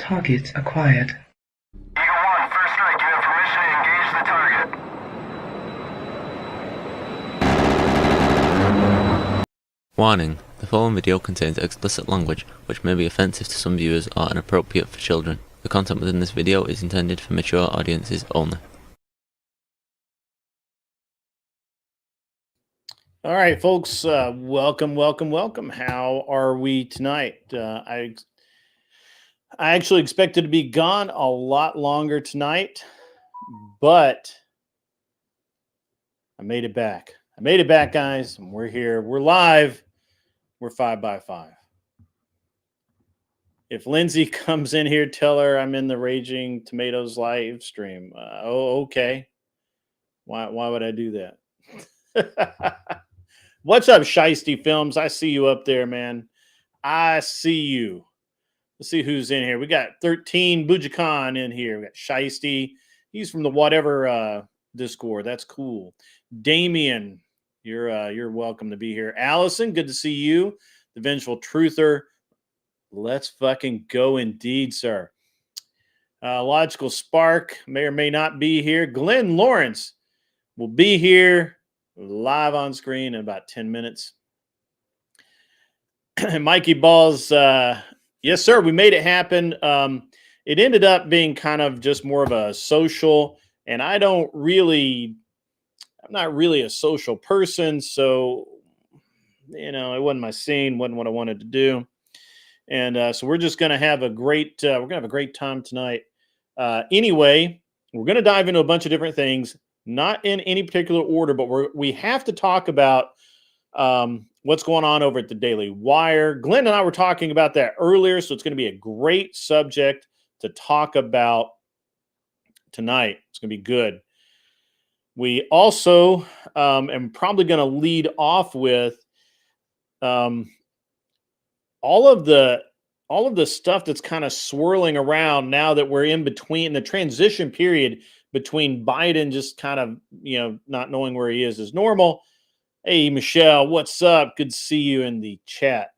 Target acquired. Eagle 1, first strike. You have permission to engage the target. Warning: the following video contains explicit language which may be offensive to some viewers or inappropriate for children. The content within this video is intended for mature audiences only. All right, folks, welcome. How are we tonight? I actually expected to be gone a lot longer tonight, but I made it back. Guys. And we're here. We're live. We're 5x5. If Lindsay comes in here, tell her I'm in the Raging Tomatoes live stream. Okay. Why would I do that? What's up, Shiesty Films? I see you up there, man. I see you. Let's see who's in here. We got 13 Bujakan in here. We got Shiesty. He's from the whatever Discord. That's cool. Damien, you're welcome to be here. Allison, good to see you. The Vengeful Truther. Let's fucking go indeed, sir. Logical Spark may or may not be here. Glenn Lawrence will be here live on screen in about 10 minutes. Mikey Balls, yes, sir, we made it happen. It ended up being kind of just more of a social, and I'm not really a social person, so, it wasn't my scene, wasn't what I wanted to do. And so we're just going to have a great, time tonight. Anyway, we're going to dive into a bunch of different things. Not in any particular order, but we have to talk about what's going on over at the Daily Wire. Glenn and I were talking about that earlier, so it's going to be a great subject to talk about tonight. It's going to be good. We also am probably going to lead off with all of the stuff that's kind of swirling around now that we're in between the transition period between Biden just kind of, not knowing where he is as normal. Hey, Michelle, what's up? Good to see you in the chat.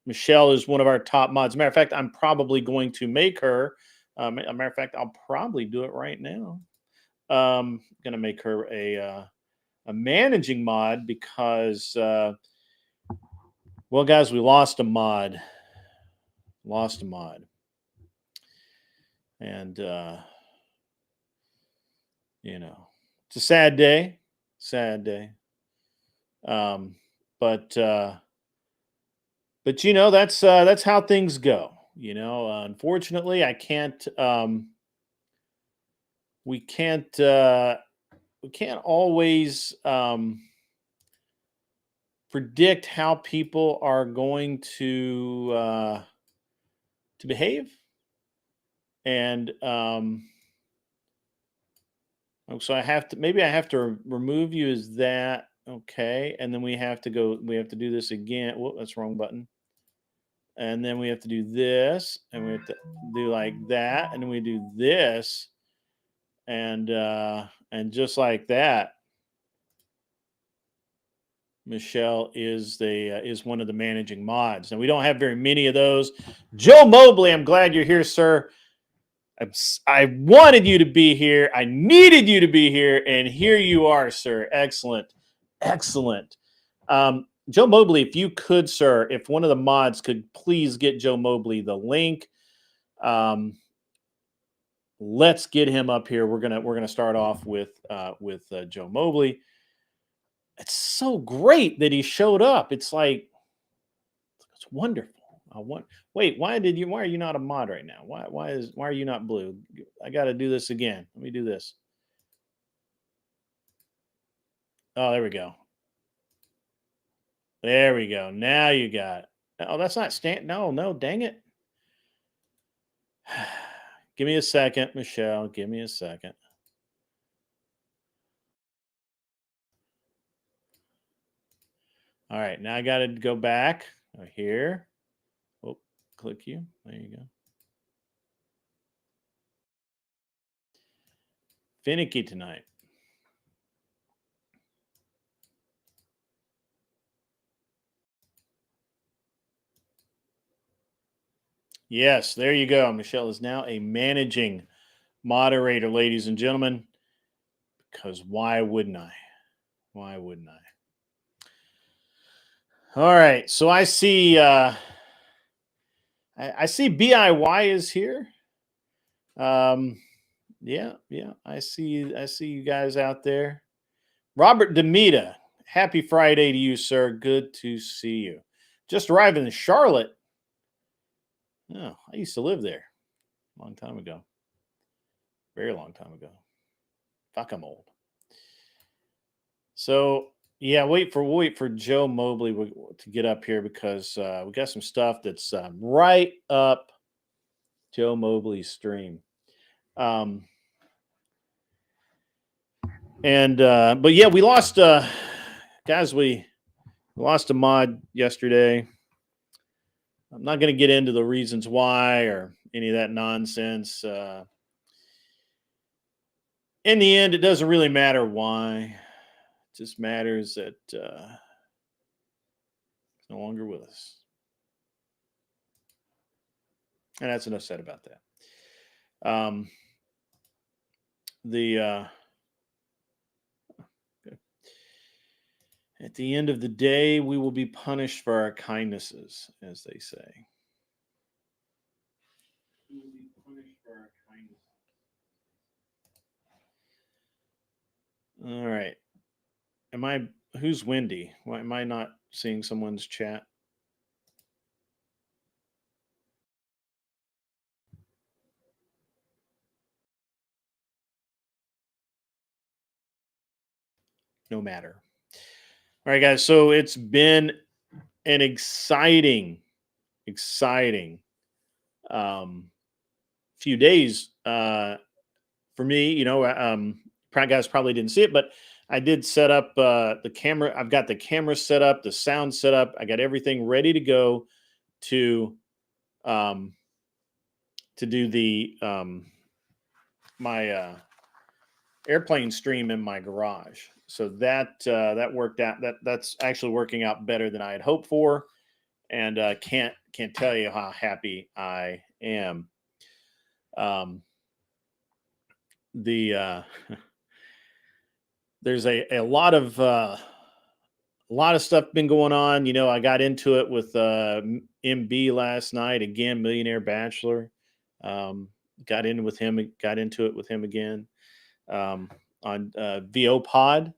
Michelle is one of our top mods. As a matter of fact, I'm probably going to make her. As a matter of fact, I'll probably do it right now. Going to make her a managing mod because, well, guys, we lost a mod. And, it's a sad day. But that's how things go. Unfortunately, I can't. We can't always predict how people are going to behave, and so I have to remove you as that. Okay. And then we have to do this again. Whoop, that's the wrong button. And then we have to do this, and we have to do like that. And then we do this, and just like that, Michelle is one of the managing mods. And we don't have very many of those. Joe Mobley, I'm glad you're here, sir. I wanted you to be here. I needed you to be here. And here you are, sir. Excellent. Joe Mobley, if you could, sir, if one of the mods could please get Joe Mobley the link. Let's get him up here. We're gonna start off with Joe Mobley. It's so great that he showed up. It's like, it's wonderful. Wait, why are you not a mod right now? Why are you not blue? I got to do this again. Let me do this. Oh, there we go. Now you got it. Oh, that's not no, dang it. Give me a second, Michelle. Give me a second. All right, now I got to go back here. Oh, click you. There you go. Finicky tonight. Yes, there you go. Michelle is now a managing moderator, ladies and gentlemen. Because why wouldn't I? Why wouldn't I? All right. So I see I see BIY is here. Yeah, I see you guys out there. Robert Demita, happy Friday to you, sir. Good to see you. Just arrived in Charlotte. Oh, I used to live there a long time ago. Very long time ago. Fuck, I'm old. So yeah, we'll wait for Joe Mobley to get up here because we got some stuff that's right up Joe Mobley's stream. But yeah, we lost guys. We lost a mod yesterday. I'm not going to get into the reasons why or any of that nonsense. In the end, it doesn't really matter why. It just matters that it's no longer with us. And that's enough said about that. At the end of the day, we will be punished for our kindnesses, as they say. We will be punished for our kindnesses. All right. Who's Wendy? Why am I not seeing someone's chat? No matter. All right, guys. So it's been an exciting few days for me. You know, guys probably didn't see it, but I did set up the camera. I've got the camera set up, the sound set up. I got everything ready to go to do the my airplane stream in my garage. So that worked out. That's actually working out better than I had hoped for, and can't tell you how happy I am. The there's a lot of stuff been going on. You know, I got into it with MB last night again, Millionaire Bachelor. Got into it with him again on VO Pod.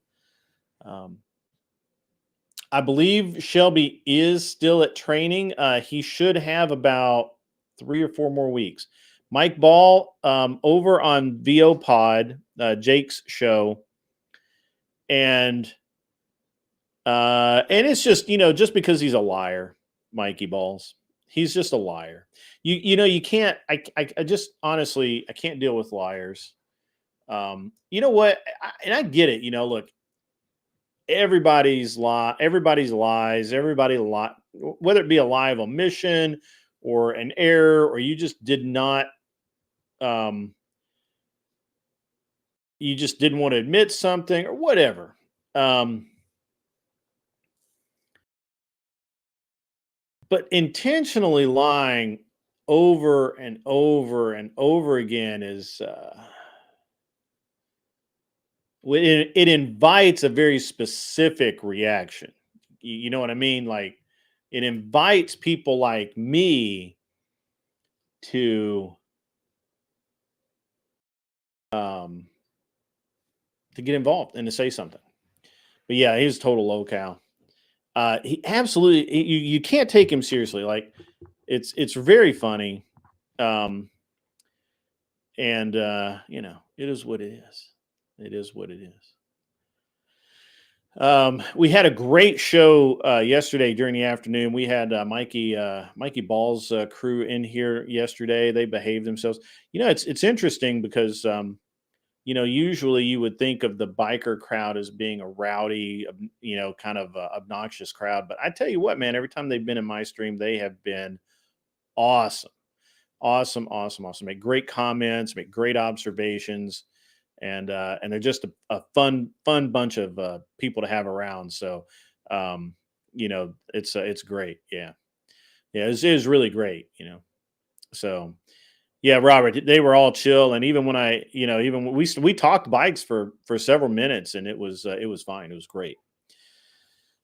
I believe Shelby is still at training. He should have about 3 or 4 more weeks. Mike Ball over on VO Pod, Jake's show, and it's just, you know, just because he's a liar, Mikey Balls, he's just a liar. You know, you can't. I just honestly I can't deal with liars. You know what? And I get it. You know, look, everybody's lies, whether it be a lie of omission or an error, or you just did not, you just didn't want to admit something or whatever. But intentionally lying over and over and over again is it invites a very specific reaction. You know what I mean? Like, it invites people like me to get involved and to say something. But yeah, he's a total low-cal. He absolutely, you can't take him seriously. Like, it's very funny. And you know, it is what it is. It is what it is. We had a great show yesterday during the afternoon. We had Mikey Ball's crew in here yesterday. They behaved themselves. You know, it's interesting because you know, usually you would think of the biker crowd as being a rowdy, you know, kind of obnoxious crowd. But I tell you what, man, every time they've been in my stream, they have been awesome. Awesome. Make great comments, make great observations, and they're just a fun bunch of people to have around. So, you know, it's great. Yeah, it is really great. You know, So yeah, Robert, they were all chill, and even when even when we talked bikes for several minutes, and it was fine. It was great.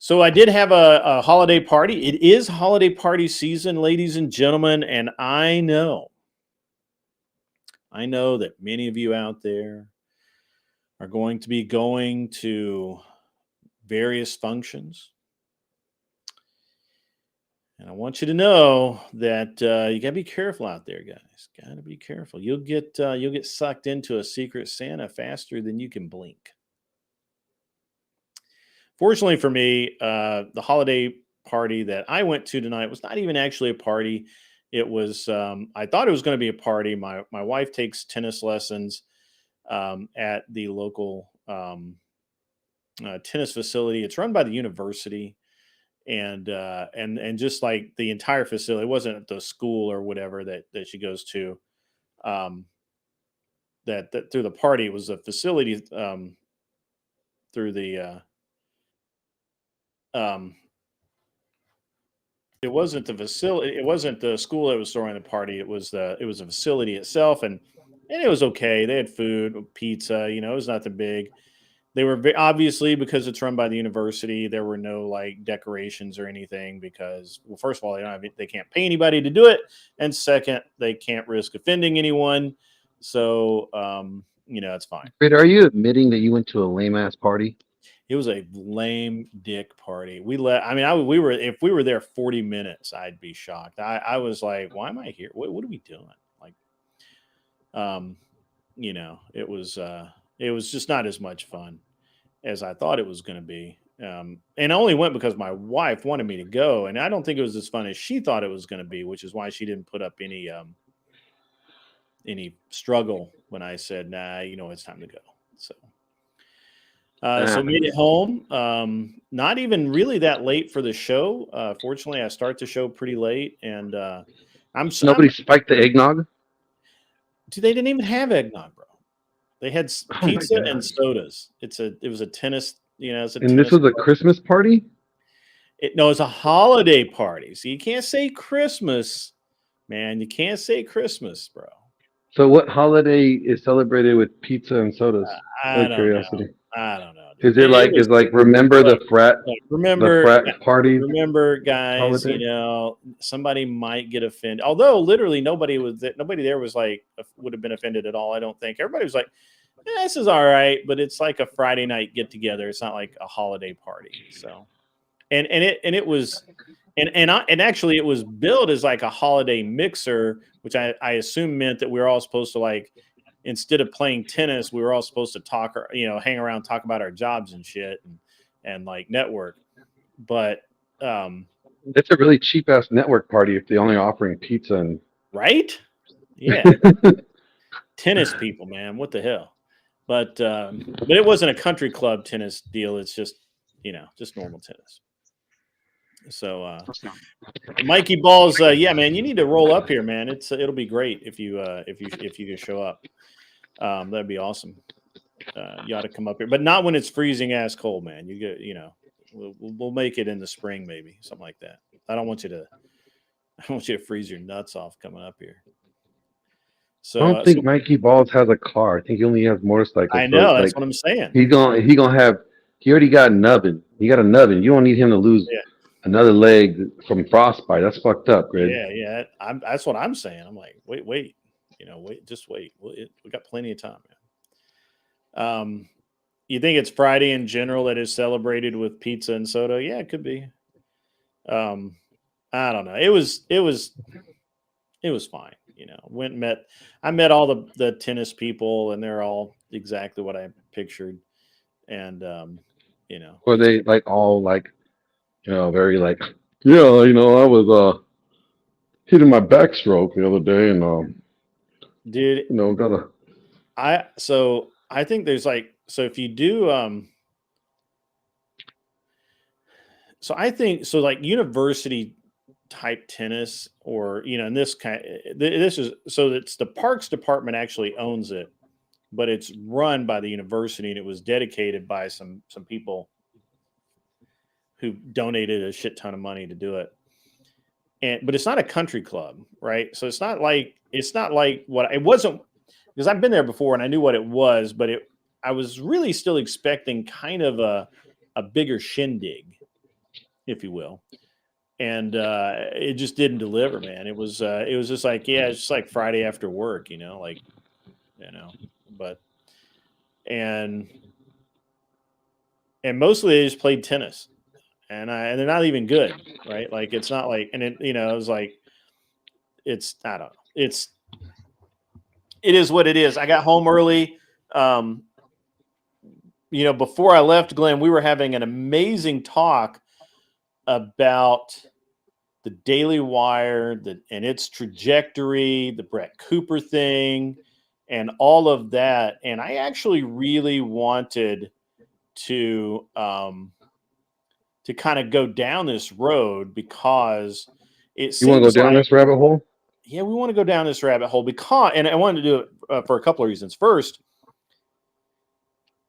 So I did have a holiday party. It is holiday party season, ladies and gentlemen, and I know that many of you out there are going to be going to various functions. And I want you to know that you gotta be careful out there, guys. Gotta be careful. You'll get sucked into a secret Santa faster than you can blink. Fortunately for me, the holiday party that I went to tonight was not even actually a party. It was I thought it was going to be a party. My wife takes tennis lessons at the local tennis facility. It's run by the university, and just like the entire facility, it wasn't the school or whatever that she goes to. Um, that through the party, it was a facility through the um, it wasn't the facility. It wasn't the school that was throwing the party. It was a facility itself, and it was okay. They had food, pizza. It was nothing big. They were obviously, because it's run by the university. There were no like decorations or anything because, well, first of all, they can't pay anybody to do it, and second, they can't risk offending anyone. So, it's fine. Wait, are you admitting that you went to a lame ass party? It was a lame dick party. We let. I mean, we were if we were there 40 minutes, I'd be shocked. I was like, why am I here? What are we doing? Like, um, it was just not as much fun as I thought it was going to be. And I only went because my wife wanted me to go, and I don't think it was as fun as she thought it was going to be, which is why she didn't put up any struggle when I said, nah, it's time to go. So made it home. Not even really that late for the show. Fortunately, I start the show pretty late, and Nobody spiked the eggnog. They didn't even have eggnog, bro. They had Oh my pizza and gosh. sodas. It was a tennis. It's a And this tennis. was a Christmas party? No, it's a holiday party, so you can't say Christmas, man. You can't say Christmas, bro. So what holiday is celebrated with pizza and sodas? I Out of don't know. curiosity. I don't know, Is dude. it like remember Look, the frat party remember, guys. holiday? Somebody might get offended. Although literally nobody there was like would have been offended at all. I don't think everybody was like, this is all right, but it's like a Friday night get together. It's not like a holiday party. So, it was, and actually it was billed as like a holiday mixer, which I assume meant that we were all supposed to like, instead of playing tennis, we were all supposed to talk or hang around, talk about our jobs and shit, and like network. But It's a really cheap ass network party if they're only offering pizza and right, yeah, tennis people, man, what the hell? But it wasn't a country club tennis deal. It's just just normal tennis. So Mikey Balls, yeah, man, you need to roll up here, man. It'll be great if you can show up. That'd be awesome. You ought to come up here, but not when it's freezing ass cold, man. You get, we'll make it in the spring, maybe something like that. I don't want you to freeze your nuts off coming up here. So I don't think Mikey Balls has a car. I think he only has motorcycles. I know, that's what I'm saying. He already got a nubbin. He got a nubbin. You don't need him to lose another leg from frostbite. That's fucked up, Grid. Yeah. That's what I'm saying. I'm like, wait. Just wait. We got plenty of time, man. You think it's Friday in general that is celebrated with pizza and soda? Yeah, it could be. I don't know. It was fine. I met all the tennis people, and they're all exactly what I pictured. And Were they like all like, very like, yeah, I was hitting my backstroke the other day, and dude, gotta. I think there's like, so if you do so I think so like university type tennis, or in this kind, this is, so it's the parks department actually owns it, but it's run by the university, and it was dedicated by some people who donated a shit ton of money to do it. but it's not a country club, right? So it's not like what it wasn't, because I've been there before and I knew what it was, but I was really still expecting kind of a bigger shindig, if you will. And it just didn't deliver, man. It was just like, yeah, it's just like Friday after work, but and mostly they just played tennis, and they're not even good, right? Like it's not like, and it was like, I don't know, it is what it is. I got home early. Before I left, Glenn, we were having an amazing talk about the Daily Wire and its trajectory, the Brett Cooper thing, and all of that. And I actually really wanted to kind of go down this road, because it seems You want to go down this rabbit hole? Yeah, we want to go down this rabbit hole and I wanted to do it for a couple of reasons. First,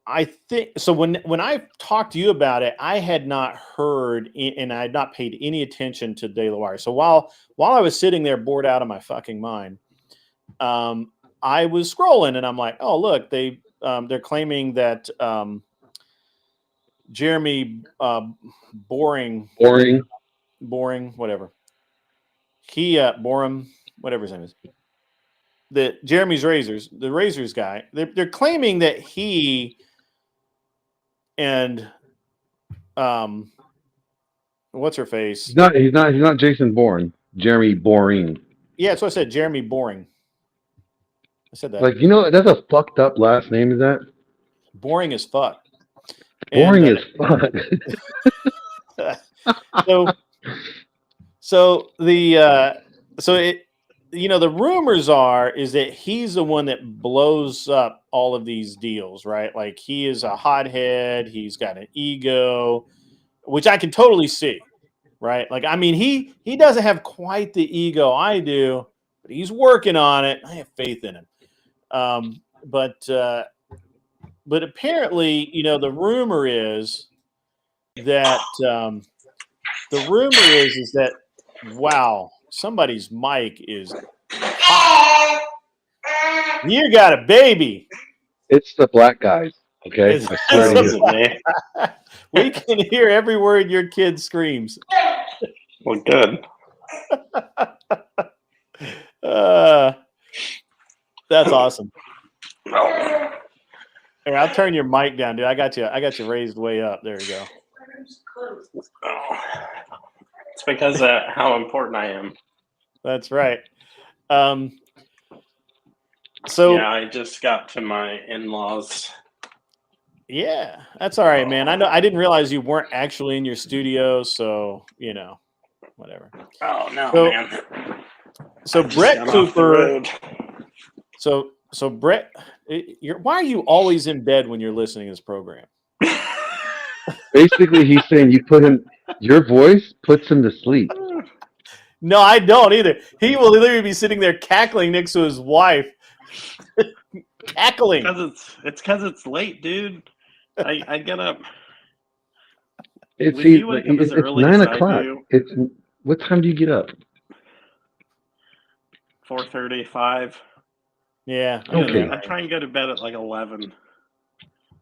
I think so. When I talked to you about it, I had not heard and I had not paid any attention to Daily Wire. So while I was sitting there bored out of my fucking mind, I was scrolling and I'm like, oh look, they're claiming that Jeremy Boring, whatever Borum, whatever his name is, that Jeremy's the Razors guy, they're claiming that he and what's her face? He's not Jason Bourne. Jeremy Boring. Yeah, that's what I said. Jeremy Boring. I said that. Like, that's a fucked up last name, is that? Boring as fuck. Boring as fuck. The rumors is that he's the one that blows up all of these deals, right? Like he is a hothead, he's got an ego, which I can totally see, right? Like, I mean, he doesn't have quite the ego I do, but he's working on it. I have faith in him. But apparently, the rumor is that wow, somebody's mic is hot. You got a baby. It's the black guys. Okay, I swear to you. We can hear every word your kid screams. Well, good. That's awesome. Here, I'll turn your mic down, dude. I got you raised way up. There you go. Oh. It's because of how important I am. That's right. Yeah, I just got to my in-laws. Yeah, that's all right, man. I know I didn't realize you weren't actually in your studio, so whatever. Oh no, man. So Brett Cooper. So Brett, why are you always in bed when you're listening to this program? Basically, he's saying your voice puts him to sleep. No, I don't either. He will literally be sitting there cackling next to his wife. Cackling. It's because it's late, dude. I get up. It's 9 o'clock. What time do you get up? 4:30, 5. Yeah. Okay. I try and go to bed at like 11.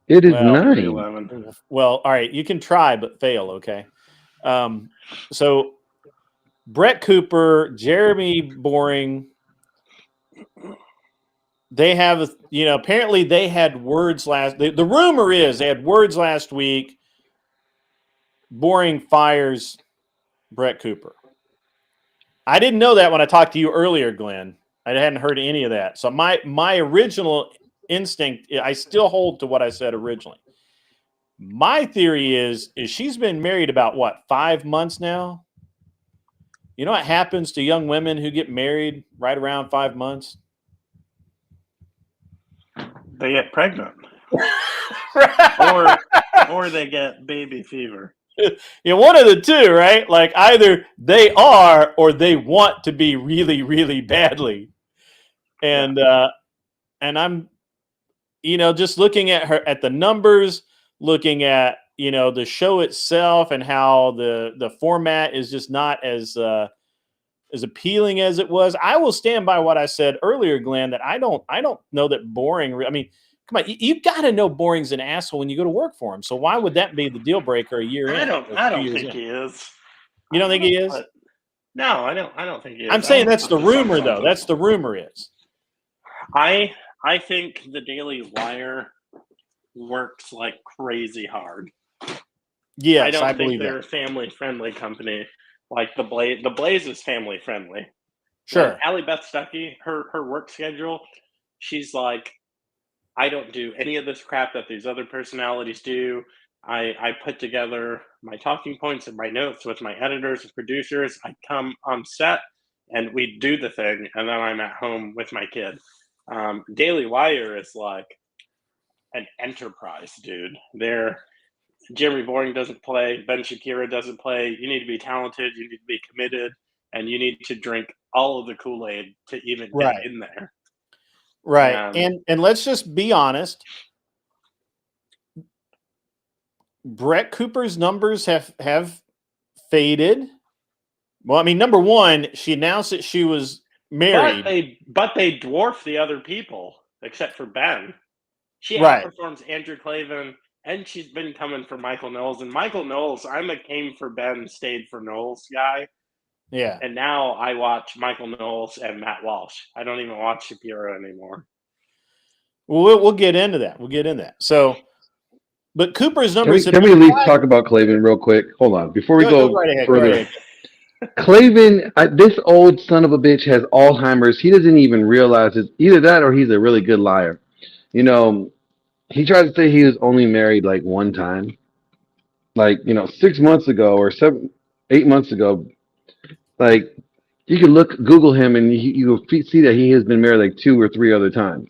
It is 9. 11. Well, all right. You can try, but fail. Okay. So Brett Cooper, Jeremy Boring, they have, apparently they had words the rumor is they had words last week. Boring fires Brett Cooper. I didn't know that when I talked to you earlier, Glenn. I hadn't heard any of that. So my original instinct, I still hold to what I said originally. My theory is she's been married about 5 months now? You know what happens to young women who get married right around 5 months? They get pregnant. or they get baby fever. One of the two, right? Like either they are or they want to be really, really badly. And I'm, just looking at the numbers, looking at, the show itself and how the format is just not as as appealing as it was. I will stand by what I said earlier, Glenn, that I don't know that boring. I mean, come on, you got to know boring's an asshole when you go to work for him. So why would that be the deal breaker a year in? I don't think he is. You don't think he is? No, I don't think he is. I'm saying that's the rumor, though. That's the rumor is. I think the Daily Wire works like crazy hard. Yes, I don't think believe they're that. a family-friendly company like the Blaze. The Blaze is family-friendly. Sure. Allie Beth Stuckey, her work schedule, she's like, I don't do any of this crap that these other personalities do. I put together my talking points and my notes with my editors and producers. I come on set and we do the thing, and then I'm at home with my kid. Daily Wire is like an enterprise, dude. Jeremy Boring doesn't play, Ben Shapiro doesn't play. You need to be talented, you need to be committed, and you need to drink all of the Kool-Aid to even get in there. Right. And let's just be honest. Brett Cooper's numbers have faded. Well, I mean, number one, she announced that she was married. But they dwarf the other people, except for Ben. She outperforms Andrew Clavin, and she's been coming for Michael Knowles. And Michael Knowles, I'm a came for Ben, stayed for Knowles guy. Yeah. And now I watch Michael Knowles and Matt Walsh. I don't even watch Shapiro anymore. Well, we'll get into that. So, but Cooper's numbers. Can we at least talk about Clavin real quick? Hold on, before we go further. Clavin, this old son of a bitch has Alzheimer's. He doesn't even realize it. Either that or he's a really good liar. You know, he tried to say he was only married like one time. Like, 6 months ago or 8 months ago. Like, you can Google him, and you will see that he has been married like 2 or 3 other times.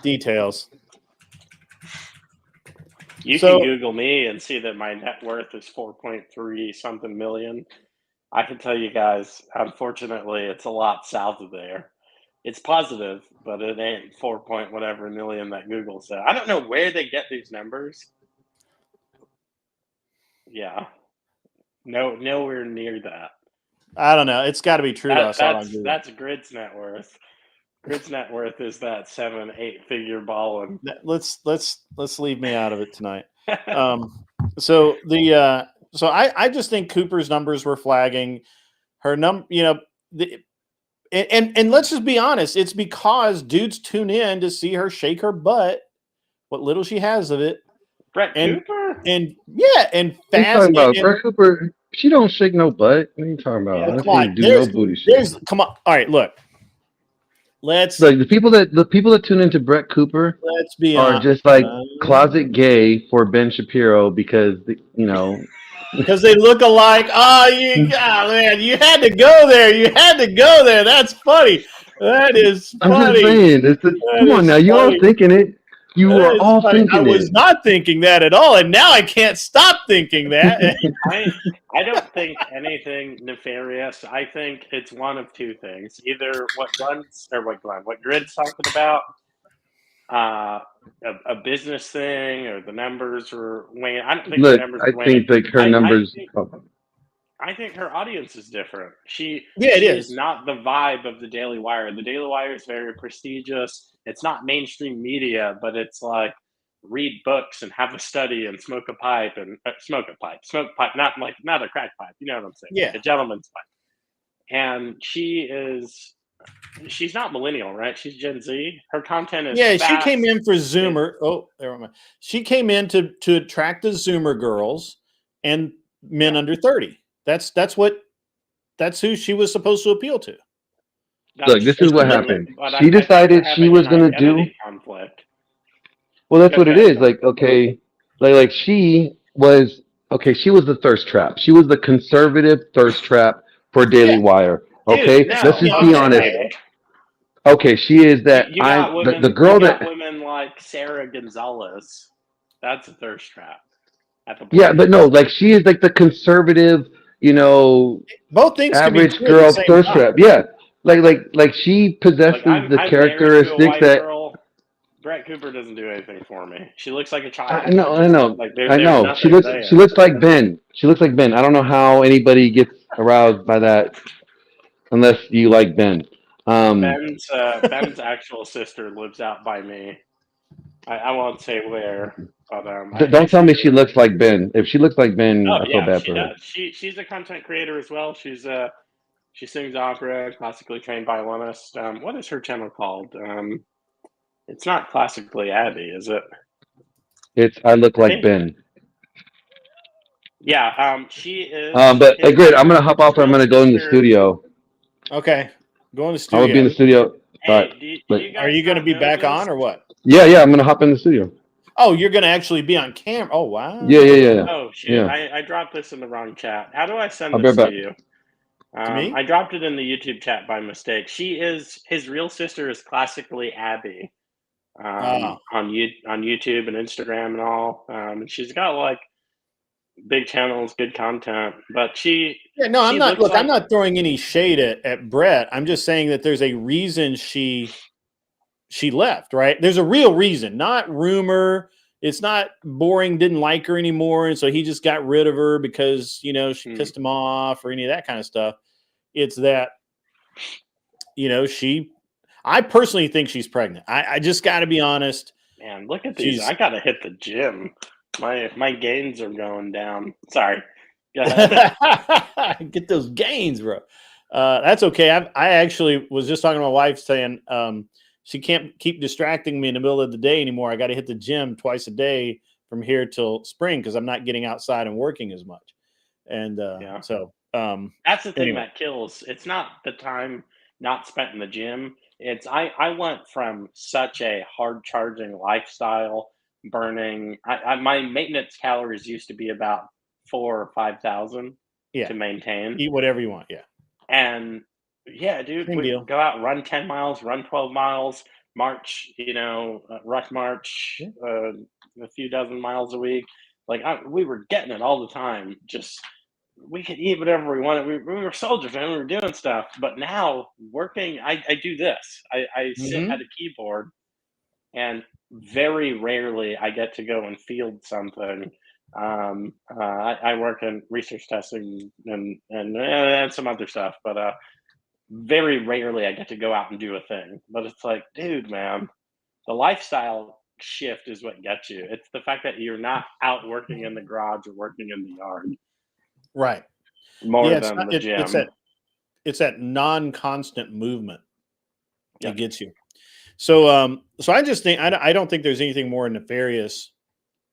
Details. You can Google me and see that my net worth is 4.3 something million. I can tell you guys, unfortunately, it's a lot south of there. It's positive, but it ain't 4 point whatever million that Google said. I don't know where they get these numbers. Yeah. Nowhere near that. I don't know. It's got to be true. That's Grid's net worth. Grid's net worth is that 7-8 figure ball. And let's leave me out of it tonight. So I just think Cooper's numbers were flagging. Her and let's just be honest. It's because dudes tune in to see her shake her butt, what little she has of it. Brett Cooper? And fast. Talking about Brett Cooper? She don't shake no butt. What are you talking about? Yeah, come on. No booty shit. Come on. All right, look. Let's like the people that tune into Brett Cooper are just like closet gay for Ben Shapiro because because they look alike. Man, you had to go there. That's funny. That is funny. I'm just saying. Come on now, you all thinking it. You were all thinking it. I was not thinking that at all, and now I can't stop thinking that. I don't think anything nefarious. I think it's one of two things: either what Grid's talking about, a business thing, or the numbers were weighing. I don't think the numbers. I think like her numbers. I think her audience is different. She is not the vibe of the Daily Wire. The Daily Wire is very prestigious. It's not mainstream media, but it's like read books and have a study and smoke a pipe, not a crack pipe. You know what I'm saying? Yeah, like a gentleman's pipe. And she's not millennial, right? She's Gen Z. Her content is fast. She came in for Zoomer. Never mind. She came in to attract the Zoomer girls and men under 30. That's who she was supposed to appeal to. Look, this is what happened. She decided she was going to do conflict. Well, that's what it is. Like, okay, like she was the thirst trap. She was the conservative thirst trap for Daily Wire. Okay, let's just be honest. Okay, she is that. The girl that women like Sarah Gonzalez. That's a thirst trap. Yeah, but no, like she is like the conservative, both things average girl thirst trap. Yeah, like she possesses the characteristics that. Brett Cooper doesn't do anything for me. She looks like a child. I know. Like I know. She looks like Ben. She looks like Ben. I don't know how anybody gets aroused by that unless you like Ben. Ben's actual sister lives out by me. I won't say where, but don't tell me she looks like Ben. If she looks like Ben, Oh I feel yeah, bad she for her. does. She's a content creator as well. She sings opera, classically trained violinist. What is her channel called? It's not Classically Abby, is it? It's I look like Ben. Yeah, she is. But hey, great. I'm gonna hop off. I'm gonna go in the studio. Okay, go in the I studio. will be in the studio. Hey, are you going to be back on or what? Yeah, I'm gonna hop in the studio. Oh, you're going to actually be on camera. Oh wow. Yeah. Oh shit! Yeah. I dropped this in the wrong chat. How do I send I'll be this right to back. you? To me? I dropped it in the YouTube chat by mistake. His real sister is Classically Abby. On YouTube and Instagram and all. And she's got like big channels, good content, but I'm not. Look, I'm not throwing any shade at Brett. I'm just saying that there's a reason she left, right? There's a real reason, not rumor. It's not boring, didn't like her anymore, and so he just got rid of her because she pissed him off or any of that kind of stuff. It's that I personally think she's pregnant. I just got to be honest. Man, look at these. I got to hit the gym. My gains are going down. Sorry. Go ahead. Get those gains, bro. That's okay. I actually was just talking to my wife saying she can't keep distracting me in the middle of the day anymore. I got to hit the gym twice a day from here till spring because I'm not getting outside and working as much. And so that's the thing that kills. It's not the time not spent in the gym. It's I went from such a hard charging lifestyle, burning. My maintenance calories used to be about 4,000 or 5,000 to maintain. Eat whatever you want, yeah. And yeah, dude, we go out, run 10 miles, run 12 miles, march, rush march, a few dozen miles a week. Like we were getting it all the time. Just we could eat whatever we wanted. We were soldiers, man. We were doing stuff. But now working, I do this. I sit at a keyboard, and very rarely I get to go and field something. I work in research testing and some other stuff, but very rarely I get to go out and do a thing. But it's like, dude, man, the lifestyle shift is what gets you. It's the fact that you're not out working in the garage or working in the yard. Right. More than the gym. It's that non-constant movement that gets you. So I just think I don't think there's anything more nefarious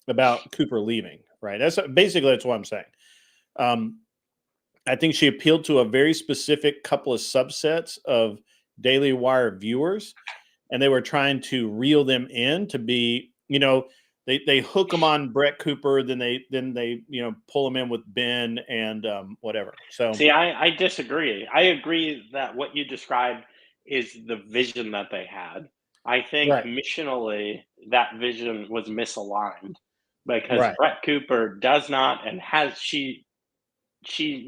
about Cooper leaving. Right. That's what I'm saying. I think she appealed to a very specific couple of subsets of Daily Wire viewers, and they were trying to reel them in to be, they hook them on Brett Cooper, then they pull them in with Ben and whatever. So see, I disagree. I agree that what you described is the vision that they had. I think missionally that vision was misaligned because Brett Cooper does not and has she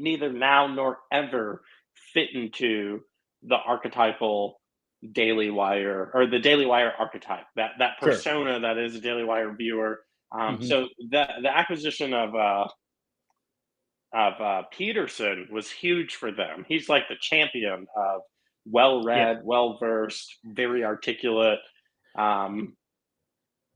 neither now nor ever fit into the archetypal Daily Wire or the Daily Wire archetype, that persona that is a Daily Wire viewer. So the acquisition of Peterson was huge for them. He's like the champion of well-read, well-versed, very articulate.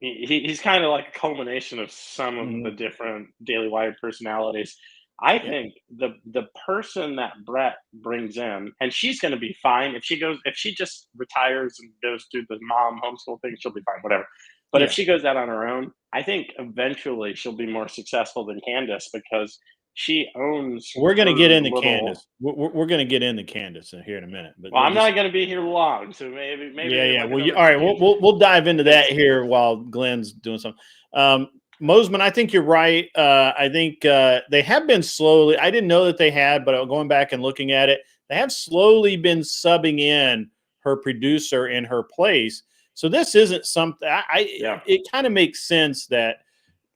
He's kind of like a culmination of some of the different Daily Wire personalities. I think the person that Brett brings in, and she's going to be fine if she just retires and goes through the mom homeschool thing, she'll be fine, whatever. But if she goes out on her own, I think eventually she'll be more successful than Candace because she owns. We're going to get into Candace. We're going to get into Candace here in a minute. But I'm not going to be here long, so maybe. Yeah. Well, all right. We'll dive into that here while Glenn's doing something. Mosman, I think you're right. I think they have been slowly. I didn't know that they had, but going back and looking at it, they have slowly been subbing in her producer in her place. So this isn't something. It kind of makes sense that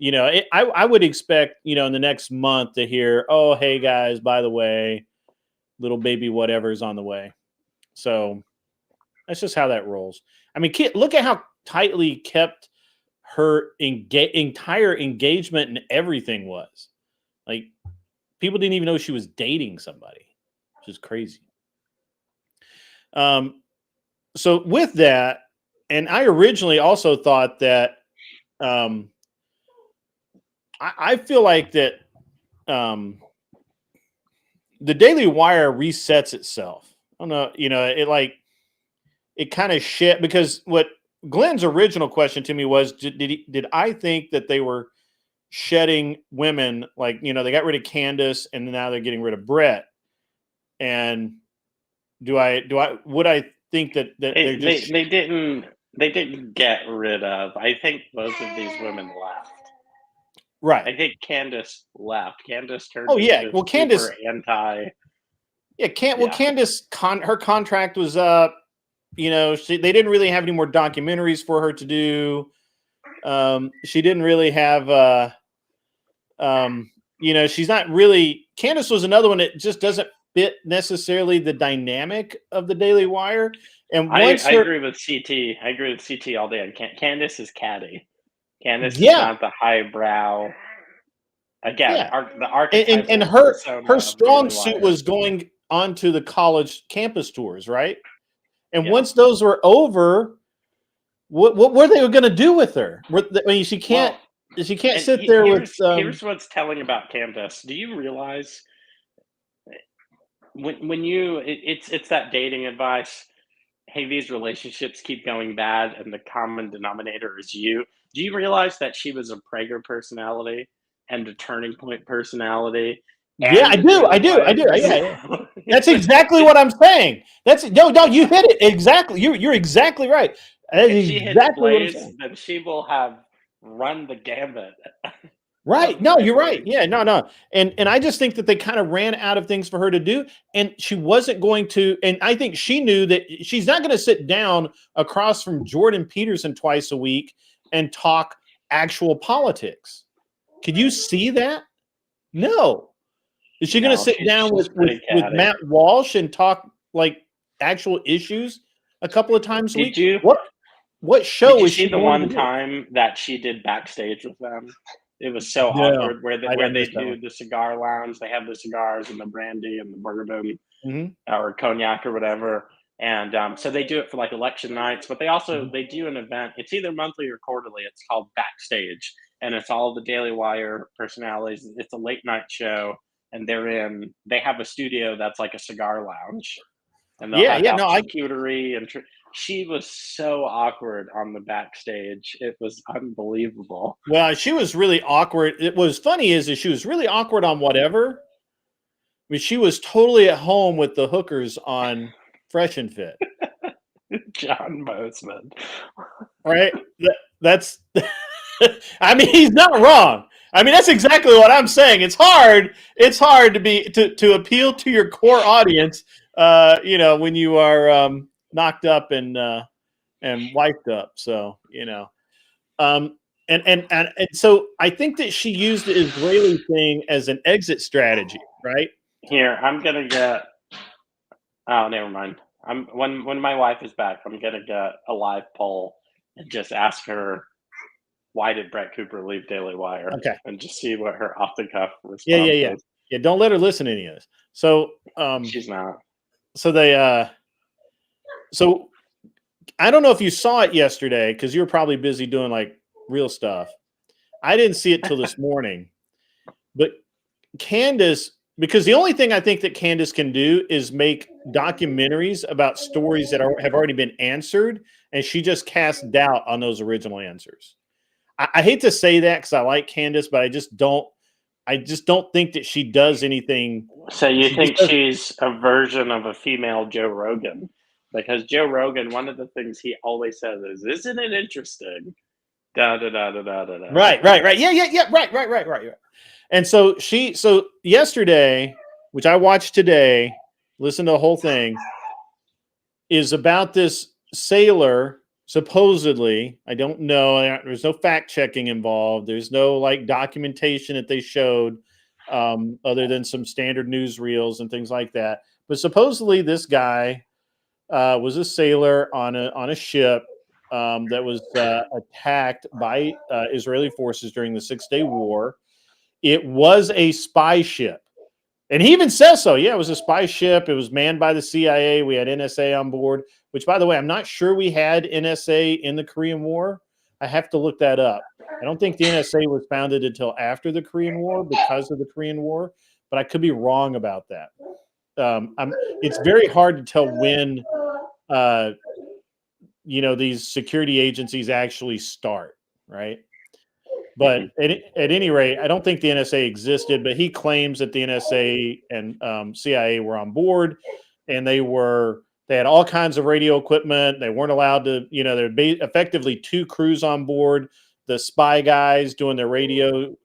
I would expect in the next month to hear, oh, hey guys, by the way, little baby whatever is on the way. So that's just how that rolls. I mean, look at how tightly kept her entire engagement and everything was. Like, people didn't even know she was dating somebody, which is crazy. So with that, and I originally also thought that I feel like that the Daily Wire resets itself. I don't know, it kind of shit, because what Glenn's original question to me was, did I think that they were shedding women? Like, they got rid of Candace and now they're getting rid of Brett. And would I think that they're just they didn't get rid of. I think both of these women left. Right. I think Candace left. Candace turned. Oh yeah. Well, Candace anti. Yeah, Candace, her contract was up. They didn't really have any more documentaries for her to do. She didn't really have. She's not really. Candace was another one that just doesn't fit necessarily the dynamic of the Daily Wire. And I agree with CT. I agree with CT all day. And Candace is catty. Candace is not the highbrow. Again, the archetype and her strong suit was going onto the college campus tours, right? And once those were over, what were they going to do with her? She can't sit there with. Here's what's telling about Candace. Do you realize when it's that dating advice? Hey, these relationships keep going bad, and the common denominator is you. Do you realize that she was a Prager personality and a Turning Point personality? Yeah, I do. Yeah. That's exactly what I'm saying. No, you hit it exactly. You're exactly right. If she hits Blaze, then she will have run the gambit. Right. No, you're right. Yeah, no. And I just think that they kind of ran out of things for her to do, and she wasn't going to. And I think she knew that she's not going to sit down across from Jordan Peterson twice a week and talk actual politics. Could you see that? No. Is she going to sit down with Matt Walsh and talk like actual issues a couple of times a week? What show is she? The one time that she did backstage with them, it was so awkward. Where they do the cigar lounge, they have the cigars and the brandy and the bourbon or cognac or whatever, and so they do it for like election nights. But they also they do an event. It's either monthly or quarterly. It's called Backstage, and it's all the Daily Wire personalities. It's a late night show. And they have a studio that's like a cigar lounge, and charcuterie and she was so awkward on the backstage. It was unbelievable. Well, she was really awkward. It was funny is that she was really awkward on whatever. I mean, she was totally at home with the hookers on Fresh and Fit. John Bozeman, right? That's. I mean, he's not wrong. I mean, that's exactly what I'm saying. It's hard to appeal to your core audience, when you are knocked up and wiped up. So, and so I think that she used the Israeli thing as an exit strategy, right? Here, I'm gonna get. Oh, never mind. When my wife is back, I'm gonna get a live poll and just ask her, why did Brett Cooper leave Daily Wire? Okay. And just see what her off the cuff response is. Yeah, don't let her listen to any of this. So she's not. So they so I don't know if you saw it yesterday because you were probably busy doing like real stuff. I didn't see it till this morning. But Candace, because the only thing I think that Candace can do is make documentaries about stories that have already been answered, and she just casts doubt on those original answers. I hate to say that because I like Candace, but I just don't think that she does anything. So you think she's a version of a female Joe Rogan? Because Joe Rogan, one of the things he always says is, "Isn't it interesting?" Da da da da da da. Right. Yeah. Right. And so yesterday, which I watched today, listen to the whole thing, is about this sailor. Supposedly, I don't know. There's no fact checking involved. There's no like documentation that they showed, other than some standard newsreels and things like that. But supposedly, this guy was a sailor on a ship, that was attacked by Israeli forces during the 6-Day War. It was a spy ship. And he even says so. Yeah, it was a spy ship. It was manned by the CIA. We had NSA on board, which, by the way, I'm not sure we had NSA in the Korean War. I have to look that up. I don't think the NSA was founded until after the Korean War because of the Korean War, but I could be wrong about that. It's very hard to tell when, these security agencies actually start, right? But at any rate, I don't think the NSA existed, but he claims that the NSA and CIA were on board, and they had all kinds of radio equipment. They weren't allowed to, there were effectively 2 crews on board, the spy guys doing their radio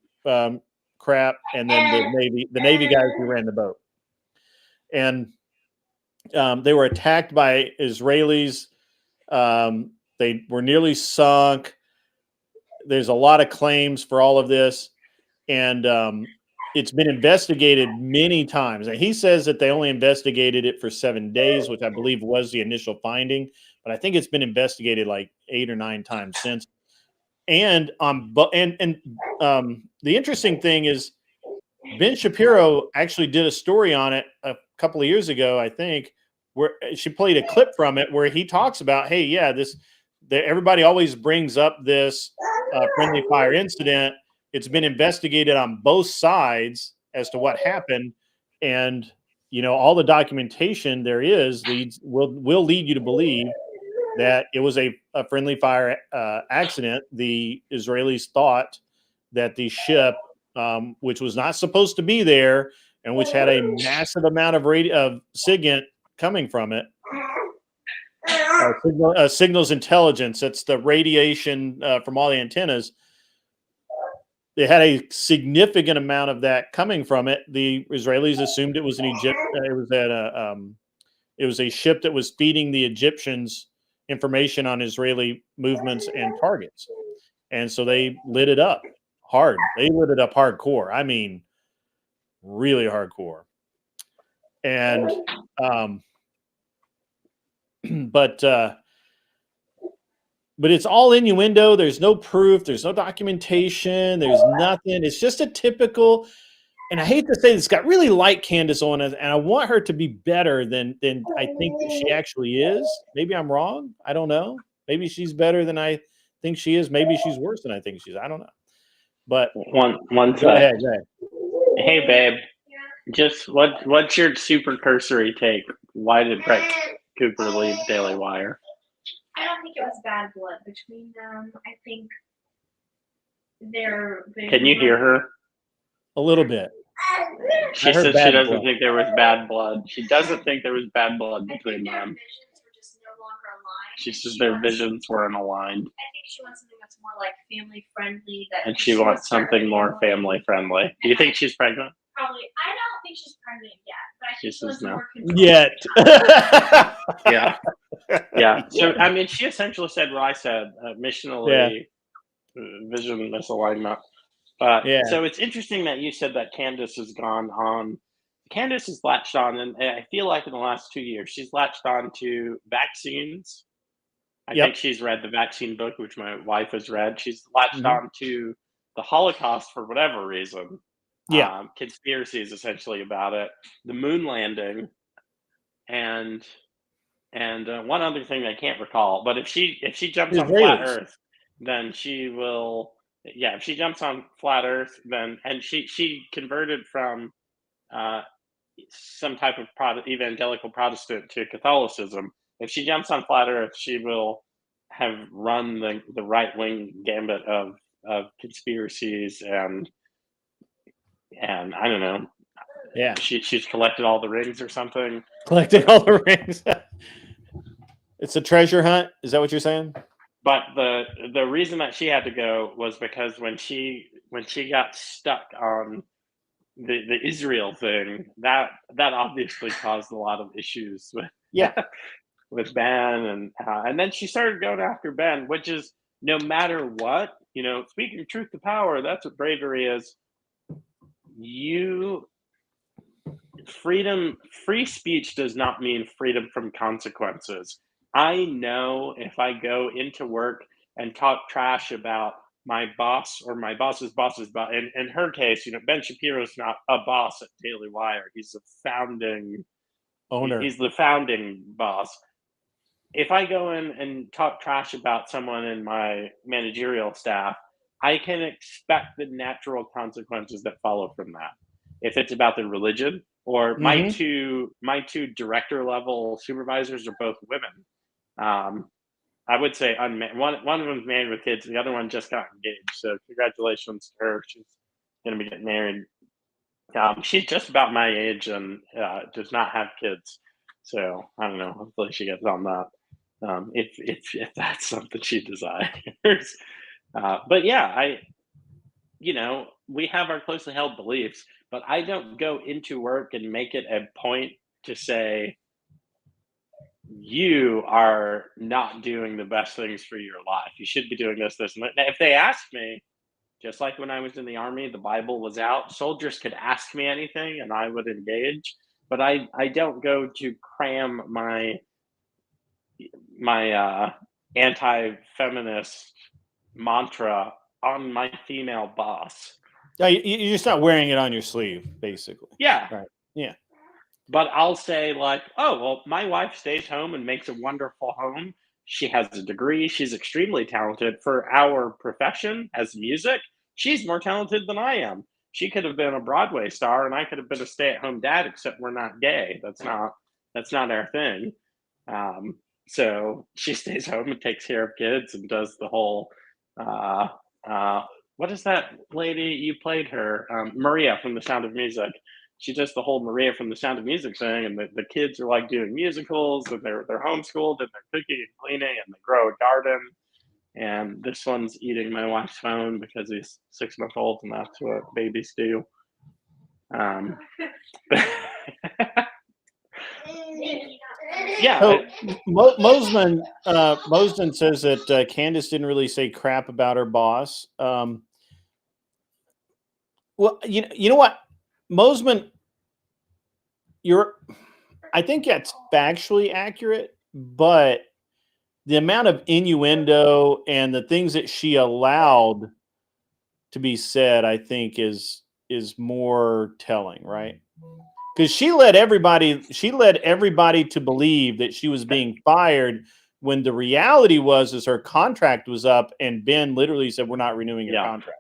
crap, and then the Navy guys who ran the boat. And they were attacked by Israelis. They were nearly sunk. There's a lot of claims for all of this, and it's been investigated many times. And he says that they only investigated it for 7 days, which I believe was the initial finding, but I think it's been investigated like 8 or 9 times since. And the interesting thing is, Ben Shapiro actually did a story on it a couple of years ago, I think, where she played a clip from it where he talks about, hey, yeah, everybody always brings up this friendly fire incident. It's been investigated on both sides as to what happened, and all the documentation there is will lead you to believe that it was a friendly fire accident. The Israelis thought that the ship, which was not supposed to be there and which had a massive amount of SIGINT coming from it, signals intelligence. That's the radiation from all the antennas. They had a significant amount of that coming from it. The Israelis assumed it was an Egypt. It was a ship that was feeding the Egyptians information on Israeli movements and targets, and so they lit it up hard. They lit it up hardcore. I mean, really hardcore. And but it's all innuendo. There's no proof. There's no documentation. There's nothing. It's just a typical, and I hate to say this, got really like Candace Owens, and I want her to be better than I think that she actually is. Maybe I'm wrong. I don't know. Maybe she's better than I think she is. Maybe she's worse than I think she is. I don't know. But one go ahead. Hey, babe. Just what's your super cursory take? Why did Brett Cooper leave Daily Wire? I don't think it was bad blood between them. I think they're. Can you hear her? A little bit. She said she doesn't think there was bad blood. She doesn't think there was bad blood between them. She says their visions weren't aligned. I think she wants something that's more like family friendly. And she wants something more family friendly. Do you think she's pregnant? Probably. I don't think she's pregnant yet, but I think she wants more control. Yet. Yeah. So, I mean, she essentially said what I said, missionally, vision misalignment. But so it's interesting that you said that Candace has gone on. Candace has latched on, and I feel like in the last 2 years, she's latched on to vaccines. I think she's read the vaccine book, which my wife has read. She's latched on to the Holocaust for whatever reason. Conspiracies essentially about it, the moon landing, and one other thing I can't recall. But if she jumps on flat Earth, then she will. Yeah, if she jumps on flat Earth, then and she converted from some type of evangelical Protestant to Catholicism. If she jumps on flat Earth, she will have run the right wing gambit of conspiracies and I don't know. Yeah, she's collected all the rings or something. Collected all the rings. It's a treasure hunt. Is that what you're saying? But the reason that she had to go was because when she got stuck on the Israel thing, that obviously caused a lot of issues with with Ben, and then she started going after Ben, which is no matter what, speaking truth to power, that's what bravery is. Free speech does not mean freedom from consequences. I know if I go into work and talk trash about my boss or my boss's boss's boss, in her case, Ben Shapiro's not a boss at Daily Wire. He's Owner. he's the founding boss. If I go in and talk trash about someone in my managerial staff, I can expect the natural consequences that follow from that. If it's about their religion, or my two director level supervisors are both women. I would say unmarried. One of them's married with kids. The other one just got engaged. So congratulations to her. She's going to be getting married. She's just about my age and does not have kids. So I don't know. Hopefully she gets on that. If that's something she desires. But yeah, we have our closely held beliefs, but I don't go into work and make it a point to say, you are not doing the best things for your life. You should be doing this, this, and that. If they ask me, just like when I was in the army, the Bible was out. Soldiers could ask me anything and I would engage. But I don't go to cram my anti-feminist mantra on my female boss. Yeah, you're just not wearing it on your sleeve, basically. Yeah. Right. Yeah. But I'll say like, oh, well, my wife stays home and makes a wonderful home. She has a degree. She's extremely talented for our profession as music. She's more talented than I am. She could have been a Broadway star and I could have been a stay-at-home dad, except we're not gay. That's not our thing. So she stays home and takes care of kids and does the whole, what is that lady you played her? Maria from The Sound of Music. She does the whole Maria from The Sound of Music thing, and the kids are like doing musicals, and they're homeschooled, and they're cooking and cleaning, and they grow a garden. And this one's eating my wife's phone because he's 6 months old, and that's what babies do. Yeah. So Mosman says that Candace didn't really say crap about her boss. Well, you know what, Mosman, I think that's factually accurate, but the amount of innuendo and the things that she allowed to be said, I think is more telling, right? Because she led everybody to believe that she was being fired when the reality was her contract was up, and Ben literally said, "We're not renewing your contract."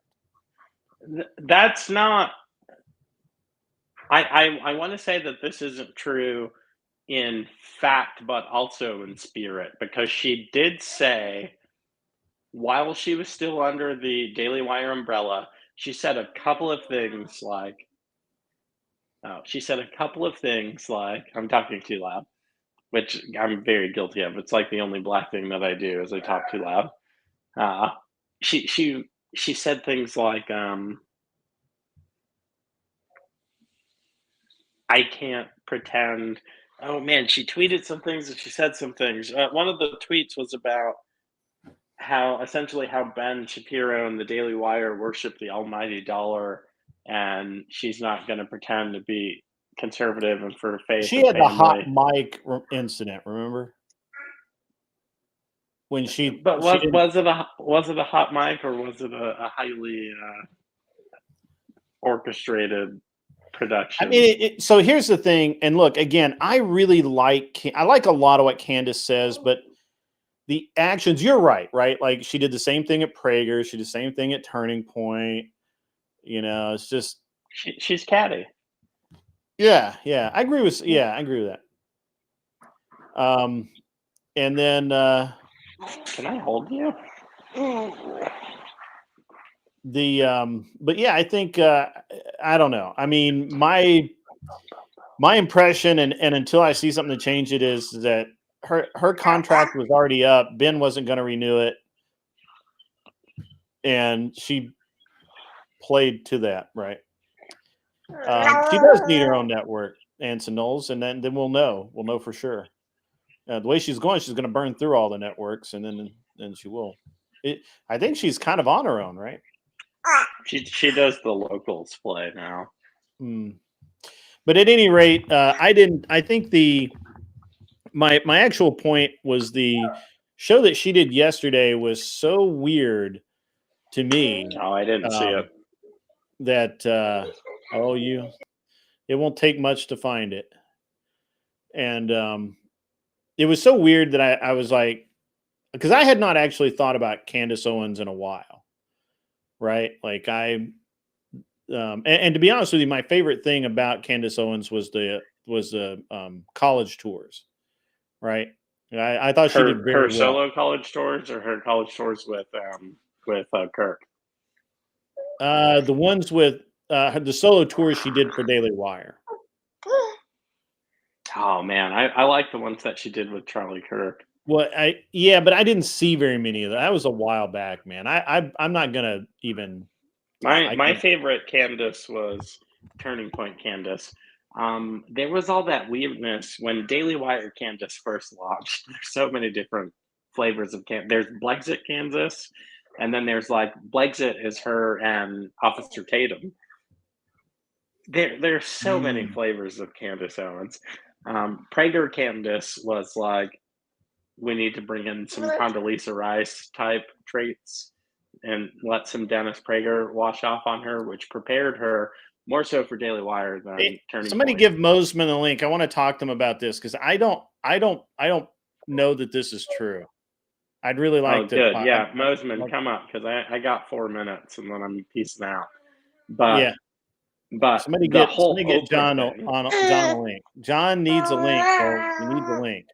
That's not. I want to say that this isn't true in fact, but also in spirit, because she did say, while she was still under the Daily Wire umbrella, she said a couple of things like, I'm talking too loud, which I'm very guilty of. It's like the only black thing that I do is I talk too loud. She said things like, I can't pretend. Oh man, she tweeted some things and she said some things. One of the tweets was about how Ben Shapiro and the Daily Wire worship the almighty dollar, and she's not going to pretend to be conservative and for faith. She had the hot mic incident, remember? When was it a hot mic, or was it a highly orchestrated production? I mean, so here's the thing, and look, again, I like a lot of what Candace says, but the actions, you're right? Like she did the same thing at Prager, she did the same thing at Turning Point. It's just she's catty. Yeah, I agree with that. And then can I hold you? But yeah, I think I don't know. I mean, my impression, and until I see something to change it, is that her contract was already up. Ben wasn't going to renew it, and she played to that, right? She does need her own network, Anson Knowles, and then we'll know for sure. The way she's going to burn through all the networks, and then she will. I think she's kind of on her own, right? She does the locals play now. But at any rate, I think my actual point was the show that she did yesterday was so weird to me. Oh, I didn't see it. That it won't take much to find it. And it was so weird that I was like, because I had not actually thought about Candace Owens in a while, right? Like and to be honest with you, my favorite thing about Candace Owens was the college tours, right? I thought she did very her well. solo college tours or her college tours with Kirk. The ones with the solo tours she did for Daily Wire. Oh man, I like the ones that she did with Charlie Kirk. Well, but I didn't see very many of that. That was a while back, man. I'm not gonna even. My favorite Candace was Turning Point Candace. There was all that weirdness when Daily Wire Candace first launched. There's so many different flavors of Candace. There's Blexit Kansas, and then there's like Blexit is her and Officer Tatum. There's so many flavors of Candace Owens. Prager Candace was like, we need to bring in some Condoleezza Rice type traits and let some Dennis Prager wash off on her, which prepared her more so for Daily Wire than Turning Somebody Point. give Mosman a link. I want to talk to him about this because I don't know that this is true. I'd really like to. Good. Yeah, Mosman, come up because I got 4 minutes and then I'm peacing out. But yeah. But somebody get John a link. John needs a link, folks. He needs a link.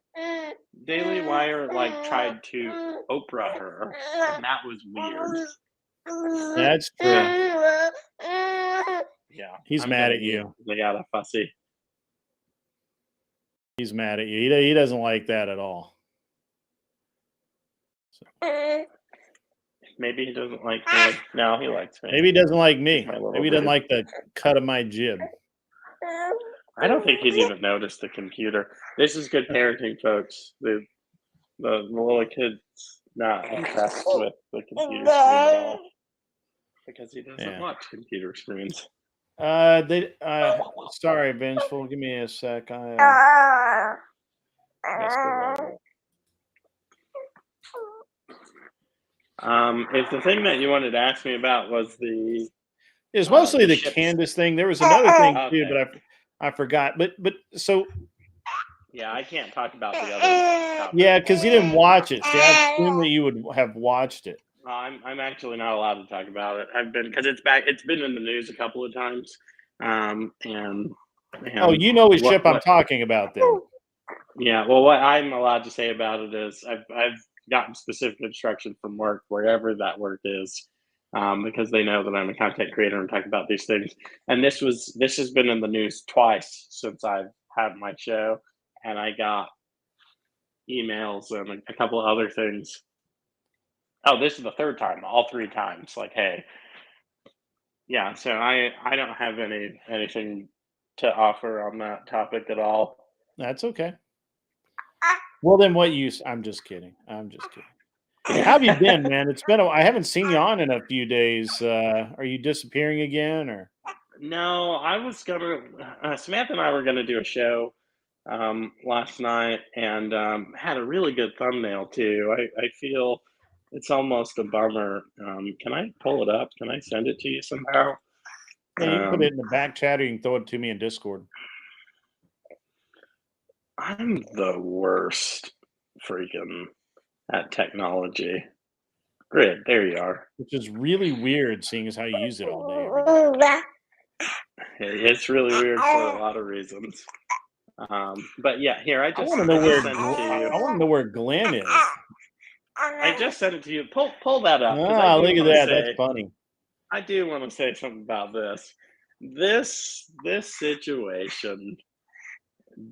Daily Wire tried to Oprah her, and that was weird. That's true. Yeah, he's mad at you. They got a fussy. He's mad at you. He doesn't like that at all. So. Maybe he doesn't like me. No, he likes me. Maybe he doesn't like me. Maybe he doesn't like the cut of my jib. I don't think he's even noticed the computer. This is good parenting, folks. The little kid's not impressed with the computer screen at all because he doesn't watch computer screens. Sorry, Vengeful. Give me a sec. If the thing that you wanted to ask me about was it's mostly the Candace thing. There was another thing too, but I forgot. But so yeah, I can't talk about the other topic. Yeah, because you didn't watch it. See, I assume that you would have watched it. I'm actually not allowed to talk about it. I've been because it's been in the news a couple of times. And you know which ship I'm talking about then. Yeah, well, what I'm allowed to say about it is I've gotten specific instruction from work, wherever that work is, because they know that I'm a content creator and talk about these things. And this has been in the news twice since I've had my show, and I got emails and a couple of other things. Oh, this is the third time, all 3 times. Like, hey, yeah. So I don't have anything to offer on that topic at all. That's okay. Well, then I'm just kidding. How have you been, man? It's been I haven't seen you on in a few days. Are you disappearing again or? No, I was gonna, Samantha and I were gonna do a show last night and had a really good thumbnail too. I feel it's almost a bummer. Can I pull it up? Can I send it to you somehow? Yeah, you can put it in the back chat or you can throw it to me in Discord. I'm the worst freaking at technology. Grid, there you are. Which is really weird seeing as how you use it all day. It's really weird for a lot of reasons. But yeah, here I want to know where Glenn is. I just sent it to you. Pull that up. Look at that. That's funny. I do want to say something about this. This situation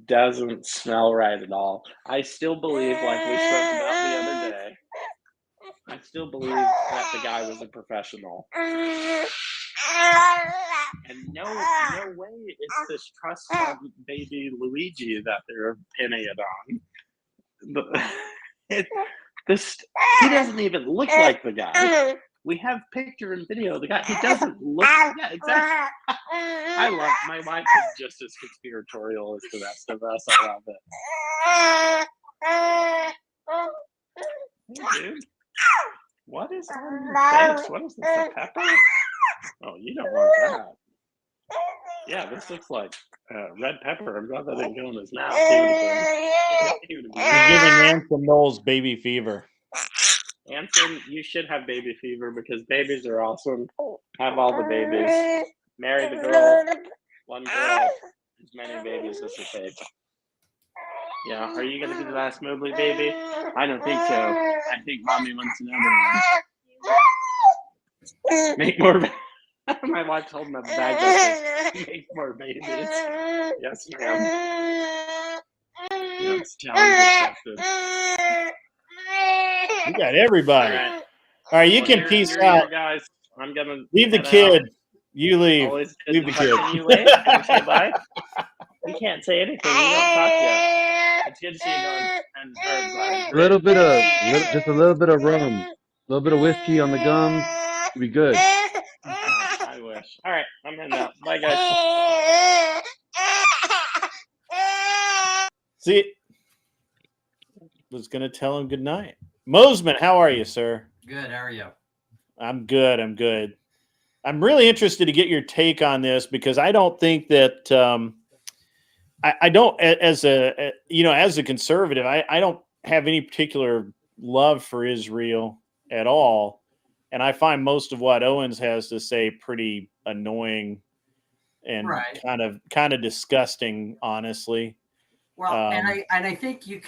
doesn't smell right at all. I still believe, like we spoke about the other day, I still believe that the guy was a professional. And no way it's this trust fund baby Luigi that they're pinning it on. He doesn't even look like the guy. We have picture and video. The guy, he doesn't look. Yeah, exactly. I love my wife is just as conspiratorial as the rest of us. I love it. Hey, dude, what is on your face? What is this? A pepper? Oh, you don't want that. Yeah, this looks like red pepper. I'm glad that didn't go in his mouth. You're giving Anson Knowles baby fever. Anson, you should have baby fever because babies are awesome. Have all the babies. Marry the girl. One girl. As many babies as it takes. Yeah, are you going to be the last Mobley baby? I don't think so. I think mommy wants another one. Make more babies. My wife's holding up a bag that says, make more babies. Yes, ma'am. Yes, challenge accepted. You got everybody. All right, you can peace out. Guys, I'm gonna leave the kid. Out. You leave. Leave the kid. Can you leave? Can you say bye? You can't say anything. You don't talk yet. It's good to see you going. And a little bit of, just a little bit of rum, a little bit of whiskey on the gums. It'll be good. I wish. All right, I'm heading out. Bye, guys. See, was gonna tell him good night. Mosman, how are you, sir? Good. How are you? I'm good. I'm good. I'm really interested to get your take on this because I don't think that I don't, as a conservative, I don't have any particular love for Israel at all, and I find most of what Owens has to say pretty annoying and kind of disgusting, honestly. Well, and I think you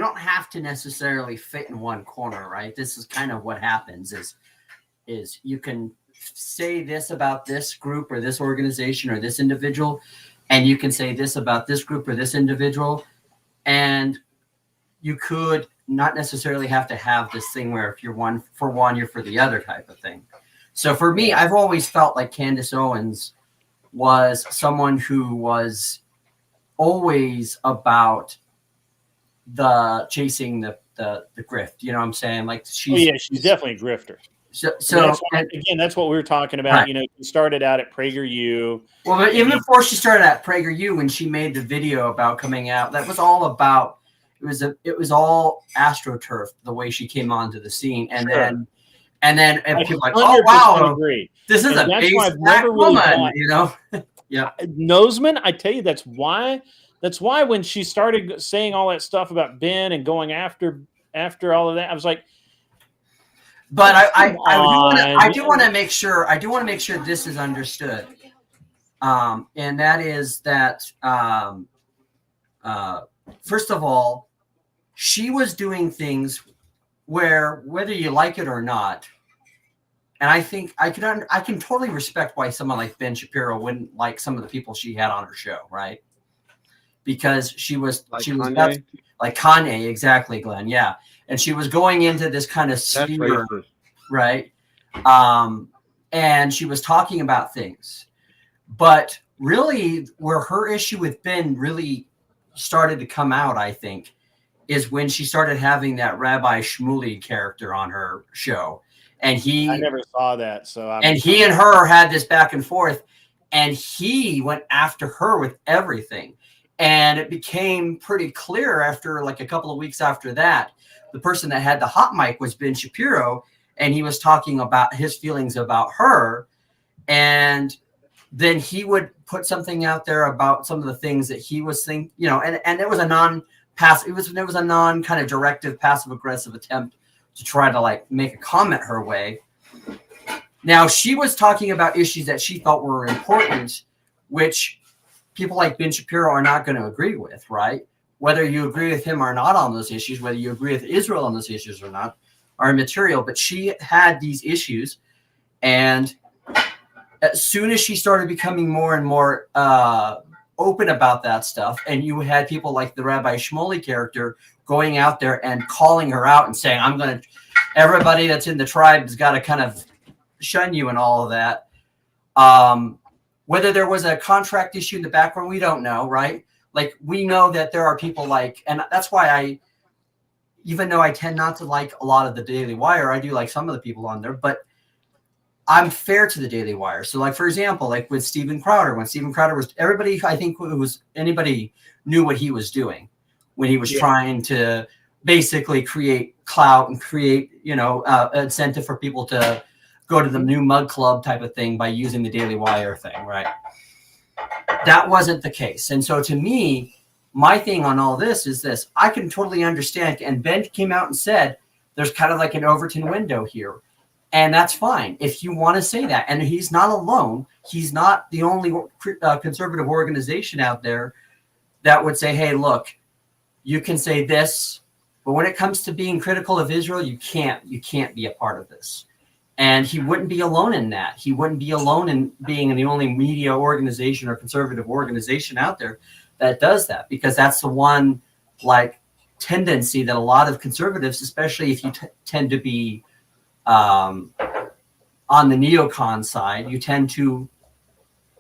don't have to necessarily fit in one corner, right? This is kind of what happens is you can say this about this group or this organization or this individual, and you can say this about this group or this individual, and you could not necessarily have to have this thing where if you're one for one, you're for the other type of thing. So for me, I've always felt like Candace Owens was someone who was always about the chasing the grift. You know what I'm saying? Like she's definitely a grifter. So that's what we were talking about. Right. You know, she started out at PragerU. Well, but even before she started at PragerU, when she made the video about coming out, that was all about. It was all AstroTurf, the way she came onto the scene, and then people like, oh wow, agree. This is a base black woman, you know. Yeah, Nosman, I tell you, that's why when she started saying all that stuff about Ben and going after all of that, I was like. But I do want to make sure this is understood, and that is that first of all, she was doing things where whether you like it or not, and I think I can totally respect why someone like Ben Shapiro wouldn't like some of the people she had on her show, right? Because she was like Kanye, exactly, Glenn, yeah. And she was going into this kind of sphere, right? And she was talking about things. But really, where her issue with Ben really started to come out, I think, is when she started having that Rabbi Shmuley character on her show. And I never saw that. He and her had this back and forth. And he went after her with everything. And it became pretty clear after like a couple of weeks after that, the person that had the hot mic was Ben Shapiro, and he was talking about his feelings about her. And then he would put something out there about some of the things that he was thinking, you know, and it was a non-passive, it was a non kind of directive, passive aggressive attempt to try to like make a comment her way. Now she was talking about issues that she thought were important, which people like Ben Shapiro are not going to agree with, right? Whether you agree with him or not on those issues, whether you agree with Israel on those issues or not, are immaterial. But she had these issues, and as soon as she started becoming more and more open about that stuff, and you had people like the Rabbi Shmuley character going out there and calling her out and saying, everybody that's in the tribe has got to kind of shun you and all of that. Whether there was a contract issue in the background, we don't know, right? Like, we know that there are people like, and that's why even though I tend not to like a lot of the Daily Wire, I do like some of the people on there, but I'm fair to the Daily Wire. So like, for example, like with Steven Crowder, when Steven Crowder was, everybody, I think anybody knew what he was doing when he was trying to basically create clout and create, incentive for people to go to the new mug club type of thing by using the Daily Wire thing, right? That wasn't the case. And so to me, my thing on all this is this: I can totally understand. And Ben came out and said, there's kind of like an Overton window here. And that's fine if you want to say that. And he's not alone. He's not the only conservative organization out there that would say, hey, look, you can say this, but when it comes to being critical of Israel, you can't be a part of this. And he wouldn't be alone in that. He wouldn't be alone in being the only media organization or conservative organization out there that does that, because that's the one like tendency that a lot of conservatives, especially if you tend to be on the neocon side, you tend to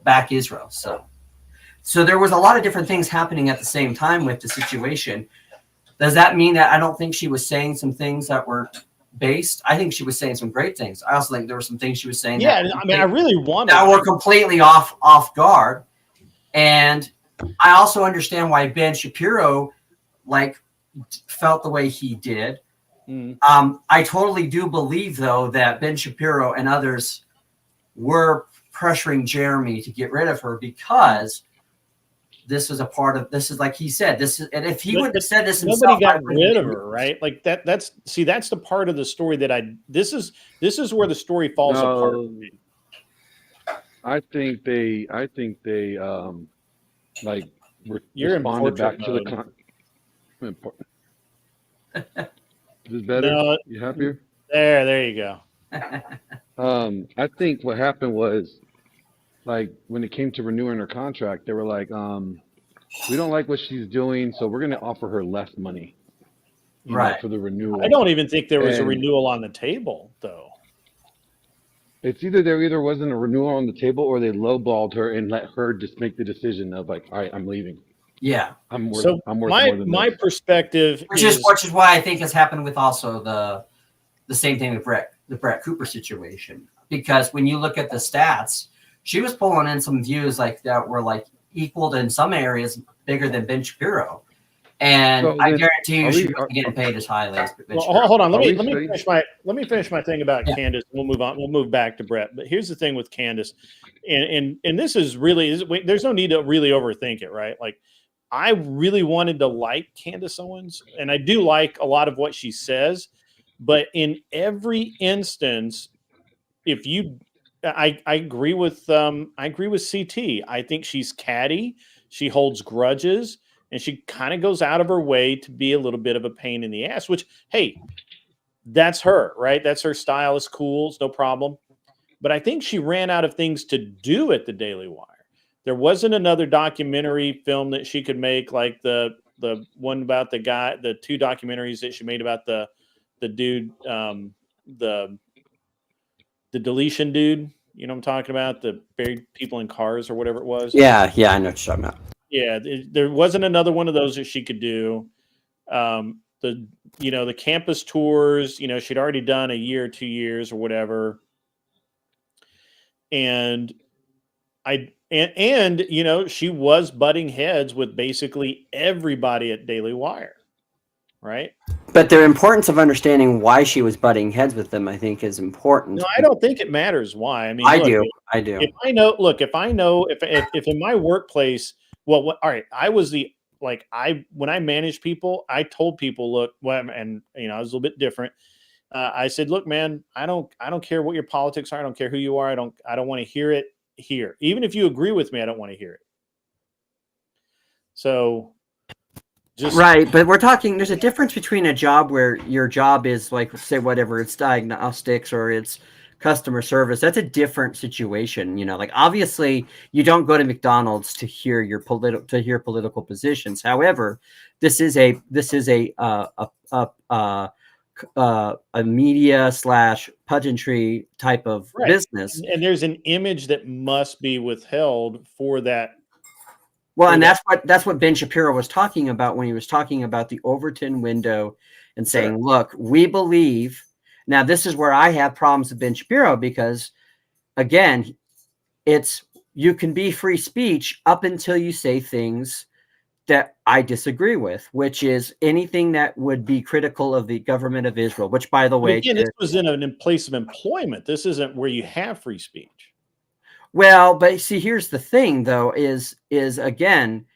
back Israel. So there was a lot of different things happening at the same time with the situation. Does that mean that I don't think she was saying some things that were based? I think she was saying some great things. I also think there were some things she was saying. Yeah, I mean, I really wanted that were completely off guard. And I also understand why Ben Shapiro felt the way he did. I totally do believe, though, that Ben Shapiro and others were pressuring Jeremy to get rid of her, because this is a part of this. Is like he said, this is, and if he would have said this himself, nobody got rid of her, right? Like that's the part of the story that this is where the story falls apart for me. I think they responded back to the Is this better? No, you happier? There you go. I think what happened was, like, when it came to renewing her contract, they were like, we don't like what she's doing, so we're going to offer her less money, right, for the renewal. I don't even think there was a renewal on the table, though. It's either wasn't a renewal on the table, or they lowballed her and let her just make the decision of like, all right, I'm leaving. Yeah, I'm worth more than my this. perspective, which is why I think has happened with also the same thing with the Brett Cooper situation, because when you look at the stats, she was pulling in some views like that were like equal to, in some areas, bigger than Ben Shapiro, and so I guarantee you she wasn't getting paid as highly as Ben Shapiro. Hold on, let me finish my thing about Candace. We'll move on. We'll move back to Brett. But here's the thing with Candace, and this is really, there's no need to really overthink it, right? Like, I really wanted to like Candace Owens, and I do like a lot of what she says, but in every instance, I agree with CT. I think she's catty, she holds grudges, and she kind of goes out of her way to be a little bit of a pain in the ass, which, hey, that's her, right? That's her style. Is cool. It's no problem. But I think she ran out of things to do at the Daily Wire. There wasn't another documentary film that she could make, like the one about the guy, the two documentaries that she made about the dude, the deletion dude. You know what I'm talking about? The buried people in cars or whatever it was. Yeah, I know what you're talking about. Yeah, there wasn't another one of those that she could do. The campus tours, she'd already done a year, 2 years or whatever. And she was butting heads with basically everybody at Daily Wire, right? But the importance of understanding why she was butting heads with them, I think, is important. No, I don't think it matters why. I mean, I do. If I know, if in my workplace, all right, I was when I managed people, I told people, look, and I was a little bit different. I said, look, man, I don't care what your politics are. I don't care who you are. I don't want to hear it here. Even if you agree with me, I don't want to hear it. So right. But we're talking, there's a difference between a job where your job is like, say, whatever, it's diagnostics or it's customer service. That's a different situation. Like, obviously you don't go to McDonald's to hear political positions. However, this is a media / punditry type of business, and there's an image that must be withheld for that. Well, and that's what Ben Shapiro was talking about when he was talking about the Overton window and saying, look, we believe. Now, this is where I have problems with Ben Shapiro because, again, you can be free speech up until you say things that I disagree with, which is anything that would be critical of the government of Israel, which, by the way, again, this was in a place of employment. This isn't where you have free speech. Well, but see, here's the thing, though, is again,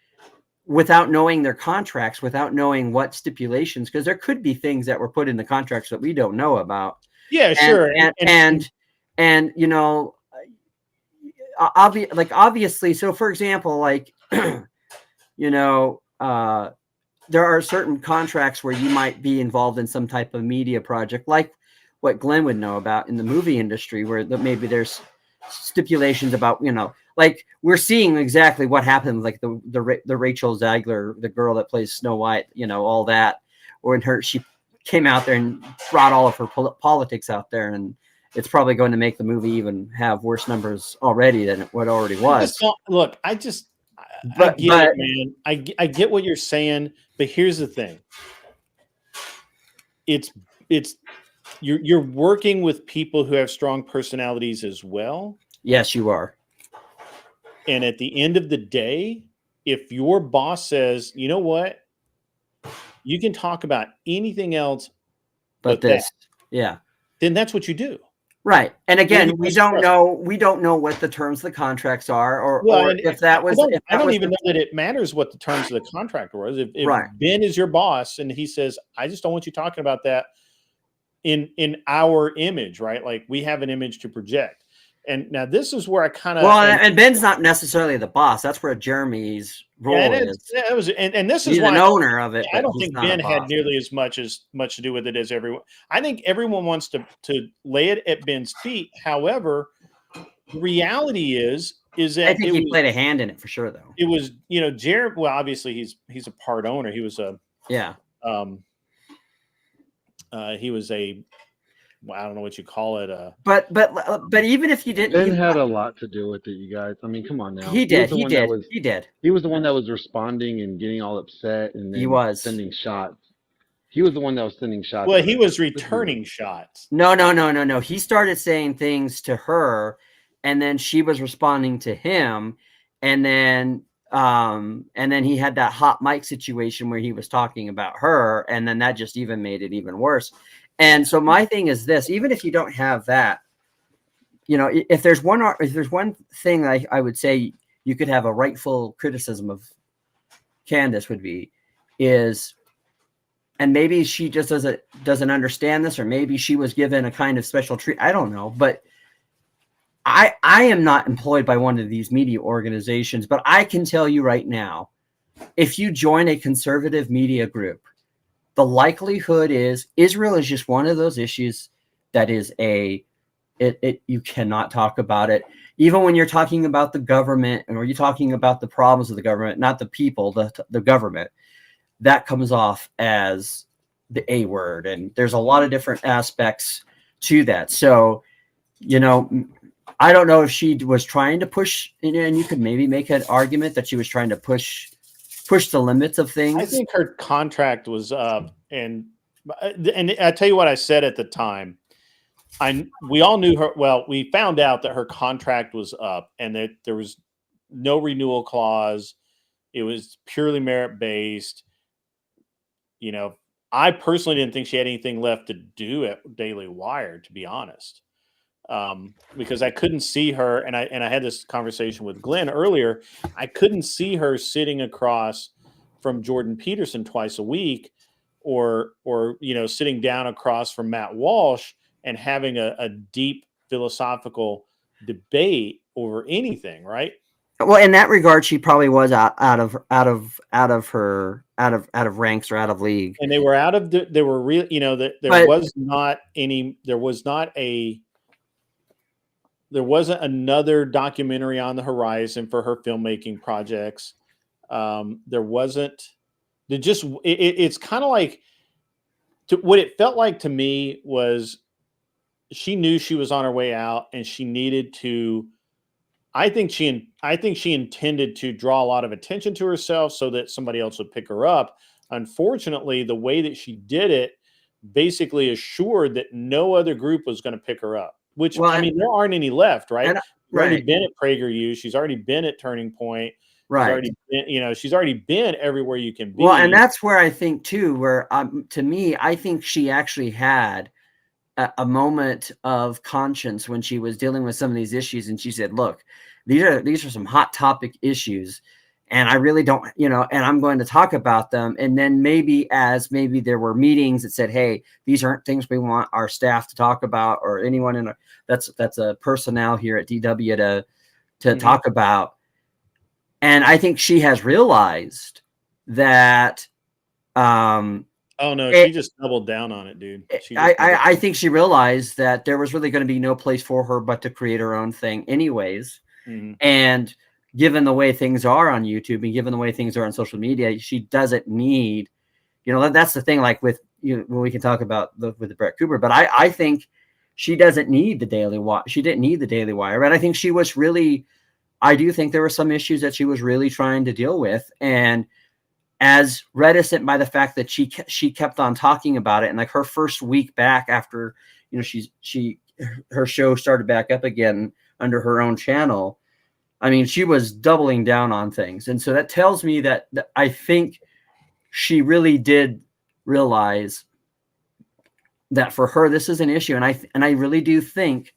without knowing their contracts, without knowing what stipulations, because there could be things that were put in the contracts that we don't know about. Yeah, sure. And you know, obviously, so for example, like, you know, there are certain contracts where you might be involved in some type of media project, like what Glenn would know about in the movie industry, where maybe there's stipulations about, you know, like we're seeing exactly what happened, like the Rachel Zegler, the girl that plays Snow White, you know, all that, or she came out there and brought all of her politics out there, and it's probably going to make the movie even have worse numbers already than what already was. Look, I get it, man. I get what you're saying, but here's the thing. You're working with people who have strong personalities as well. Yes, you are. And at the end of the day, if your boss says, you know what, you can talk about anything else but this, yeah, then that's what you do. Right. And again, we don't know what the terms of the contracts are, or if that was. I don't even know that it matters what the terms of the contract was. If Ben is your boss and he says, I just don't want you talking about that in our image, right? Like, we have an image to project. And now this is where I kind of and Ben's not necessarily the boss. That's where Jeremy's role is. And this is he's an owner of it. I don't think Ben had nearly as much to do with it as everyone. I think everyone wants to lay it at Ben's feet. However, the reality is that I think he played a hand in it for sure, though. It was, you know, Jared. Well, obviously he's a part owner. He was he was a. I don't know what you call it. But even if you didn't, Ben had a lot to do with it, you guys. I mean, come on now. He did. He was the one that was responding and getting all upset, and then he was sending shots. He was the one that was sending shots. Well, he was returning shots. No. He started saying things to her, and then she was responding to him, and then he had that hot mic situation where he was talking about her, and then that just even made it even worse. And so my thing is this: even if you don't have that, you know, if there's one thing I would say you could have a rightful criticism of Candace is, and maybe she just doesn't understand this, or maybe she was given a kind of special treat. I don't know, but I am not employed by one of these media organizations, but I can tell you right now, if you join a conservative media group, the likelihood is Israel is just one of those issues that is you cannot talk about it. Even when you're talking about the government, or you're talking about the problems of the government, not the people, the government, that comes off as the A word. And there's a lot of different aspects to that. So, you know, I don't know if she was trying to push, and you could maybe make an argument that she was trying to push the limits of things. I think her contract was up, and I tell you what I said at the time. We all knew her. Well, we found out that her contract was up, and that there was no renewal clause. It was purely merit based. You know, I personally didn't think she had anything left to do at Daily Wire, to be honest, because I couldn't see her, and I had this conversation with Glenn earlier. I couldn't see her sitting across from Jordan Peterson twice a week, or you know, sitting down across from Matt Walsh and having a deep philosophical debate over anything, right? Well, in that regard, she probably was out of ranks or out of league. And they were out of there were real, you know, that there wasn't another documentary on the horizon for her filmmaking projects. It's kind of like, what it felt like to me was she knew she was on her way out, and she needed to, I think she intended to draw a lot of attention to herself so that somebody else would pick her up. Unfortunately, the way that she did it basically assured that no other group was going to pick her up. Which, Well, I mean, there aren't any left, right? She's already right. been at PragerU. She's already been at Turning Point. Right. She's already been, you know, she's already been everywhere you can be. Well, and that's where I think too, where to me, I think she actually had a moment of conscience when she was dealing with some of these issues, and she said, "Look, these are some hot topic issues, and I really don't, you know, and I'm going to talk about them." And then maybe there were meetings that said, "Hey, these aren't things we want our staff to talk about, or anyone in that's a personnel here at DW to talk about." And I think she has realized that. Oh no, she just doubled down on it, dude. I think she realized that there was really going to be no place for her but to create her own thing anyways. And given the way things are on YouTube and given the way things are on social media, she doesn't need, you know, that's the thing, like with, you know, when we can talk about with the Brett Cooper, but I think she doesn't need the Daily Wire. She didn't need the Daily Wire, but I think she was really, I do think there were some issues that she was really trying to deal with, and as reticent by the fact that she kept on talking about it. And like her first week back after, you know, her show started back up again under her own channel. I mean, she was doubling down on things. And so that tells me that I think she really did realize that for her, this is an issue. And I really do think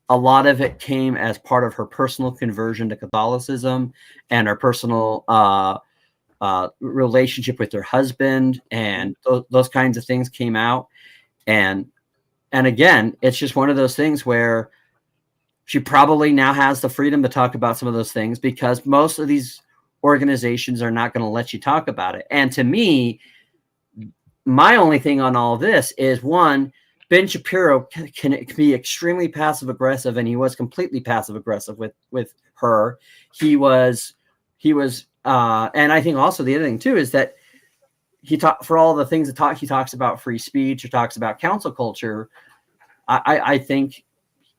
a lot of it came as part of her personal conversion to Catholicism and her personal, relationship with her husband, and those kinds of things came out. And again, it's just one of those things where she probably now has the freedom to talk about some of those things, because most of these organizations are not going to let you talk about it. And to me, my only thing on all of this is, one, Ben Shapiro can be extremely passive aggressive, and he was completely passive aggressive with her. He was and I think also the other thing too is that he for all the things that he talks about free speech or talks about council culture. I think,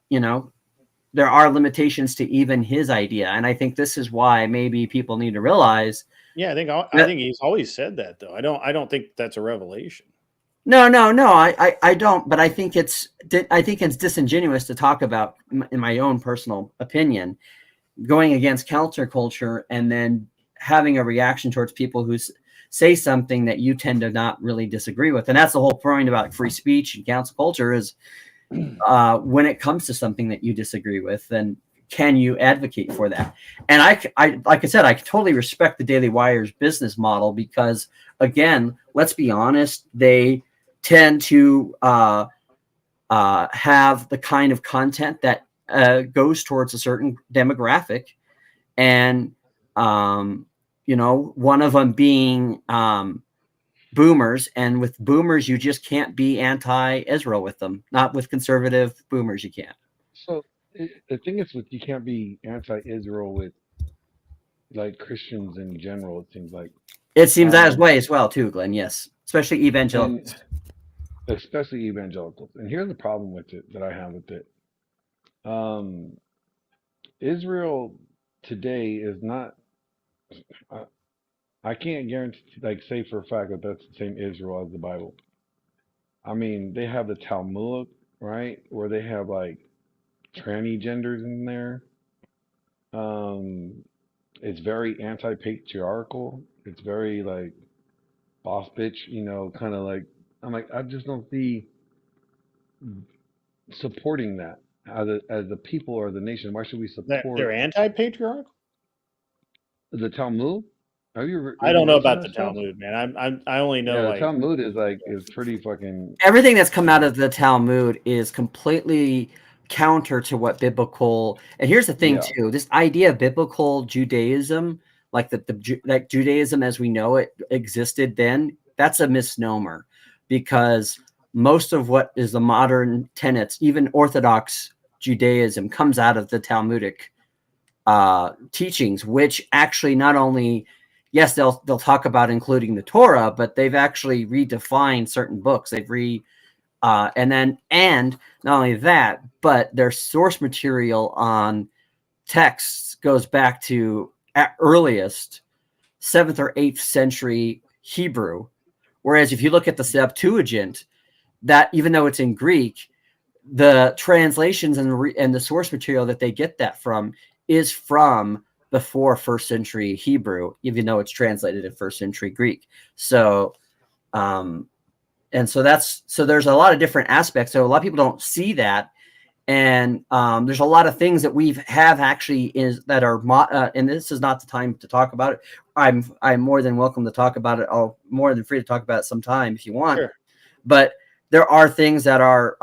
you know, there are limitations to even his idea, and I think this is why maybe people need to realize. Yeah, I think he's always said that, though. I don't think that's a revelation. No, I don't. But I think it's disingenuous to talk about, in my own personal opinion, going against counterculture and then having a reaction towards people who say something that you tend to not really disagree with. And that's the whole point about free speech and council culture is when it comes to something that you disagree with, then can you advocate for that? And I like I said, I totally respect the Daily Wire's business model, because again, let's be honest, they tend to have the kind of content that goes towards a certain demographic. And you know, one of them being boomers, and with boomers, you just can't be anti-Israel with them. Not with conservative boomers, you can't. So the thing is, you can't be anti-Israel with like Christians in general. It seems like that way as well too, Glenn. Yes, especially evangelicals. Especially evangelicals. And here's the problem with it that I have with it. Israel today is not. I can't guarantee, like, say for a fact that that's the same Israel as the Bible. I mean, they have the Talmud, right, where they have like tranny genders in there. It's very anti-patriarchal. It's very like boss bitch, you know, kind of like. I'm like, I just don't see supporting that as the people or the nation. Why should we support? They're anti-patriarchal? The Talmud? I don't know about the Talmud, man. I only know the Talmud is pretty fucking. Everything that's come out of the Talmud is completely counter to what biblical. And here's the thing too: this idea of biblical Judaism, like like Judaism as we know it existed then, that's a misnomer, because most of what is the modern tenets, even Orthodox Judaism, comes out of the Talmudic teachings, which actually not only. Yes, they'll talk about including the Torah, but they've actually redefined certain books. They've and not only that, but their source material on texts goes back to at earliest 7th or 8th century Hebrew. Whereas if you look at the Septuagint, that even though it's in Greek, the translations and the source material that they get that from is from before 1st century Hebrew, even though it's translated in 1st century Greek. So, and so there's a lot of different aspects. So a lot of people don't see that. And there's a lot of things that we have actually that are, and this is not the time to talk about it. I'm more than welcome to talk about it. I'll more than free to talk about it sometime if you want. Sure. But there are things that are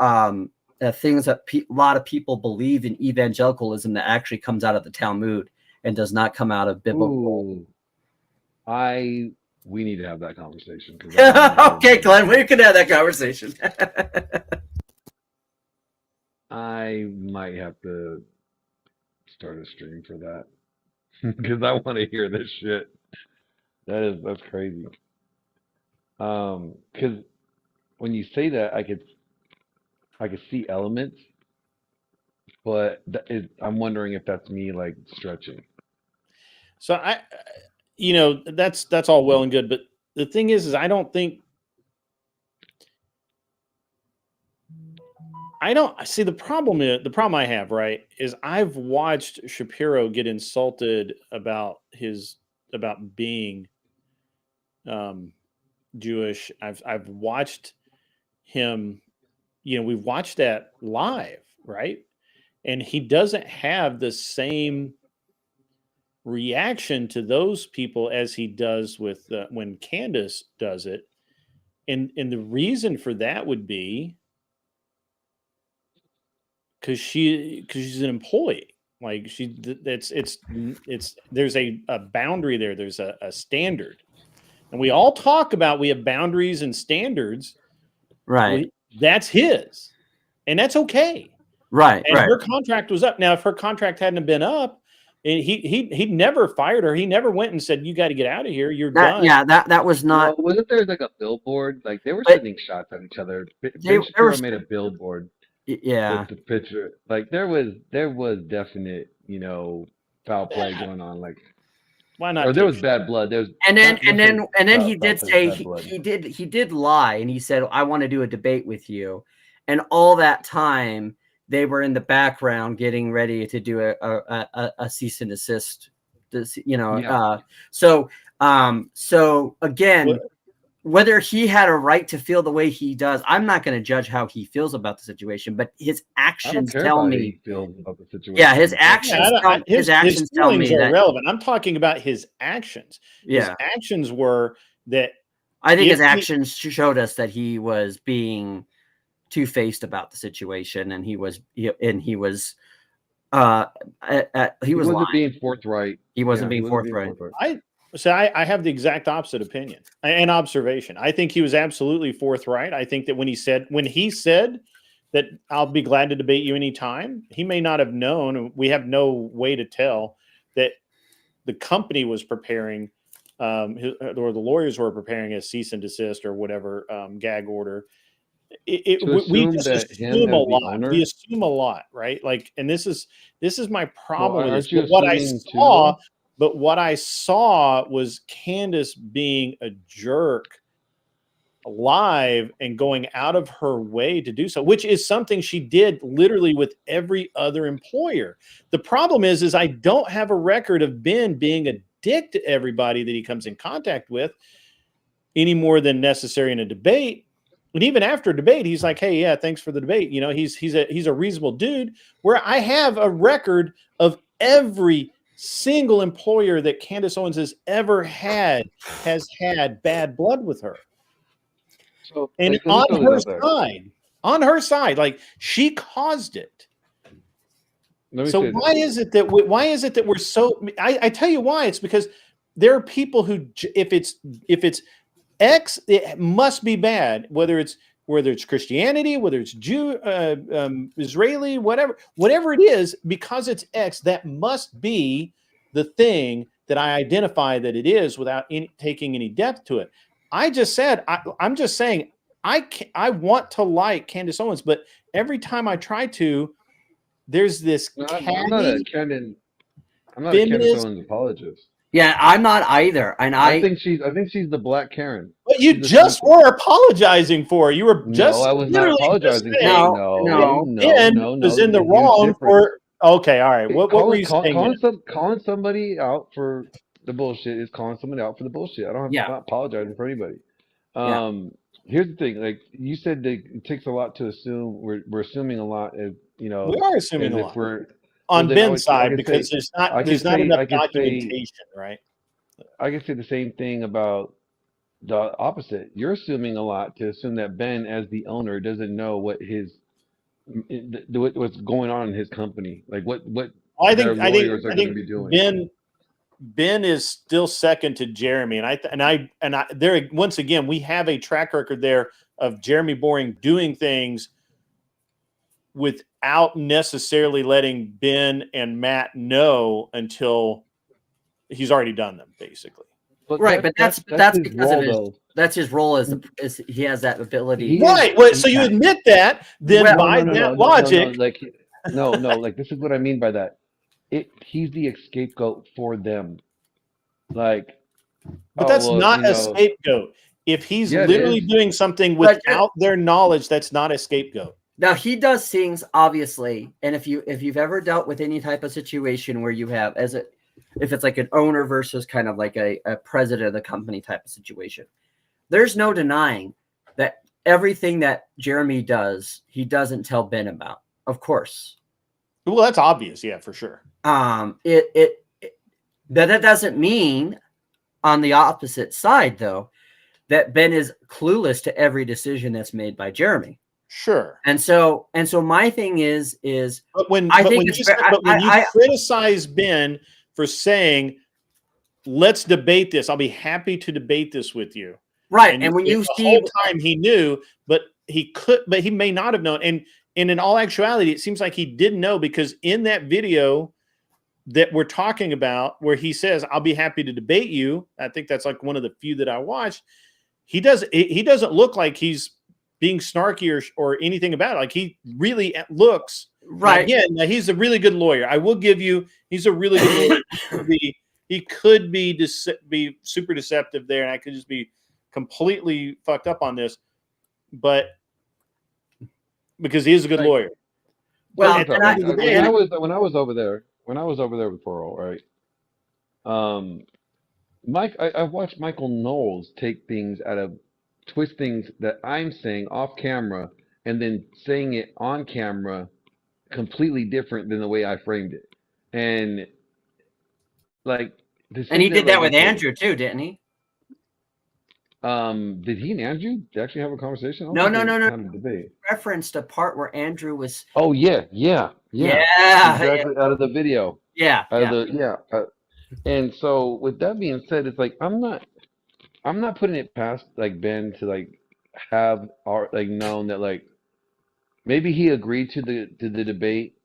things that a lot of people believe in evangelicalism that actually comes out of the Talmud and does not come out of biblical. Ooh. We need to have that conversation. Okay, Glenn, we can have that conversation. I might have to start a stream for that because I want to hear this shit. That's crazy. Because when you say that, I could see elements, but I'm wondering if that's me like stretching. So that's all well and good, but the thing is I don't see the problem I have, right, is I've watched Shapiro get insulted about being Jewish. I've watched him, we've watched that live, right? And he doesn't have the same reaction to those people as he does with when Candace does it. And the reason for that would be because she's an employee. Like there's a boundary there. There's a standard. And we all talk about we have boundaries and standards. Right. That's his. And that's okay. Right. And right. her contract was up. Now, if her contract hadn't been up, he never fired her. He never went and said, "You got to get out of here. You're done." Yeah, that was not. Well, wasn't there like a billboard? Like they were sending shots at each other. Shapiro made a billboard. Yeah. With the picture, like there was definite, foul play going on. Like, why not? Or there was bad blood. There was, and then he did say he did lie, and he said, "I want to do a debate with you," and all that time they were in the background getting ready to do a cease and desist. So again, whether he had a right to feel the way he does, I'm not going to judge how he feels about the situation, but his actions tell me. Yeah, his actions. His actions tell me are that relevant. I'm talking about his actions. Yeah, his actions were that. I think his actions showed us that he was being two-faced about the situation, and he was wasn't being forthright. He wasn't being forthright. I have the exact opposite opinion and observation. I think he was absolutely forthright. I think that when he said that I'll be glad to debate you anytime, he may not have known. We have no way to tell that the company was preparing, or the lawyers were preparing a cease and desist or whatever we just assume a lot. We assume a lot, right? Like, and this is my problem with this. What I saw. But what I saw was Candace being a jerk live and going out of her way to do so, which is something she did literally with every other employer. The problem is I don't have a record of Ben being a dick to everybody that he comes in contact with any more than necessary in a debate. And even after a debate, he's like, "Hey, yeah, thanks for the debate." He's a reasonable dude. Where I have a record of every single employer that Candace Owens has ever had has had bad blood with her. So, and on her side, like she caused it. So why is it that we're so? I tell you why. It's because there are people who, if it's X, it must be bad. Whether it's Christianity, whether it's Jew, Israeli, whatever it is, because it's X, that must be the thing that I identify that it is without taking any depth to it. I just said, I'm just saying, I want to like Candace Owens, but every time I try to, there's this. I'm not a Candace Owens apologist. Yeah, I'm not either. And I think she's the Black Karen. But you just were apologizing for it. You were just I was not apologizing for it. No. Ben was in the wrong for. Okay, all right. What were you saying? Calling somebody out for the bullshit is calling somebody out for the bullshit. I'm not apologizing for anybody. Here's the thing. Like you said, it takes a lot to assume. We're assuming a lot. As you know, we are assuming a lot. We're on Ben's side because there's not enough documentation, right? I could say the same thing about the opposite. You're assuming a lot to assume that Ben, as the owner, doesn't know what what's going on in his company. Like what I their think lawyers are going to be doing. Ben is still second to Jeremy, and I there once again we have a track record there of Jeremy Boring doing things without necessarily letting Ben and Matt know until he's already done them, basically. But that's because that's his role as he has that ability. Right. Well, so you admit that, then by that logic. Like this is what I mean by that. He's the scapegoat for them. Like, but that's not a scapegoat. If he's literally doing something without their knowledge, that's not a scapegoat. Now he does things obviously, and if you've ever dealt with any type of situation where you have if it's like an owner versus kind of like a president of the company type of situation, there's no denying that everything that Jeremy does, he doesn't tell Ben about. Of course. Well, that's obvious, yeah, for sure. That doesn't mean on the opposite side though that Ben is clueless to every decision that's made by Jeremy. Sure. And so my thing is but when you criticize Ben for saying, let's debate this, I'll be happy to debate this with you. Right. And when you the whole time he knew, but he may not have known. And in all actuality, it seems like he didn't know, because in that video that we're talking about where he says, I'll be happy to debate you, I think that's like one of the few that I watched, he doesn't look like he's being snarky or anything about it. Like he really looks right. Now he's a really good lawyer. I will give you, he's a really good lawyer. He could be super deceptive there, and I could just be completely fucked up on this, but because he is a good lawyer. Well, when I was over there with Pearl, right? I watched Michael Knowles take things twist things that I'm saying off camera and then saying it on camera completely different than the way I framed it. And like he did that with Andrew too, didn't he? Did he and Andrew actually have a conversation? No. Referenced a part where Andrew was. Oh yeah. Exactly, out of the video. Yeah. And so with that being said, it's like I'm not putting it past like Ben to like have known that like maybe he agreed to the debate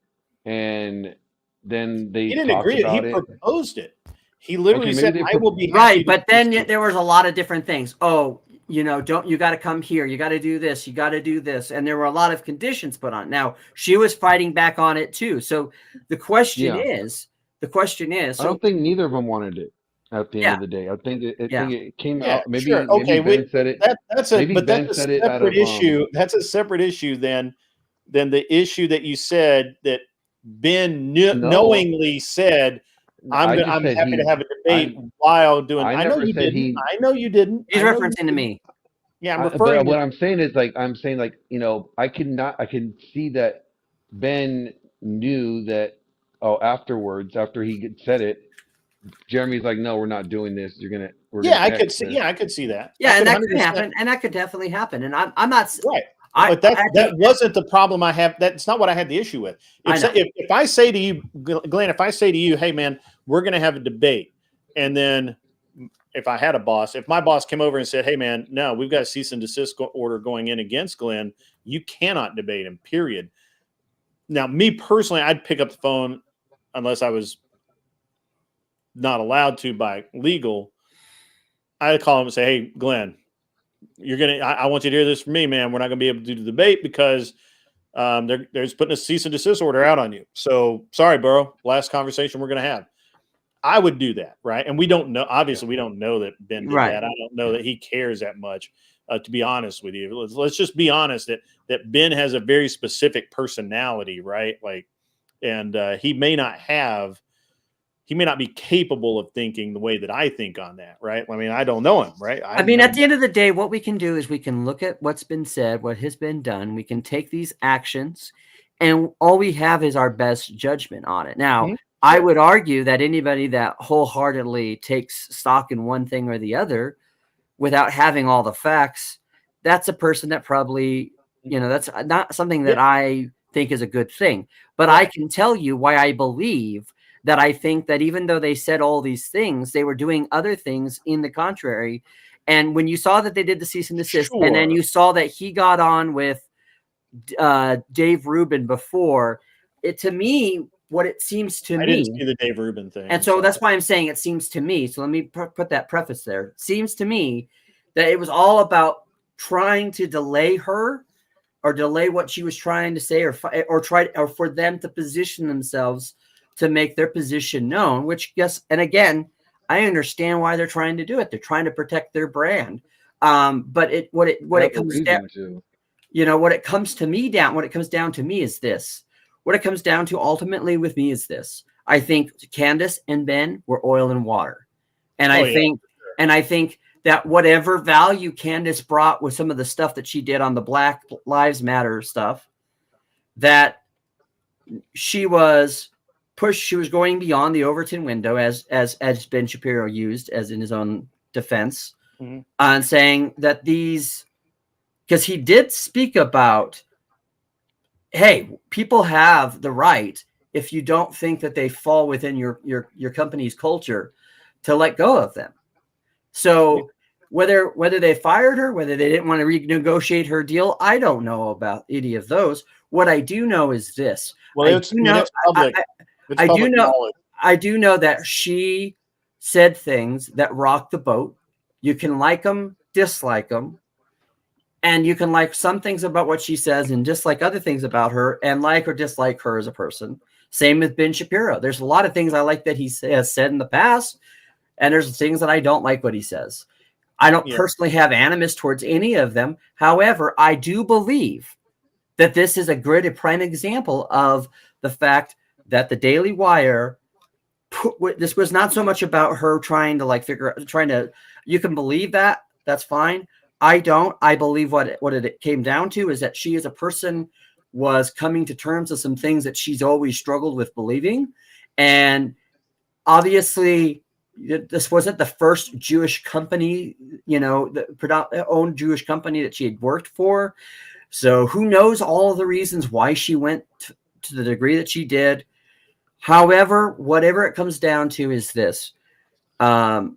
and then they he didn't agree. He proposed it. He literally said, "I will be happy." Right, but then there was a lot of different things. Oh, you got to come here. You got to do this. You got to do this, and there were a lot of conditions put on. Now she was fighting back on it too. So the question is, I don't think neither of them wanted it. At the end of the day, I think it came out. Maybe Ben said it. That's a separate issue. That's a separate issue than the issue that you said that Ben knowingly said, I'm happy to have a debate while doing. I know you didn't. I know you didn't. He's referencing to me. Yeah, I'm referring. But what I'm saying is I can see that Ben knew that. Afterwards, after he said it, Jeremy's like, "No, we're not doing this. I could see. Yeah, I could see that. Yeah, and that could happen, and that could definitely happen. And I'm not right. But that wasn't the problem I have. That's not what I had the issue with. If I say to you, Glenn, hey man, we're going to have a debate, and then if I had a boss, if my boss came over and said, hey man, no, we've got a cease and desist order going in against Glenn, you cannot debate him. Period. Now, me personally, I'd pick up the phone unless I was not allowed to by legal. I'd call him and say, hey, Glenn, I want you to hear this from me, man. We're not going to be able to do the debate because they're just putting a cease and desist order out on you. So sorry, bro. Last conversation we're going to have. I would do that, right? And we don't know. Obviously, we don't know that Ben did Right. that. I don't know that he cares that much. To be honest with you, let's just be honest that Ben has a very specific personality, right? Like, and he may not be capable of thinking the way that I think on that, right? I mean, I don't know him, right? I mean, at the end of the day, what we can do is we can look at what's been said, what has been done. We can take these actions, and all we have is our best judgment on it. Now, I would argue that anybody that wholeheartedly takes stock in one thing or the other without having all the facts, that's a person that probably, that's not something that I think is a good thing. But I can tell you why I believe that. I think that even though they said all these things, they were doing other things in the contrary. And when you saw that they did the cease and desist, and then you saw that he got on with Dave Rubin before, to me, what it seems to me, I didn't see the Dave Rubin thing, and so that's why I'm saying it seems to me. So let me put that preface there. It seems to me that it was all about trying to delay her, or delay what she was trying to say, or for them to position themselves to make their position known. Which, yes, and again, I understand why they're trying to do it. They're trying to protect their brand. But what it comes down to me is this. What it comes down to ultimately with me is this. I think Candace and Ben were oil and water. And I think that whatever value Candace brought with some of the stuff that she did on the Black Lives Matter stuff, that she was pushed, she was going beyond the Overton window, as Ben Shapiro used as in his own defense, on saying that because he did speak about, hey, people have the right, if you don't think that they fall within your company's culture, to let go of them. So whether they fired her, whether they didn't want to renegotiate her deal, I don't know about any of those. What I do know is this. I do know that she said things that rocked the boat. You can like them, dislike them. And you can like some things about what she says and dislike other things about her, and like or dislike her as a person. Same with Ben Shapiro. There's a lot of things I like that he has said in the past, and there's things that I don't like what he says. I don't personally have animus towards any of them. However, I do believe that this is a prime example of the fact that the Daily Wire, this was not so much about her trying to you can believe that, that's fine. I don't. I believe what it came down to is that she as a person was coming to terms with some things that she's always struggled with believing. And obviously, this wasn't the first Jewish company, the owned Jewish company that she had worked for. So who knows all of the reasons why she went to the degree that she did. However, whatever it comes down to is this. I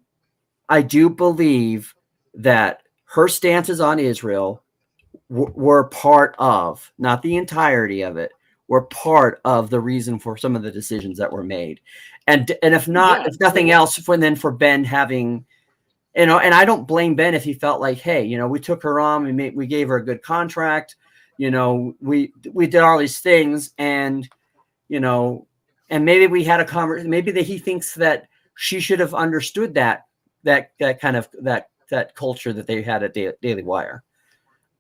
do believe that her stances on Israel were part of, not the entirety of it, were part of the reason for some of the decisions that were made. And if nothing else, for Ben having, and I don't blame Ben if he felt like, hey, we took her on, we gave her a good contract, we did all these things, and and maybe we had a conversation, maybe that he thinks that she should have understood that kind of that culture that they had at Daily Wire.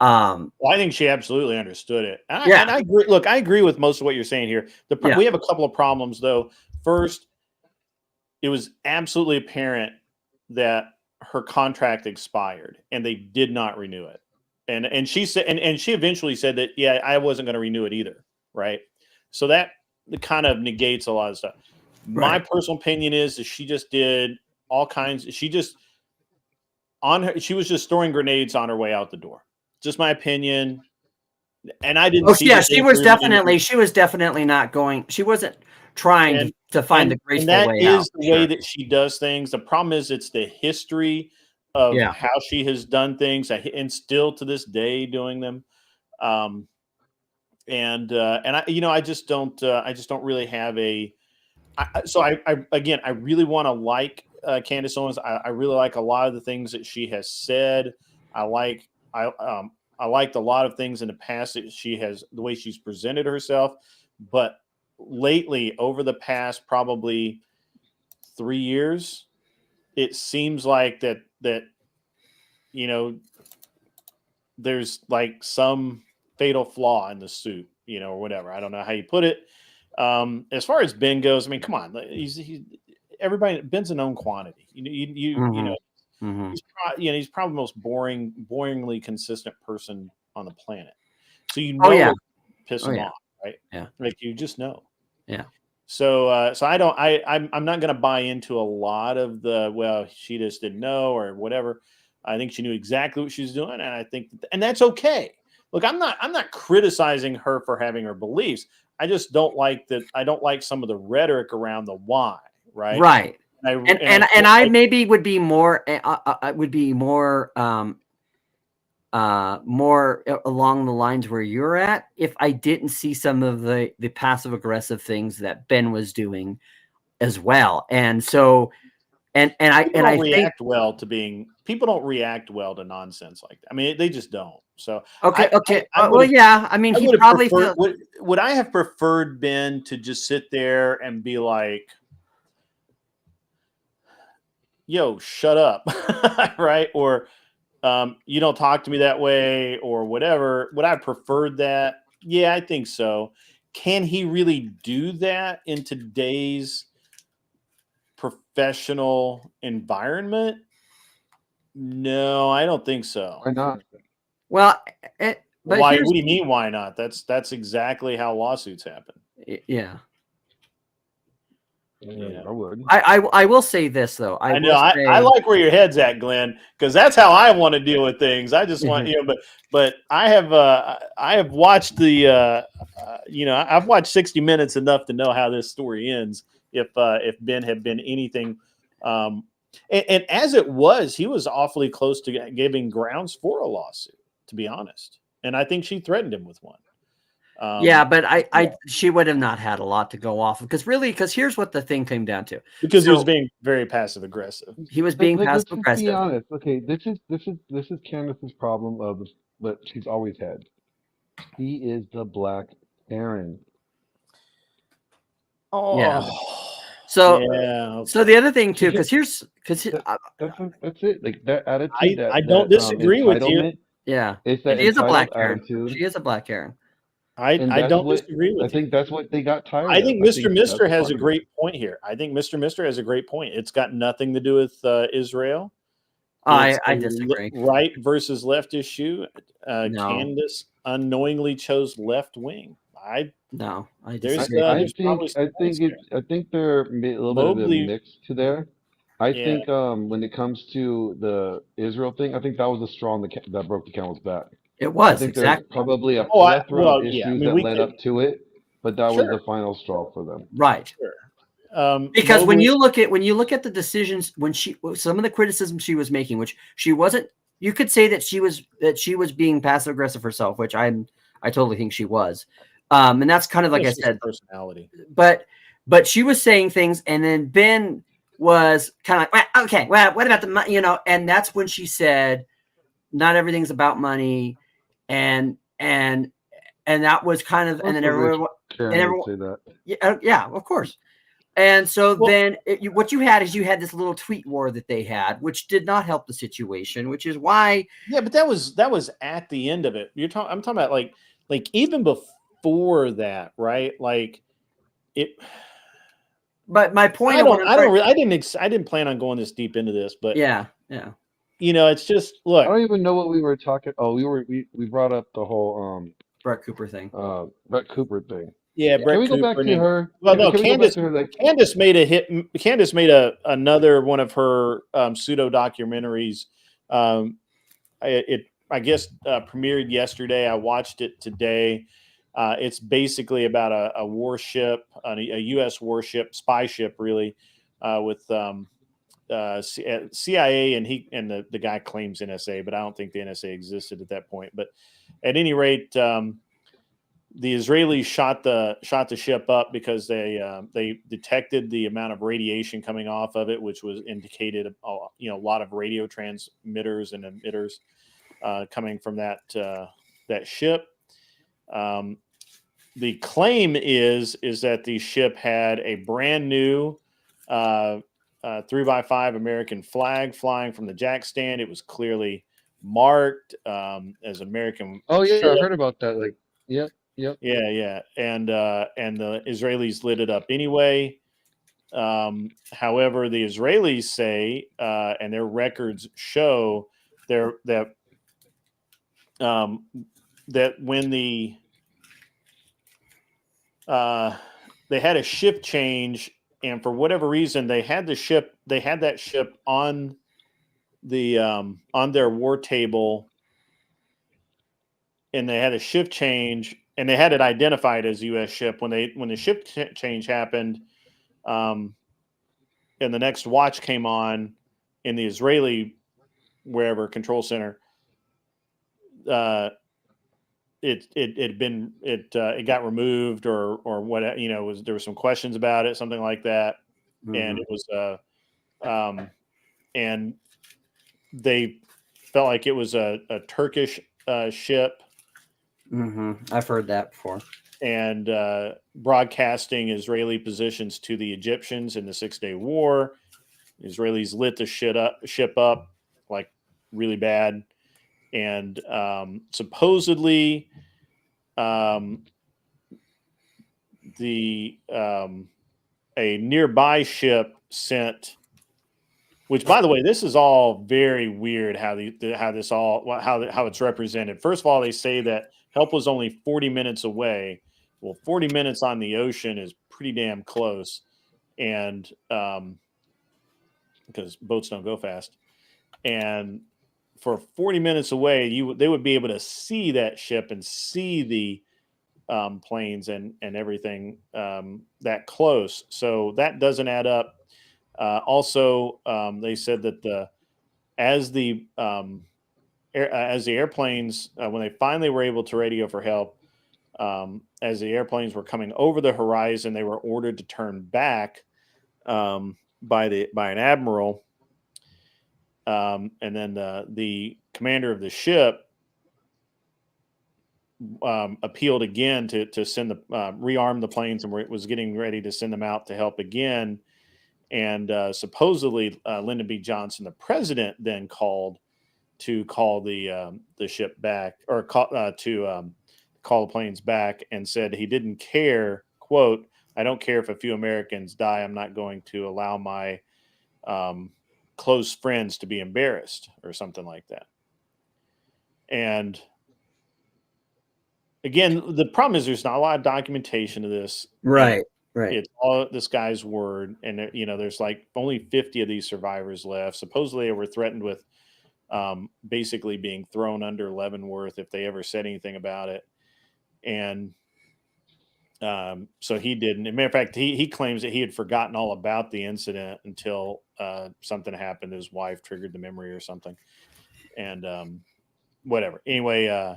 Well, I think she absolutely understood it. And I agree. Look, I agree with most of what you're saying here. We have a couple of problems, though. First, it was absolutely apparent that her contract expired and they did not renew it. And she said, and she eventually said that, I wasn't going to renew it either. Right. So that kind of negates a lot of stuff. Right. My personal opinion is that she just did all kinds. She was just throwing grenades on her way out the door. Just my opinion. And I didn't see. She was definitely not going. She wasn't trying to find the graceful way out. And that is the way that she does things. The problem is it's the history of how she has done things, and still to this day doing them. And I just don't really have a. I really want to like Candace Owens. I really like a lot of the things that she has said. I liked a lot of things in the past that she has, the way she's presented herself. But lately, over the past probably 3 years, it seems like that you know, there's like some fatal flaw in the suit, you know, or whatever. I don't know how you put it. As far as Ben goes, I mean, come on, he's everybody. Ben's a known quantity. You know, he's probably the most boringly consistent person on the planet. So it'll piss him off, right? Yeah, like you just know. Yeah. So I'm not going to buy into a lot of well, she just didn't know or whatever. I think she knew exactly what she was doing, and I think, and that's okay. Look, I'm not criticizing her for having her beliefs. I just don't like that. I don't like some of the rhetoric around the why, right? Right. And I maybe would be more more along the lines where you're at if I didn't see some of the passive aggressive things that Ben was doing as well. And so I think people don't react well to nonsense like that. I mean, they just don't. So okay. I mean, he probably would I have preferred Ben to just sit there and be like, yo, shut up, right? Or you don't talk to me that way or whatever. Would I have preferred that? Yeah, I think so. Can he really do that in today's professional environment? No, I don't think so. Why not? Well, why? What do you mean? Why not? That's exactly how lawsuits happen. Yeah. I would. I will say this though. I know. I like where your head's at, Glenn, because that's how I want to deal with things. I just want but I have watched the I've watched 60 Minutes enough to know how this story ends. If Ben had been anything, and as it was, he was awfully close to giving grounds for a lawsuit, to be honest. And I think she threatened him with one. But she would have not had a lot to go off of because here's what the thing came down to. Because he was being very passive aggressive. He was being passive aggressive. Let's be honest. Okay, this is Candace's problem of what she's always had. He is the black Aaron. Oh yeah. So the other thing too, because that's it. Like that attitude. I don't disagree with you. Yeah, it's that she is a black attitude. She is a black Karen. I don't disagree with you. I think that's what they got tired of. I think Mr. Mister has a great point here. I think Mr. Mister has a great point. It's got nothing to do with Israel. I disagree. Right versus left issue. Candace unknowingly chose left wing. I disagree. I think they're a little bit of a mix to there. I think when it comes to the Israel thing, I think that was the straw that broke the camel's back. It was. I think exactly. there's probably a plethora of issues that led up to it, but that was the final straw for them. Right. Sure. Because when you look at the decisions, some of the criticism she was making, which she wasn't, you could say that she was being passive aggressive herself, which I totally think she was. And that's kind of like I said, personality. But she was saying things, and then Ben was kind of like, well, okay, well, what about the money? And that's when she said, not everything's about money, and that was kind of, and then everyone say that. Yeah, of course. And so what you had this little tweet war that they had, which did not help the situation, which is why. Yeah, but that was at the end of it. I'm talking about like even before that, right? Like it. But my point, I didn't plan on going this deep into this, but yeah. It's just look. I don't even know what we were talking. Oh, we brought up the whole Brett Cooper thing. Brett Cooper thing. Yeah, Brett Can we go back to her? Well, no, Candace made a hit. Candace made another one of her pseudo documentaries. I guess premiered yesterday. I watched it today. It's basically about a warship, a U.S. warship, spy ship, really, with CIA, and the guy claims NSA, but I don't think the NSA existed at that point. But at any rate, the Israelis shot the ship up because they detected the amount of radiation coming off of it, which was indicated a lot of radio transmitters and emitters coming from that ship. The claim is that the ship had a brand new 3x5 American flag flying from the jack stand. It was clearly marked as American. Oh yeah, ship. I heard about that. Like, yep. Yeah. And the Israelis lit it up anyway. However, the Israelis say, and their records show that when they had a ship change, and for whatever reason they had that ship on their war table, and they had a shift change, and they had it identified as U.S. ship. When the shift change happened, and the next watch came on in the Israeli wherever control center, it got removed or what, there were some questions about it, something like that, and it was and they felt like it was a Turkish ship. I've heard that before. And broadcasting Israeli positions to the Egyptians in the 6-Day War. The Israelis lit the ship up like really bad. And supposedly a nearby ship sent, which, by the way, this is all very weird how it's represented. First of all, they say that help was only 40 minutes away. Well, 40 minutes on the ocean is pretty damn close, and because boats don't go fast, and for 40 minutes away, they would be able to see that ship and see the planes and everything that close. So that doesn't add up. Also, they said that as the airplanes, when they finally were able to radio for help, as the airplanes were coming over the horizon, they were ordered to turn back by an admiral, and then the commander of the ship appealed again to send rearm the planes, and was getting ready to send them out to help again. And supposedly Lyndon B. Johnson, the president, then called to call the ship back, or call the planes back, and said he didn't care. Quote, "I don't care if a few Americans die. I'm not going to allow my close friends to be embarrassed," or something like that. And again, the problem is there's not a lot of documentation of this. Right. It's all this guy's word, and there's like only 50 of these survivors left. Supposedly, they were threatened with basically being thrown under Leavenworth if they ever said anything about it. And so he didn't. As a matter of fact, he claims that he had forgotten all about the incident until something happened. His wife triggered the memory or something, and whatever. Anyway,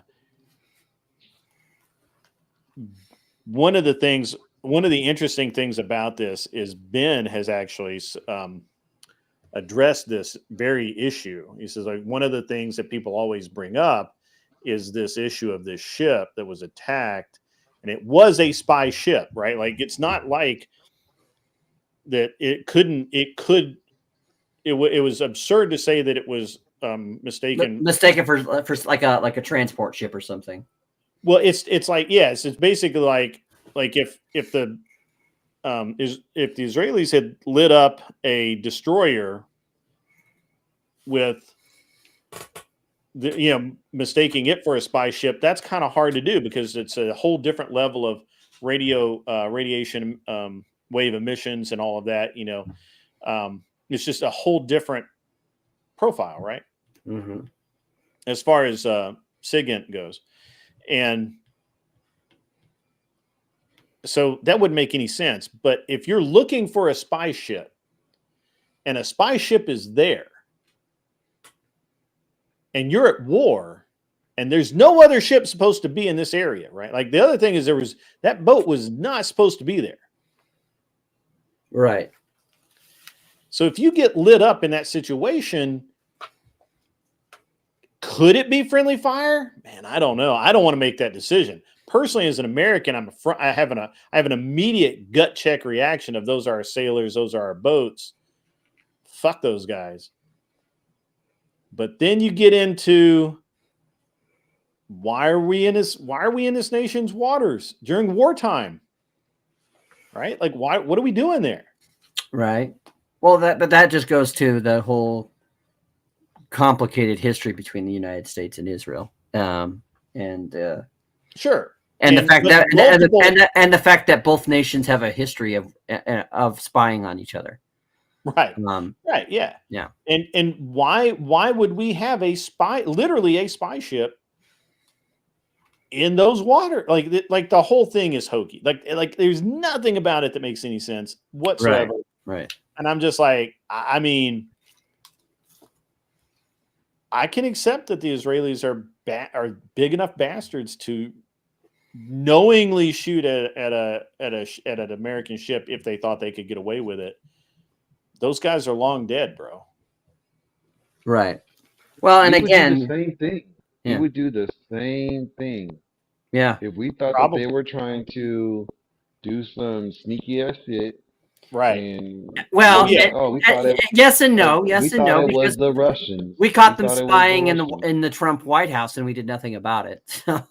one of the interesting things about this is Ben has actually addressed this very issue. He says, like, one of the things that people always bring up is this issue of this ship that was attacked, and it was a spy ship, right? Like, it's not like that it was absurd to say that it was mistaken for like a transport ship or something. Well, it's like, yes, it's basically like if the Israelis had lit up a destroyer with mistaking it for a spy ship, that's kind of hard to do because it's a whole different level of radiation wave emissions and all of that. It's just a whole different profile, right? Mm-hmm. As far as SIGINT goes. And so that wouldn't make any sense. But if you're looking for a spy ship and a spy ship is there and you're at war and there's no other ship supposed to be in this area, right? Like, the other thing is that boat was not supposed to be there. Right. So if you get lit up in that situation, could it be friendly fire? Man, I don't know. I don't want to make that decision. Personally, as an American, I have an immediate gut check reaction of those are our sailors, those are our boats. fuck those guys. But then you get into why are we in this nation's waters during wartime? Right? Like what are we doing there? Right. Well, but that just goes to the whole complicated history between the United States and Israel. Sure. And the fact that both nations have a history of spying on each other. Right. Right. Yeah. Yeah. And why would we have literally a spy ship in those waters? Like the whole thing is hokey. Like there's nothing about it that makes any sense whatsoever. Right. And I'm just like, I mean, I can accept that the Israelis are big enough bastards to knowingly shoot at an American ship if they thought they could get away with it. Those guys are long dead, bro. Right. Well, and again, the same thing. Yeah. We would do the same thing. Yeah. If we thought that they were trying to do some sneaky ass shit. Right. And well, we thought yes and no. Yes and no. It was the Russians. We caught them spying in the Trump White House, and we did nothing about it. So.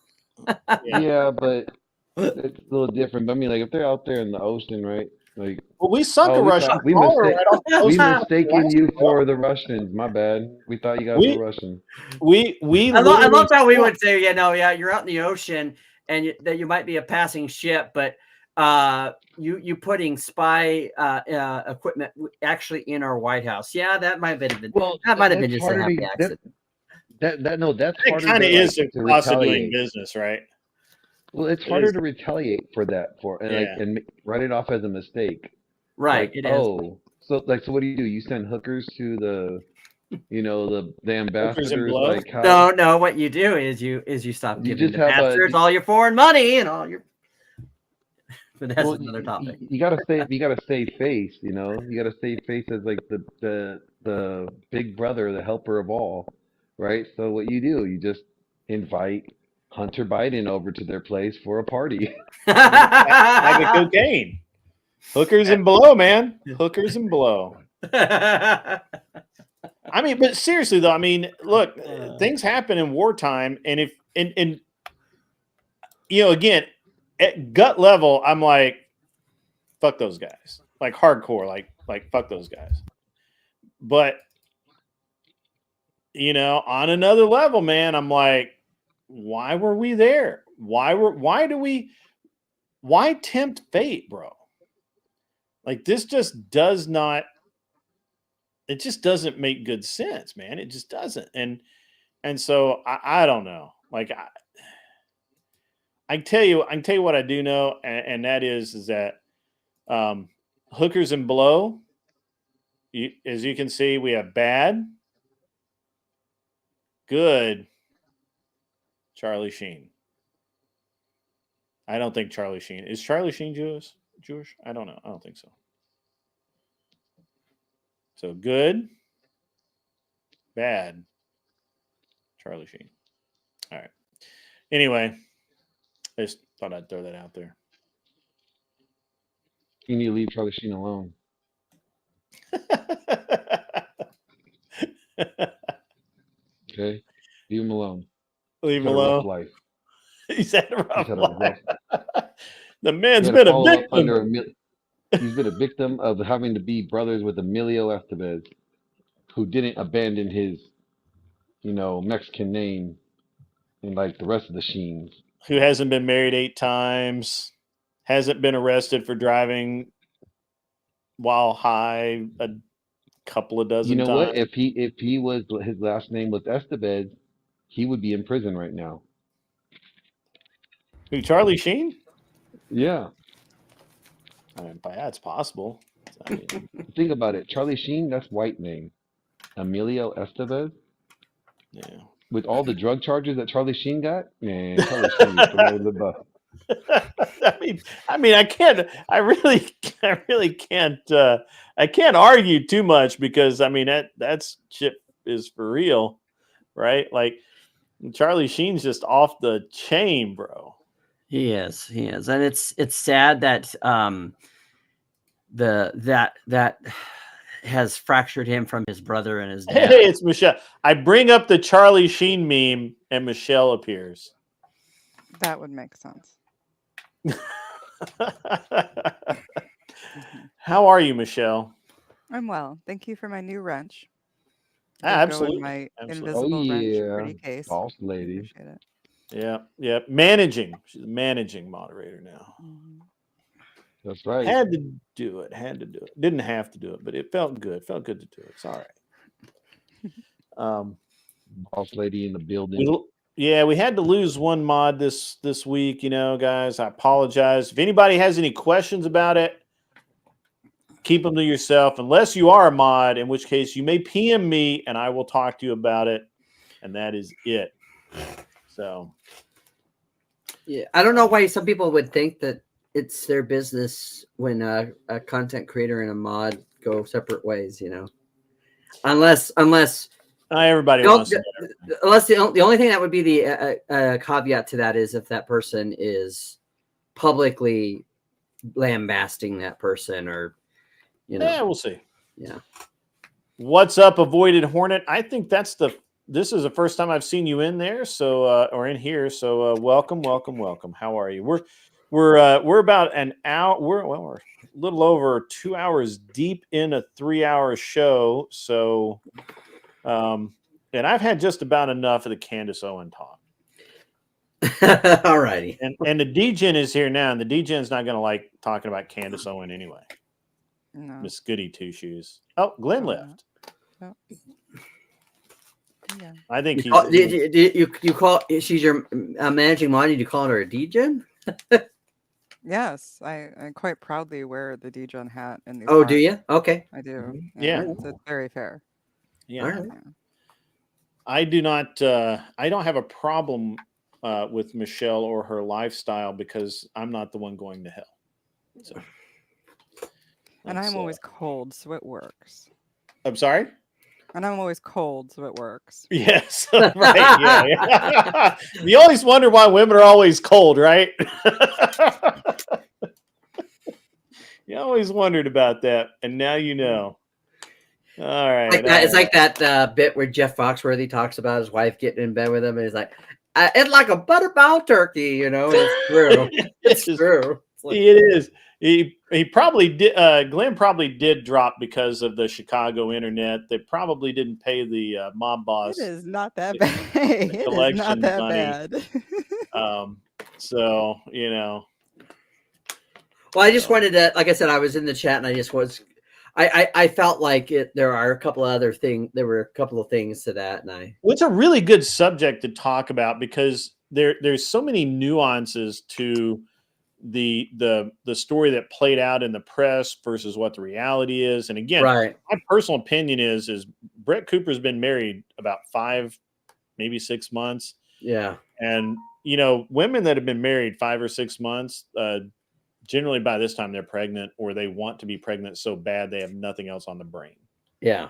Yeah, but it's a little different. But I mean, like if they're out there in the ocean, right? Like, well, we sunk a Russian trawler right off the we coast. mistaken you for the Russians. My bad. We thought you guys were Russian. I love how we would say, you're out in the ocean, and that you might be a passing ship, but you putting spy equipment actually in our White House. Yeah, that might have been. Well, that might have been just a happy accident. That's it kind of is a cost of doing business, right? Well, it's harder to retaliate for that and write it off as a mistake. Right. Like, so what do? You send hookers to the ambassadors? Like no. What you do is you stop giving the bastards all your foreign money and all your. But that's another topic. You gotta save face. You gotta save face as like the big brother, the helper of all, right? So what you do, you just invite Hunter Biden over to their place for a party. Like a cocaine. Hookers and blow, man. Hookers and blow. I mean, but seriously though, I mean, look, things happen in wartime, and again, at gut level, I'm like, fuck those guys. Like hardcore, like fuck those guys. But on another level, man, I'm like, why were we there? Why tempt fate, bro? Like this just does not. It just doesn't make good sense, man. It just doesn't. And so I don't know. Like I can tell you what I do know, and that is that hookers and blow. As you can see, we have bad, good, Charlie Sheen. I don't think Charlie Sheen is Charlie Sheen Jewish. I don't know. I don't think so. So good, bad, Charlie Sheen. All right. Anyway, I just thought I'd throw that out there. You need to leave Charlie Sheen alone. Okay, leave him alone. Leave him alone. Life. He's had a rough life. The man's been a victim. He's been a victim of having to be brothers with Emilio Estevez, who didn't abandon his, Mexican name, and like the rest of the Sheens. Who hasn't been married 8 times, hasn't been arrested for driving while high a couple of dozen times. What? If he was, his last name was Estevez, he would be in prison right now. Who, Charlie Sheen? Yeah. I mean, that's possible. Think about it. Charlie Sheen, that's white name. Emilio Estevez. Yeah. With all the drug charges that Charlie Sheen got, man, Charlie Sheen is below the bus. I mean, I really can't. I can't argue too much because I mean that shit is for real, right? Like Charlie Sheen's just off the chain, bro. He is, and it's sad that has fractured him from his brother and his Hey, dad. it's Michelle. I bring up the Charlie Sheen meme, and Michelle appears. That would make sense. How are you, Michelle? I'm well. Thank you for my new wrench. Absolutely. My Absolutely. invisible wrench yeah, pretty case. boss lady. Appreciate it. Yeah, yeah. Managing. She's a managing moderator now. That's right. Had to do it. Had to do it. Didn't have to do it, but it felt good. Felt good to do it. It's all right. Boss lady in the building. We had to lose one mod this week. You know, guys, I apologize. If anybody has any questions about it, keep them to yourself. Unless you are a mod, in which case you may PM me and I will talk to you about it. And that is it. So, yeah, I don't know why some people would think that it's their business when a content creator and a mod go separate ways, you know, unless everybody wants to unless the only thing that would be the caveat to that is if that person is publicly lambasting that person, or you know. Yeah, we'll see. Yeah. What's up, Avoided Hornet? I think this is the first time I've seen you in there, so or in here. So welcome. How are you? We're about an hour. We're a little over 2 hours deep in a 3-hour show. So, and I've had just about enough of the Candace Owen talk. All righty. And the DGen is here now, and the DGen's not going to like talking about Candace Owen anyway. No. Miss Goody Two Shoes. Oh, Glenn left. No. Yeah. I think he's. You call she's your managing mod? Did you call her a DGen? Yes, I quite proudly wear the DGen hat in these. Oh, do you? Okay, I do. Yeah. It's very fair. Yeah. Right. I do not. I don't have a problem with Michelle or her lifestyle because I'm not the one going to hell. So. And I'm always cold, so it works. I'm sorry? And I'm always cold, so it works. Yes. Right. Yeah. You always wonder why women are always cold, right? You always wondered about that, and now you know. All right. It's like that bit where Jeff Foxworthy talks about his wife getting in bed with him, and he's like, "It's like a butterball turkey," you know. And it's true. It's true. It's like, it is. He probably did. Glenn probably did drop because of the Chicago internet. They probably didn't pay the mob boss. It is not that bad. It is not that bad. Well, I just wanted to, like I said, I was in the chat, and I felt like there were a couple of things to that, and Well, it's a really good subject to talk about because there's so many nuances to the story that played out in the press versus what the reality is. And again, right. My personal opinion is Brett Cooper's been married about 5, maybe 6 months. Yeah. And, women that have been married 5 or 6 months, generally by this time they're pregnant, or they want to be pregnant so bad they have nothing else on the brain. Yeah.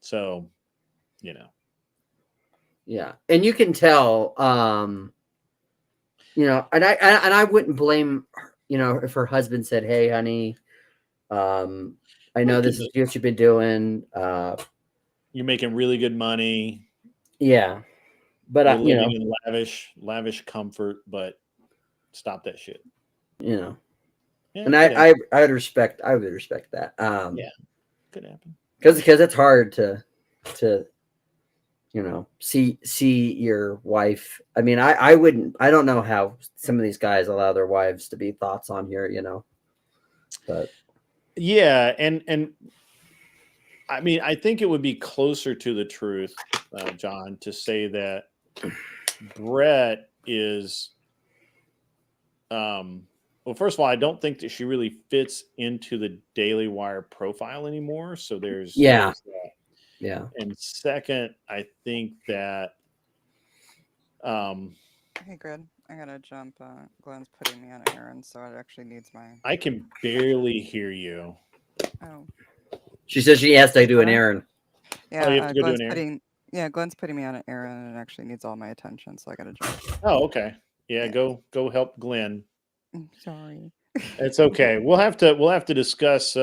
So, Yeah. And you can tell, and I wouldn't blame, if her husband said, "Hey, honey, I know this is what you've been doing. You're making really good money." Yeah. But you're living in lavish comfort, but stop that shit. Yeah, and I would respect that. Yeah, could happen. Because it's hard to see your wife. I mean, I don't know how some of these guys allow their wives to be thoughts on here, but yeah, and I mean, I think it would be closer to the truth, John, to say that Brett is, well, first of all, I don't think that she really fits into the Daily Wire profile anymore. So there's that. Yeah. And second, I think that hey, Grid, I gotta jump. Glenn's putting me on an errand, so it actually needs my. I can barely hear you. Oh. She says she has to do an errand. Yeah, you have to go do an errand? Glenn's putting me on an errand, and it actually needs all my attention, so I gotta jump. Oh, okay. Yeah, go help Glenn. Sorry. It's okay. We'll have to discuss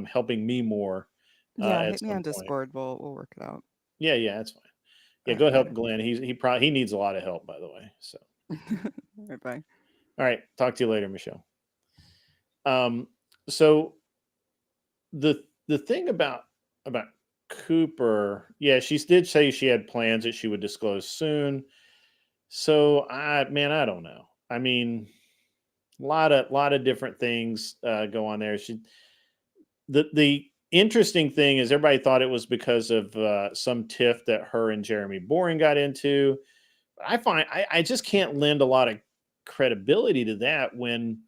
helping me more. Yeah, at hit me some on point. Discord. We'll work it out. Yeah, that's fine. Yeah, All go right, help Glenn. He needs a lot of help, by the way. So, all right, bye. all right, talk to you later, Michelle. So the thing about Cooper, yeah, she did say she had plans that she would disclose soon. So I don't know. I mean, a lot of different things go on there. The interesting thing is everybody thought it was because of some tiff that her and Jeremy Boring got into. I find I just can't lend a lot of credibility to that when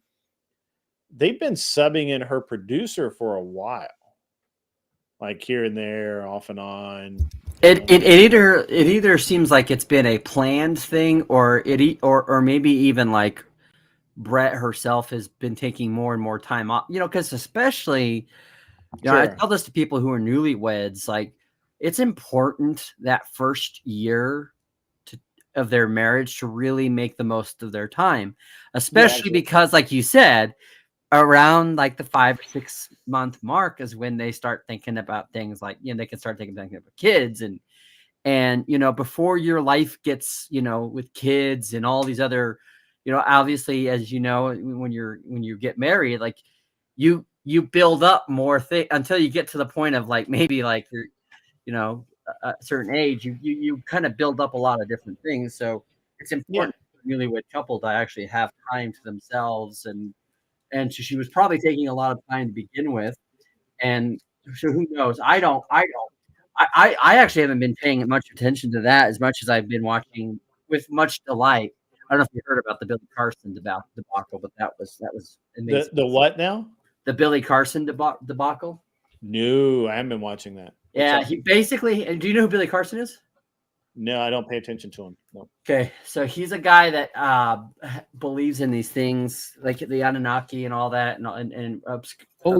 they've been subbing in her producer for a while, like here and there, off and on. It either seems like it's been a planned thing, or maybe even like Brett herself has been taking more and more time off. Because especially, I tell this to people who are newlyweds, like it's important that first year of their marriage to really make the most of their time, especially because, like you said, around like the 5 or 6 month mark is when they start thinking about things like, they can start thinking about kids and before your life gets, with kids and all these other, obviously, as when you get married, like you build up more things until you get to the point of like maybe like you're a certain age, you kind of build up a lot of different things. So it's important for a newlywed couple to actually have time to themselves, and so she was probably taking a lot of time to begin with. And so who knows? I actually haven't been paying much attention to that as much as I've been watching with much delight. I don't know if you heard about the Billy Carson debacle, but that was amazing. The what now? The Billy Carson debacle. No, I haven't been watching that. Yeah, he basically. Do you know who Billy Carson is? No, I don't pay attention to him. No. Okay, so he's a guy that believes in these things like the Anunnaki and all that, and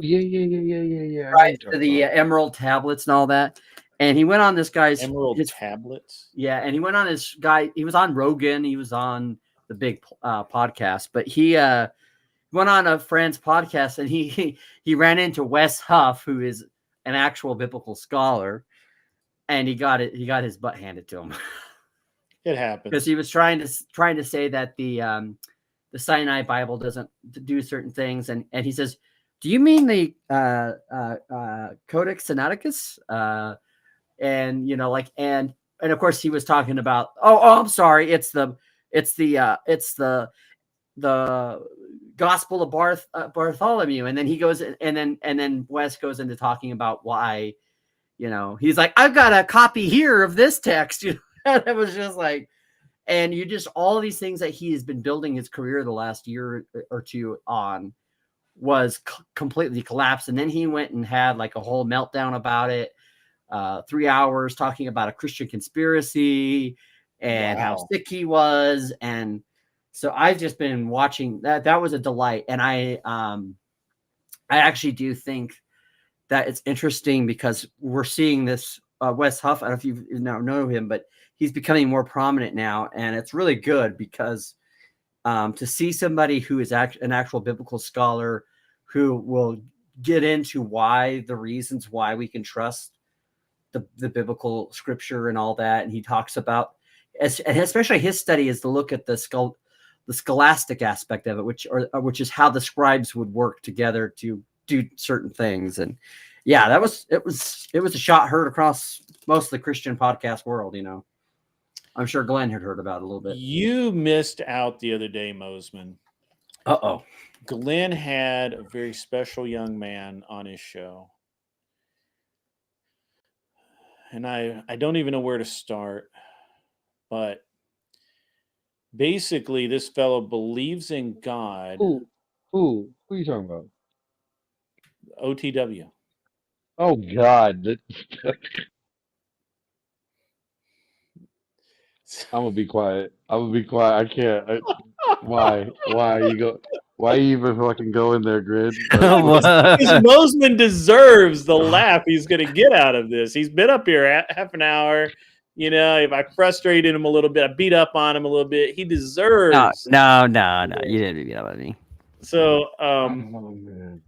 yeah. Right, the Emerald tablets and all that. And he went on this guy's Emerald tablets. Yeah, and he went on his guy. He was on Rogan. He was on the big podcast, but he went on a friend's podcast, and he ran into Wes Huff, who is an actual biblical scholar, and he got his butt handed to him. It happens because he was trying to say that the Sinai Bible doesn't do certain things, and he says, "Do you mean the Codex Sinaiticus?" And and of course he was talking about I'm sorry, it's the Gospel of Bartholomew, and then he goes and then Wes goes into talking about why, he's like, I've got a copy here of this text, and it was just like, and all these things that he has been building his career the last year or two on was completely collapsed, and then he went and had like a whole meltdown about it. 3 hours talking about a Christian conspiracy and how sick he was. And so I've just been watching that. That was a delight. And I actually do think that it's interesting because we're seeing this Wes Huff. I don't know if you know him, but he's becoming more prominent now. And it's really good because to see somebody who is an actual biblical scholar who will get into the reasons why we can trust the biblical scripture and all that. And he talks about, and especially his study is to look at the scholastic aspect of it, which is how the scribes would work together to do certain things. And yeah, it was a shot heard across most of the Christian podcast world. I'm sure Glenn had heard about it a little bit. You missed out the other day, Mosman. Glenn had a very special young man on his show. And I don't even know where to start, but basically this fellow believes in God. Who are you talking about? OTW. Oh God. I'm gonna be quiet. I can't. Why you even fucking go in there, Grid? Because Mosman deserves the laugh he's going to get out of this. He's been up here half an hour. If I frustrated him a little bit, I beat up on him a little bit. He deserves. No. You didn't beat up on me. So, oh, man.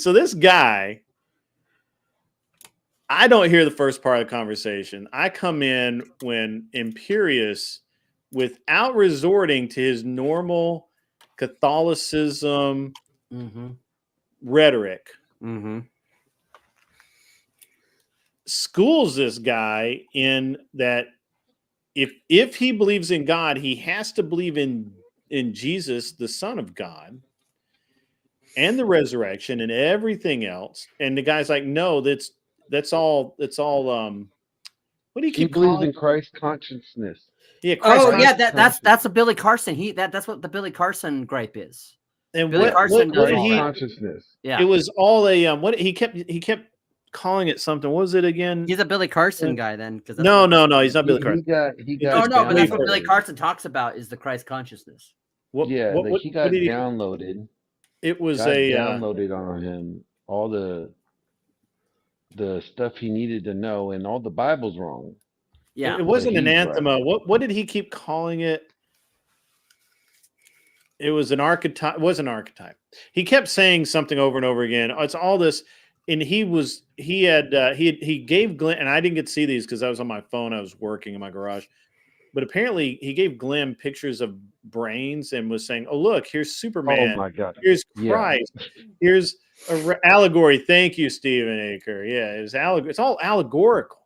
So this guy, I don't hear the first part of the conversation. I come in when Imperious, without resorting to his normal Catholicism rhetoric, schools this guy in that if he believes in God, he has to believe in Jesus, the Son of God, and the resurrection and everything else. And the guy's like, no, that's all. What do you keep He believes calling in Christ consciousness. Yeah. Christ That's a Billy Carson. That's what the Billy Carson gripe is. And Billy Carson what did knows he? Consciousness. Yeah. It was all a what he kept calling it something. What was it again? He's a Billy Carson guy then, because no, he's not Billy Carson. He got no, but that's what Billy Carson talks about is the Christ consciousness. He got downloaded. It was downloaded on him all the stuff he needed to know, and all the Bible's wrong. Yeah, it wasn't an anathema. Right. What did he keep calling it? It was an archetype. It was an archetype. He kept saying something over and over again. It's all this, and he gave Glenn, and I didn't get to see these because I was on my phone. I was working in my garage, but apparently he gave Glenn pictures of brains and was saying, "Oh, look, here's Superman. Oh my God, here's Christ. Yeah. Here's an allegory." Thank you, Stephen Aker. Yeah, it's allegory. It's all allegorical.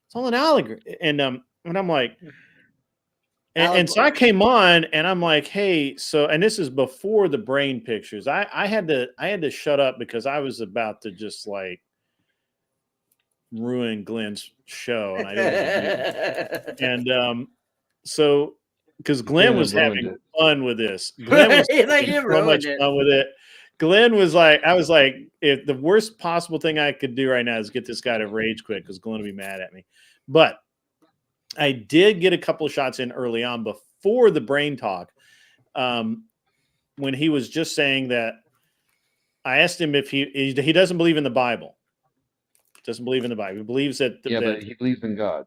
It's all an allegory. And I'm like. And so I came on and I'm like, hey, and this is before the brain pictures. I had to shut up because I was about to just like ruin Glenn's show. And I didn't and so because Glenn was having fun with this. Glenn was having so much fun with it. Glenn was like, I was like, if the worst possible thing I could do right now is get this guy to rage quit because Glenn will be mad at me. But I did get a couple of shots in early on before the brain talk when he was just saying that I asked him if he doesn't believe in the Bible. Doesn't believe in the Bible. He believes that. But he believes in God.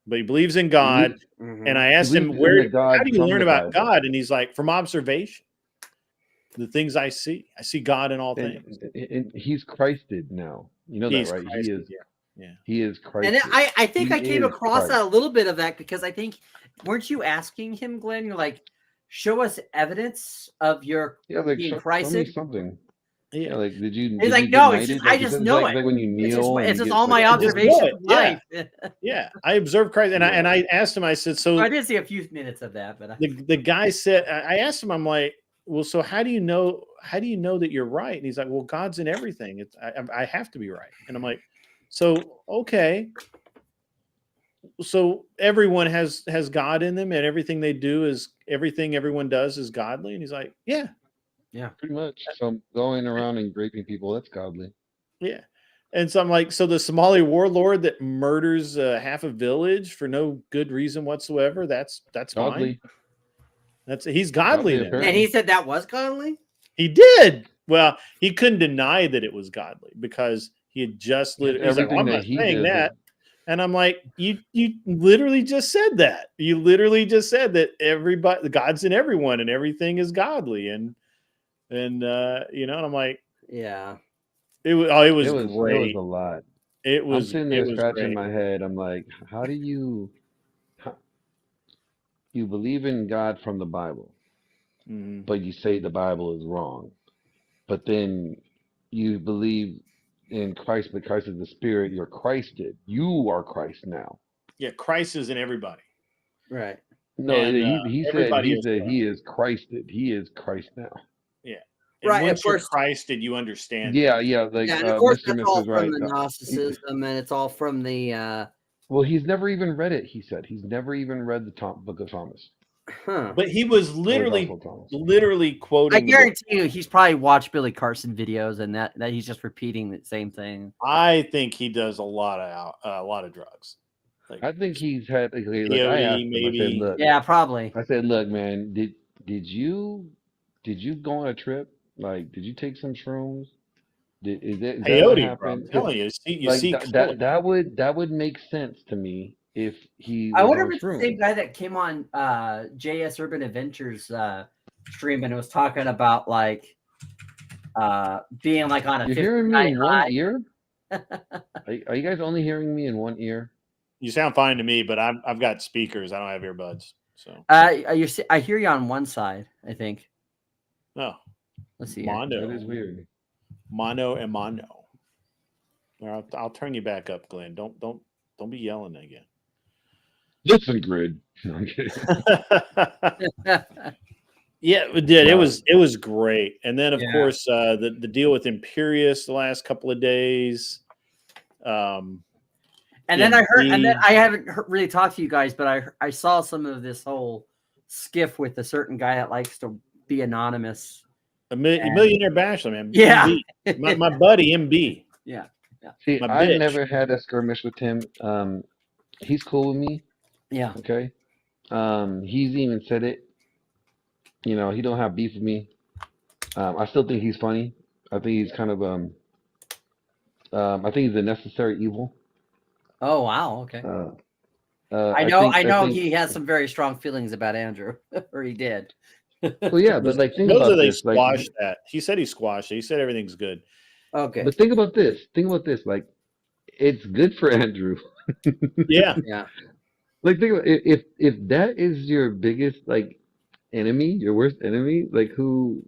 But he believes in God. And I asked him, how do you learn about God? And he's like, from observation. The things I see. I see God in all things. And he's Christed now. You know that, right? Christed, he is. Yeah. Yeah, he is Christ. And I think I came across that a little bit of that because I think, weren't you asking him, Glenn? You're like, show us evidence of your being Christed. Show me something. Yeah, like did you? He's like, no, it's just, I just know it. Like when you kneel, it's just all my observation of life. Yeah, I observed Christ, and I asked him. I said, so I did see a few minutes of that, but the guy said, I asked him, I'm like, well, so how do you know that you're right? And he's like, well, God's in everything. I have to be right, and I'm like. So, okay. So everyone has God in them and everything they do everything everyone does is godly. And he's like, yeah. Yeah, pretty much. So going around and raping people, that's godly. Yeah. And so I'm like, so the Somali warlord that murders half a village for no good reason whatsoever, that's godly. Fine. He's godly then. And he said that was godly? He did. Well, he couldn't deny that it was godly because he had just literally I'm not saying that. And I'm like, you literally just said that. You literally just said that everybody, God's in everyone and everything is godly. And and I'm like, yeah, it was great. It was a lot. It was. I'm sitting there scratching my head. I'm like, how do you believe in God from the Bible, but you say the Bible is wrong, but then you believe in Christ, but Christ is the Spirit. You're Christed. You are Christ now. Yeah, Christ is in everybody. Right. No, he said he is Christed. He is Christ now. Yeah. And right. Once of course, you're Christed, you understand. Yeah. Like, and of course, Mr. that's all right. from the Gnosticism, and it's all from the. Well, he's never even read it. He said he's never even read the Book of Thomas. Huh. But he was literally quoting. I guarantee you, he's probably watched Billy Carson videos, and that he's just repeating the same thing. I think he does a lot of drugs. Like, I think he's had maybe. I said, look, yeah, probably. I said, look, man, did you go on a trip? Like, did you take some shrooms? Is that peyote, bro? I'm telling you, see that would make sense to me. If he, I wonder if it's the same guy that came on JS Urban Adventures stream and was talking about like being like on a You're 50 hearing me night in one high. ear? Are you guys only hearing me in one ear? You sound fine to me, but I've got speakers. I don't have earbuds. So I hear you on one side, I think. no. Let's see. Here. Mono. That is weird. Mono and mono. I'll turn you back up, Glenn. Don't be yelling again. Listen, Grid. No, I'm kidding. Yeah, it did. Wow. It was great. And then of Yeah. course the deal with Imperius the last couple of days. And then I heard, and then I haven't really talked to you guys, but I saw some of this whole skiff with a certain guy that likes to be anonymous. Millionaire Bachelor, man. Yeah. MB. my buddy MB. Yeah. See, My I've bitch. never had a skirmish with him. He's cool with me. Yeah. Okay. He's even said it. You know, he don't have beef with me. I still think he's funny. I think he's kind of I think he's a necessary evil. Oh wow. Okay. I know think, he has some very strong feelings about Andrew, or he did. Well, yeah, but like think Those about are they this. squashed that. He said he squashed it. He said everything's good. Okay. But think about this. Think about this. Like, it's good for Andrew. Yeah. Yeah. Like, think about if that is your biggest like enemy, your worst enemy, like who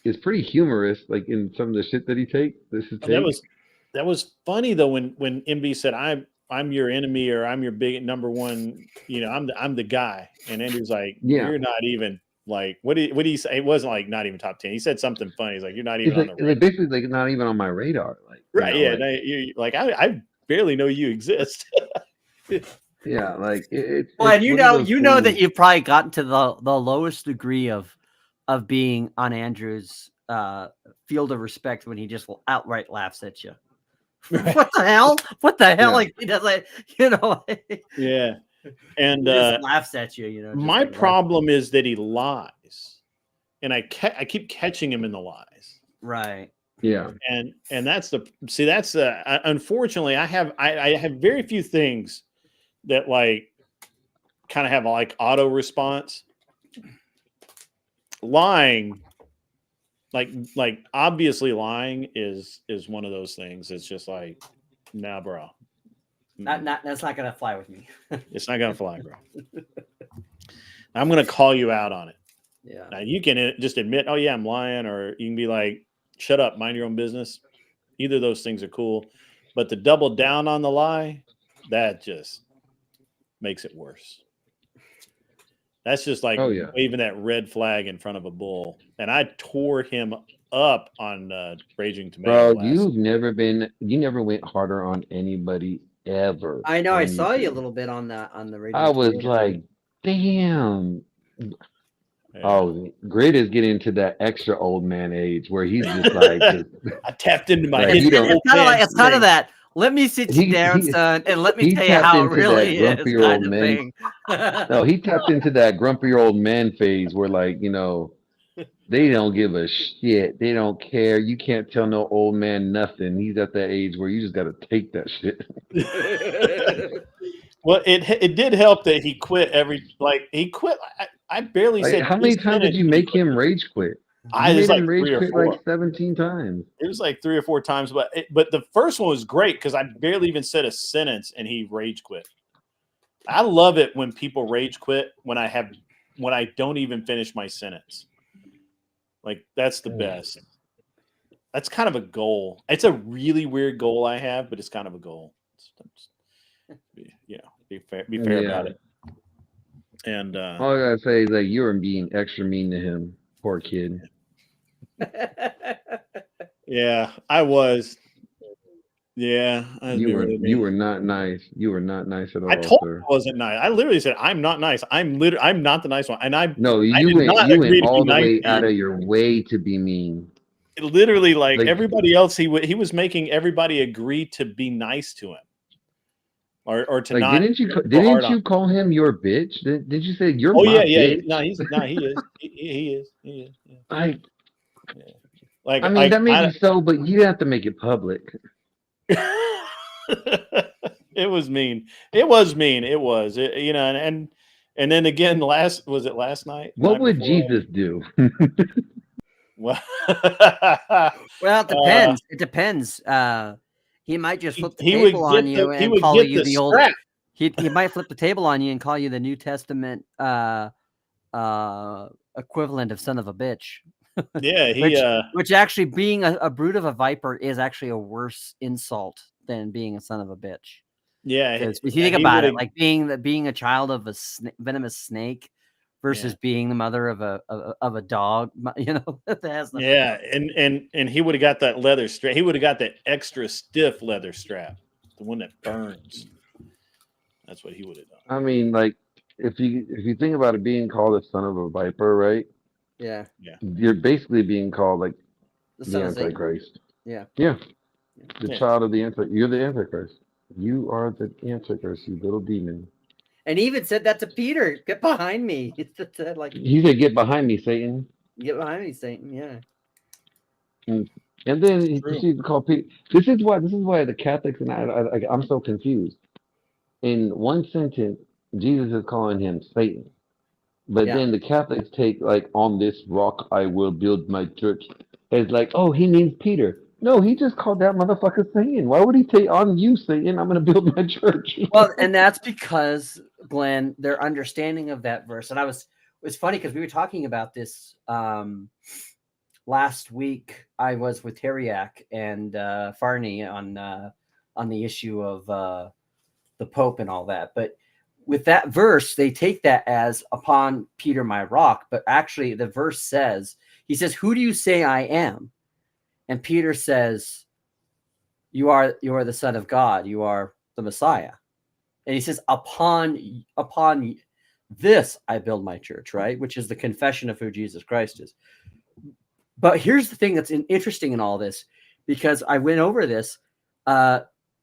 is pretty humorous, like in some of the shit that he takes. That was funny though when MB said I'm your enemy or I'm your big number one. You know, I'm the guy, and Andrew's like, Yeah. You're not even like what did he say? It wasn't like not even top 10. He said something funny. He's like, you're not even on the radar. Like basically like not even on my radar. Like Right? you know, Yeah. You like I barely know you exist. Yeah, like it's Well, and you know that things. you've probably gotten to the lowest degree of being on Andrew's field of respect when he just outright laughs at you. What the hell? What the hell? Yeah. Like he does, like, you know. Yeah. And he just laughs at you. You know. just my like problem is that he lies, and I keep catching him in the lies. Right. Yeah. And that's unfortunately I have very few things that like kind of have like auto response. Lying, like obviously lying is one of those things. It's just like, nah, bro. That's not gonna fly with me. It's not gonna fly, bro. I'm gonna call you out on it. Yeah. Now you can just admit, oh yeah, I'm lying, or you can be like, shut up, mind your own business. Either of those things are cool, but to double down on the lie, that just makes it worse. That's just like waving that red flag in front of a bull. And I tore him up on Raging Tomato. Bro, you never went harder on anybody ever. I know. I saw you a little bit on the radio. I was like, damn. Yeah. Oh, Grid is getting to that extra old man age where he's just like, I tapped into my. Like, it's kind of that. Let me sit you down, son, and let me tell you how it really is. Kind of thing. No, he tapped into that grumpy old man phase where, like, you know, they don't give a shit. They don't care. You can't tell no old man nothing. He's at that age where you just got to take that shit. Well, it did help that he quit he quit. I barely said. How many times did you make him rage quit? I was like rage 3 or quit 4. like 17 times. It was like 3 or 4 times, but the first one was great because I barely even said a sentence and he rage quit. I love it when people rage quit when I don't even finish my sentence. Like that's the best. That's kind of a goal. It's a really weird goal I have, but it's kind of a goal. Be fair about it. And all I gotta say is that you were being extra mean to him. Poor kid. Yeah, I was. Yeah, you were not nice. You were not nice at all. I told him I wasn't nice. I literally said, "I'm not nice. I'm not the nice one." And you went all the way out of your way to be mean. Literally, like everybody else, he was making everybody agree to be nice to him, or to not. Didn't you call him your bitch? Did you say you're? Oh my yeah. bitch? No, he is. He is. Yeah. Like, I mean, that may be so, but you have to make it public. It was mean. It was mean. It was. And then again, was it last night? What would Jesus do? Well, Well, it depends. It depends. He might just flip the he table would on get you the, he and would call get you the the old. scrap. He might flip the table on you and call you the New Testament equivalent of son of a bitch. Yeah, which actually being a brood of a viper is actually a worse insult than being a son of a bitch. yeah. Because if you think about it, like being a child of a venomous snake versus being the mother of a dog, you know, that has and he would have got that leather strap. He would have got that extra stiff leather strap, the one that burns. That's what he would have done. I mean, like, if you think about it being called a son of a viper, right? Yeah. You're basically being called like the Antichrist. Yeah. Yeah. The child of the Antichrist. You're the Antichrist. You are the Antichrist, you little demon. And he even said that to Peter. Get behind me. He said, like, he said, "Get behind me, Satan." Get behind me, Satan. Yeah. And then he proceeds to call Peter. This is why the Catholics and I'm so confused. In one sentence, Jesus is calling him Satan, but then the Catholics take like, "On this rock I will build my church." It's like, oh, he means Peter. No, he just called that motherfucker Satan. Why would he say, "On you, Satan, I'm going to build my church"? Well, and that's because, Glenn, their understanding of that verse. And it was funny because we were talking about this last week. I was with Teriak and Farney on the issue of the Pope and all that. But with that verse, they take that as "upon Peter my rock." But actually, the verse says, he says, "Who do you say I am?" And Peter says, you are the Son of God. You are the Messiah. And he says, upon this I build my church," right? Which is the confession of who Jesus Christ is. But here's the thing that's interesting in all this, because I went over this.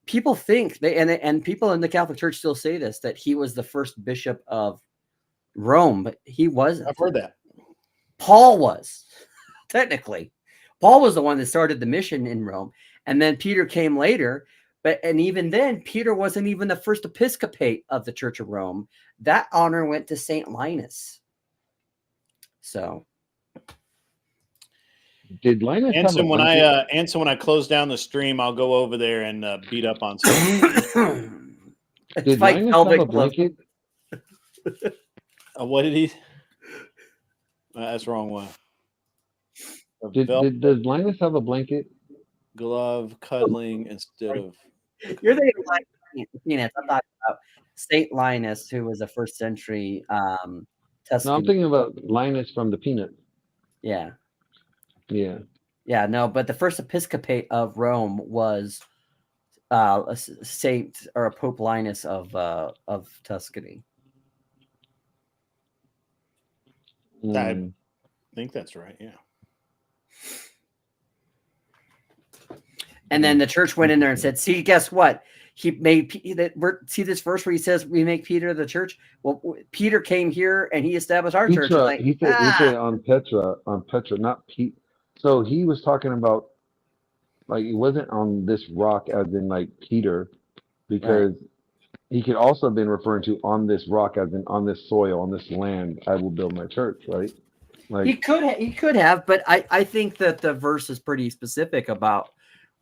People think and people in the Catholic Church still say this, that he was the first bishop of Rome, but he wasn't. I've heard that. Paul was, technically. Paul was the one that started the mission in Rome, and then Peter came later. And even then, Peter wasn't even the first episcopate of the Church of Rome. That honor went to Saint Linus. So, did Linus Anson, when I close down the stream, I'll go over there and beat up on someone. Did Linus have a blanket? What did he? That's the wrong one. Does Linus have a blanket? Glove cuddling instead of. You're thinking like Peanuts. I'm talking about Saint Linus, who was a first century Tuscan. No, I'm thinking about Linus from the Peanuts. Yeah. Yeah. Yeah, no, but the first episcopate of Rome was a Saint or a Pope Linus of Tuscany. I think that's right. Yeah. And then the church went in there and said, "See, guess what? He made see this verse where he says we make Peter the church. Well, Peter came here and he established our church." Like, he said on Petra, not Pete. So he was talking about, like, it wasn't on this rock as in like Peter, because he could also have been referring to on this rock as in on this soil, on this land, I will build my church, right? Like, he could have, but I think that the verse is pretty specific about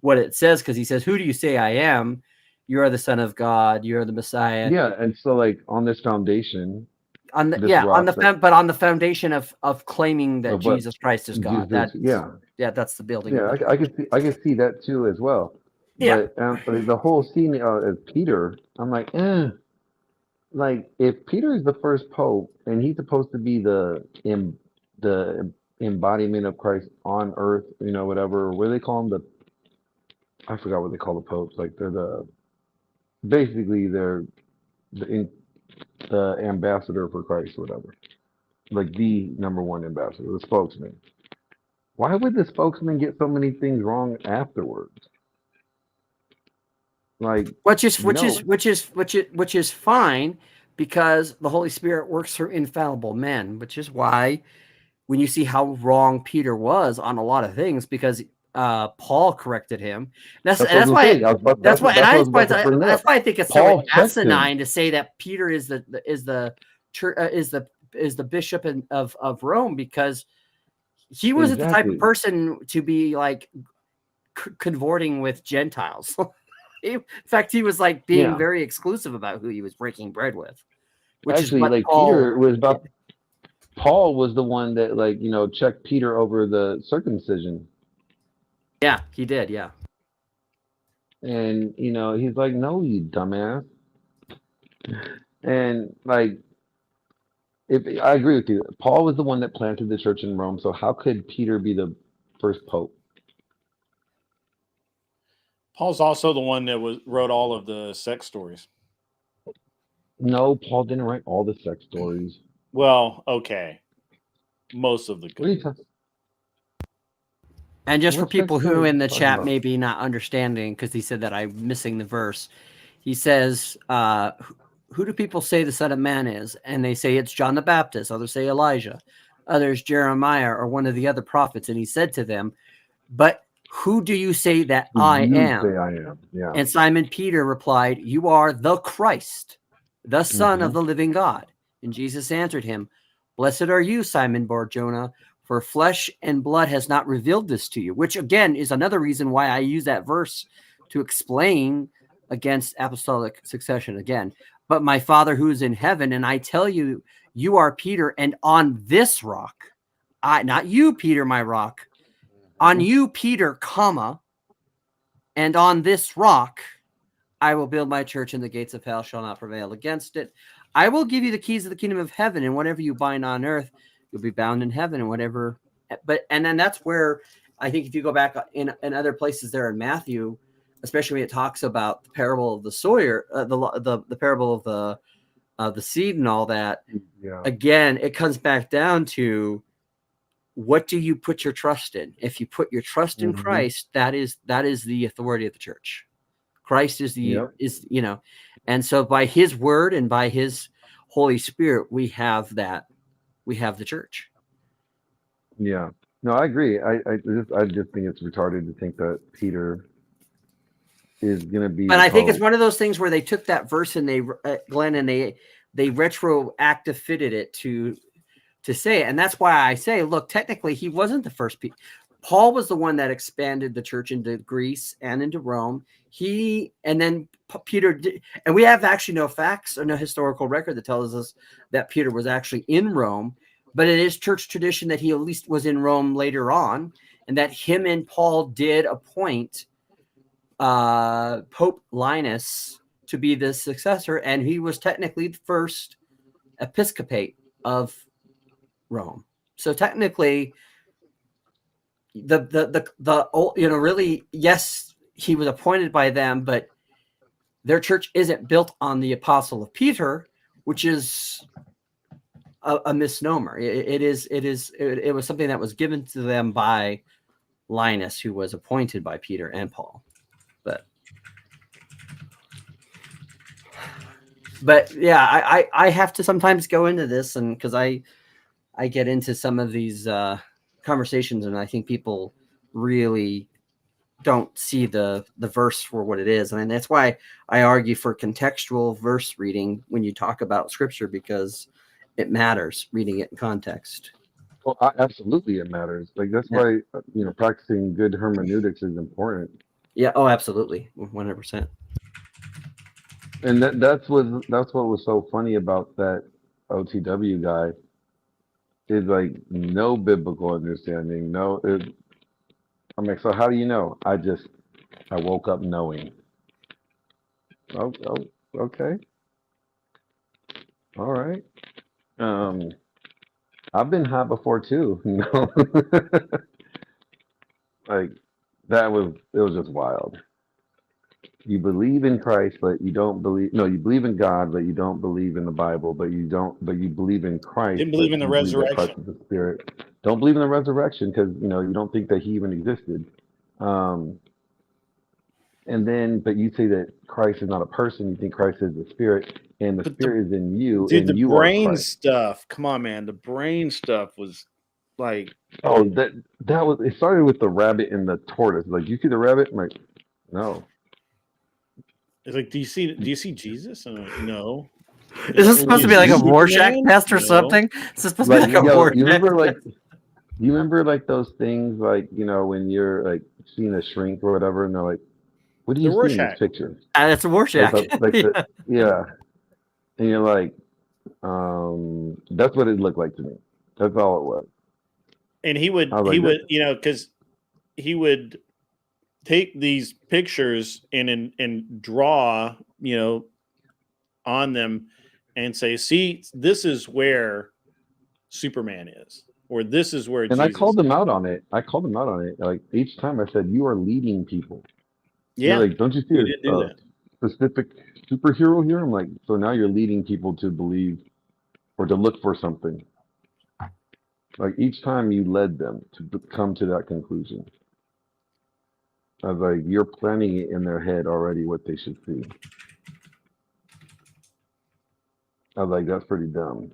what it says, because he says, "Who do you say I am? You are the Son of God. You are the Messiah." Yeah, and so like on this foundation, on the foundation of claiming that Jesus Christ is God. That's the building. Yeah, I can see that too as well. Yeah, but the whole scene as Peter, I'm like, like if Peter is the first pope and he's supposed to be the embodiment of Christ on earth, you know, whatever. What do they call them? I forgot what they call the popes. Like they're basically the ambassador for Christ, or whatever. Like the number one ambassador, the spokesman. Why would the spokesman get so many things wrong afterwards? Like, which is fine, because the Holy Spirit works through infallible men, which is why when you see how wrong Peter was on a lot of things, because Paul corrected him. That's why I think it's so asinine to say that Peter is the bishop of Rome, because he wasn't the type of Exactly. person to be like cavorting with Gentiles. In fact, he was like being Yeah. very exclusive about who he was breaking bread with, which Actually, is what like Paul. Peter was about. Paul was the one that, like, checked Peter over the circumcision. Yeah, he did. Yeah. And, he's like, no, you dumbass. And, like, if I agree with you, Paul was the one that planted the church in Rome. So how could Peter be the first pope? Paul's also the one that wrote all of the sex stories. No, Paul didn't write all the sex stories. Well, okay. Most of the What are you talking? And just for What sex people who stories in are the you talking chat about? may be not understanding, because he said that I'm missing the verse. He says, who do people say the Son of Man is? And they say it's John the Baptist. Others say Elijah. Others Jeremiah or one of the other prophets. And he said to them, but who do you say that I You am? say I am. Yeah. And Simon Peter replied, you are the Christ, the Son of the living God. And Jesus answered him, blessed are you, Simon Bar-Jonah, for flesh and blood has not revealed this to you, which again is another reason why I use that verse to explain against apostolic succession again. But my Father who is in heaven, and I tell you, you are Peter, and on this rock, not you, Peter, my rock, on you, Peter, comma, and on this rock, I will build my church, and the gates of hell shall not prevail against it. I will give you the keys of the kingdom of heaven, and whatever you bind on earth, you'll be bound in heaven, and whatever. And then that's where I think if you go back in other places there in Matthew, especially when it talks about the parable of the sower, the parable of the seed and all that. Yeah. Again, it comes back down to what do you put your trust in? If you put your trust in Christ, that is the authority of the church. Christ is and so by his word and by his Holy Spirit, we have the church. Yeah. No, I agree. I just think it's retarded to think that Peter is going to be. But I think it's one of those things where they took that verse and Glenn, and they retroactive fitted it to say it. And that's why I say, look, technically he wasn't the first. Paul was the one that expanded the church into Greece and into Rome. And then Peter did, and we have actually no facts or no historical record that tells us that Peter was actually in Rome, but it is church tradition that he at least was in Rome later on, and that him and Paul did appoint Pope Linus to be the successor, and he was technically the first episcopate of Rome. So technically, really, yes, he was appointed by them, but their church isn't built on the apostle of Peter, which is a misnomer. It was something that was given to them by Linus, who was appointed by Peter and Paul. But yeah, I have to sometimes go into this, and because I get into some of these conversations, and I think people really don't see the verse for what it is, and that's why I argue for contextual verse reading when you talk about scripture, because it matters reading it in context. Well, absolutely, it matters. Like that's why practicing good hermeneutics is important. Yeah. Oh, absolutely, 100%. And that's what was so funny about that OTW guy is like no biblical understanding. No, I'm like, so how do you know? I woke up knowing. Oh, okay. All right. I've been high before too. Like it was just wild. You believe in Christ, but you don't believe. No, you believe in God, but you don't believe in the Bible. But you believe in Christ. Didn't believe in the resurrection. Christ is the Spirit. Don't believe in the resurrection because you don't think that He even existed. And then, but you say that Christ is not a person. You think Christ is the Spirit, and the Spirit is in you. Dude, and the brain stuff. Come on, man. The brain stuff was like. Oh, that was. It started with the rabbit and the tortoise. Like, you see the rabbit? I'm like, no. It's like, do you see Jesus? And I'm like, no. Is this supposed to be like a Rorschach test or something? Is this supposed to be like a Rorschach? You remember, like, You remember like those things, like when you're like seeing a shrink or whatever, and they're like, "What do The you see in this Rorschach. picture?" That's a Like Rorschach. the yeah, and you're like, that's what it looked like to me. That's all it was. And I was like, because he would take these pictures and draw, on them and say, see, this is where Superman is, or this is where and I Jesus called is. them out on it. I called them out on it. Like each time I said, "You are leading people." You're Yeah, like, "Don't you see you did do a that. specific superhero here?" I'm like, "So now you're leading people to believe or to look for something." Like each time you led them to come to that conclusion. I was like, "You're planning it in their head already what they should see." I was like, "That's pretty dumb."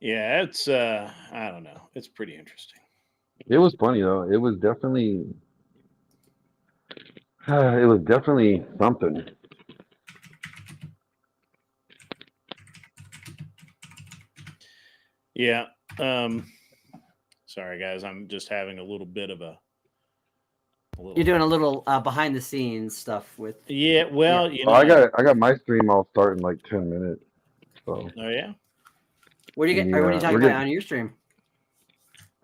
Yeah, it's I don't know. It's pretty interesting. It was funny though. It was definitely, it was definitely something. Yeah. Sorry guys, I'm just having a little bit of a You're doing a little behind the scenes stuff with. Yeah, well, Yeah. Well, I got my stream all start in like 10 minutes. So Oh yeah. What do you get? What are you yeah, talking we're about getting on your stream?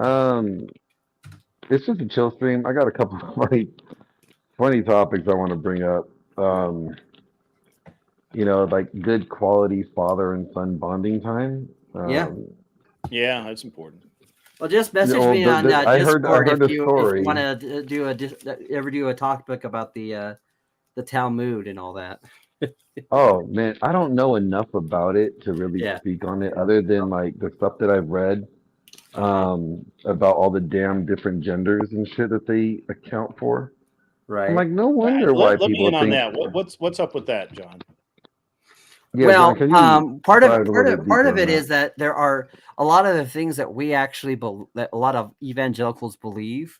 um, it's just a chill stream. I got a couple of funny topics I want to bring up. Um, like good quality father and son bonding time. Yeah. Yeah, that's important. Well, just message Well, me on I Discord heard if the you story. want to ever do a talk about the Talmud and all that. Oh man, I don't know enough about it to really Yeah. speak on it, other than like the stuff that I've read about all the damn different genders and shit that they account for. I'm Right. like, no wonder why Let me people in on think. that. What's up with that, John? Yeah, John, can you part dive a little bit of deeper on it that? is that there are a lot of the things that we actually that a lot of evangelicals believe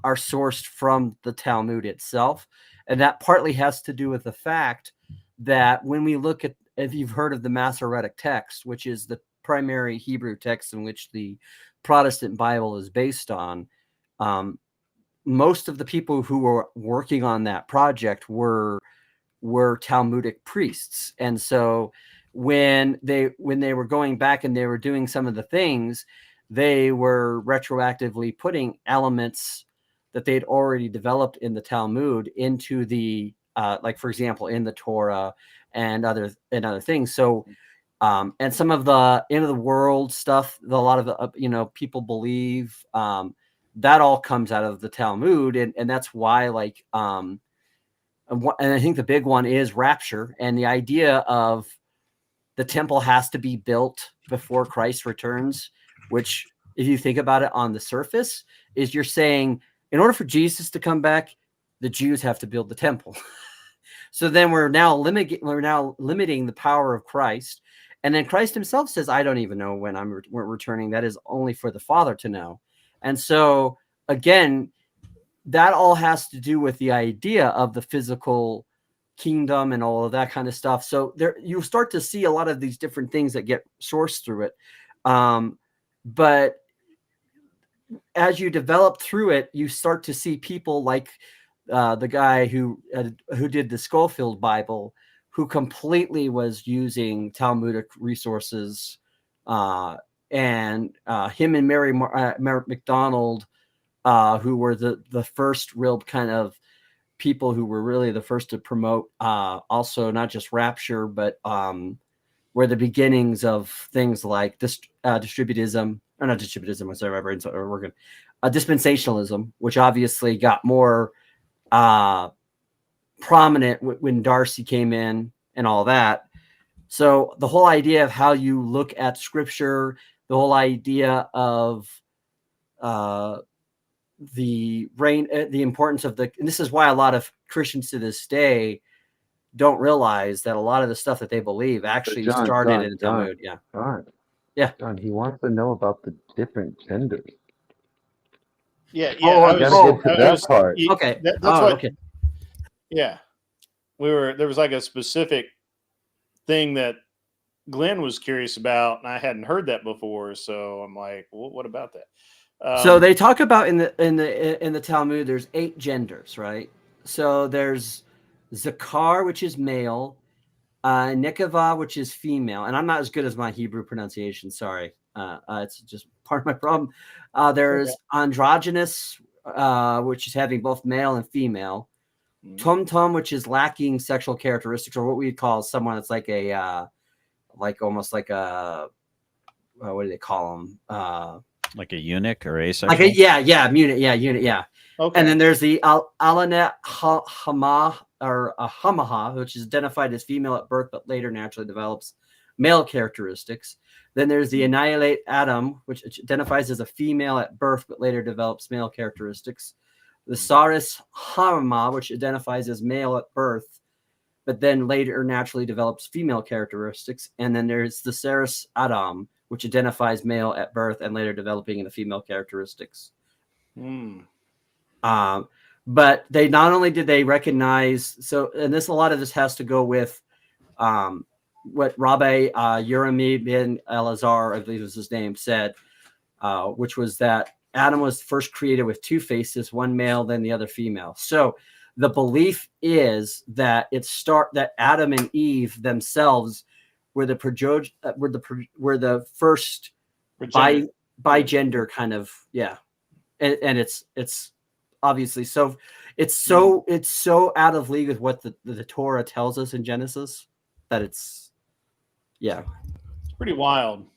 are sourced from the Talmud itself, and that partly has to do with the fact that when we look at, if you've heard of the Masoretic text, which is the primary Hebrew text in which the Protestant Bible is based on, most of the people who were working on that project were Talmudic priests. And so when they were going back and they were doing some of the things, they were retroactively putting elements that they'd already developed in the Talmud into the like, for example, in the Torah and other things. So and some of the end of the world stuff, a lot of the people believe that all comes out of the Talmud, and that's why like and I think the big one is rapture, and the idea of the temple has to be built before Christ returns, which, if you think about it on the surface, is you're saying in order for Jesus to come back, the Jews have to build the temple. So then we're now limiting the power of Christ. And then Christ himself says, I don't even know when we're returning. That is only for the Father to know. And so again, that all has to do with the idea of the physical kingdom and all of that kind of stuff. So there you start to see a lot of these different things that get sourced through it. But as you develop through it, you start to see people like the guy who did the Schofield Bible, who completely was using Talmudic resources, and him and Mary McDonald, who were the first real kind of people who were really the first to promote also not just rapture, but were the beginnings of things like this distributism, or not distributism, whatsoever, or working dispensationalism, which obviously got more prominent when Darcy came in and all that. So the whole idea of how you look at scripture, the whole idea of the importance of and this is why a lot of Christians to this day don't realize that a lot of the stuff that they believe actually started in the Talmud. John, he wants to know about the different genders. Yeah. I gotta get to that part. Okay. That's what. Okay. Yeah, there was like a specific thing that Glenn was curious about, and I hadn't heard that before. So I'm like, well, what about that? So they talk about in the Talmud, there's 8 genders, right? So there's Zakar, which is male, Nekava, which is female, and I'm not as good as my Hebrew pronunciation. Sorry, it's just part of my problem. There's androgynous, which is having both male and female. Tum, which is lacking sexual characteristics, or what we call someone that's like a, like almost like a, what do they call them? Like a eunuch or asexual? Like unit, yeah. Okay. And then there's the Alanet Hama or Hamaha, which is identified as female at birth, but later naturally develops male characteristics. Then there's the Annihilate Adam, which identifies as a female at birth, but later develops male characteristics. The Saris Hama, which identifies as male at birth, but then later naturally develops female characteristics. And then there's the Saris Adam, which identifies male at birth and later developing into female characteristics. But they not only did they recognize, so, and a lot of this has to go with what Rabbi Yeremi ben Elazar, I believe was his name, said, which was that Adam was first created with 2 faces, one male, then the other female. So the belief is that that Adam and Eve themselves were the first bi-gender kind of, yeah. And it's obviously it's so out of league with what the Torah tells us in Genesis that it's pretty wild.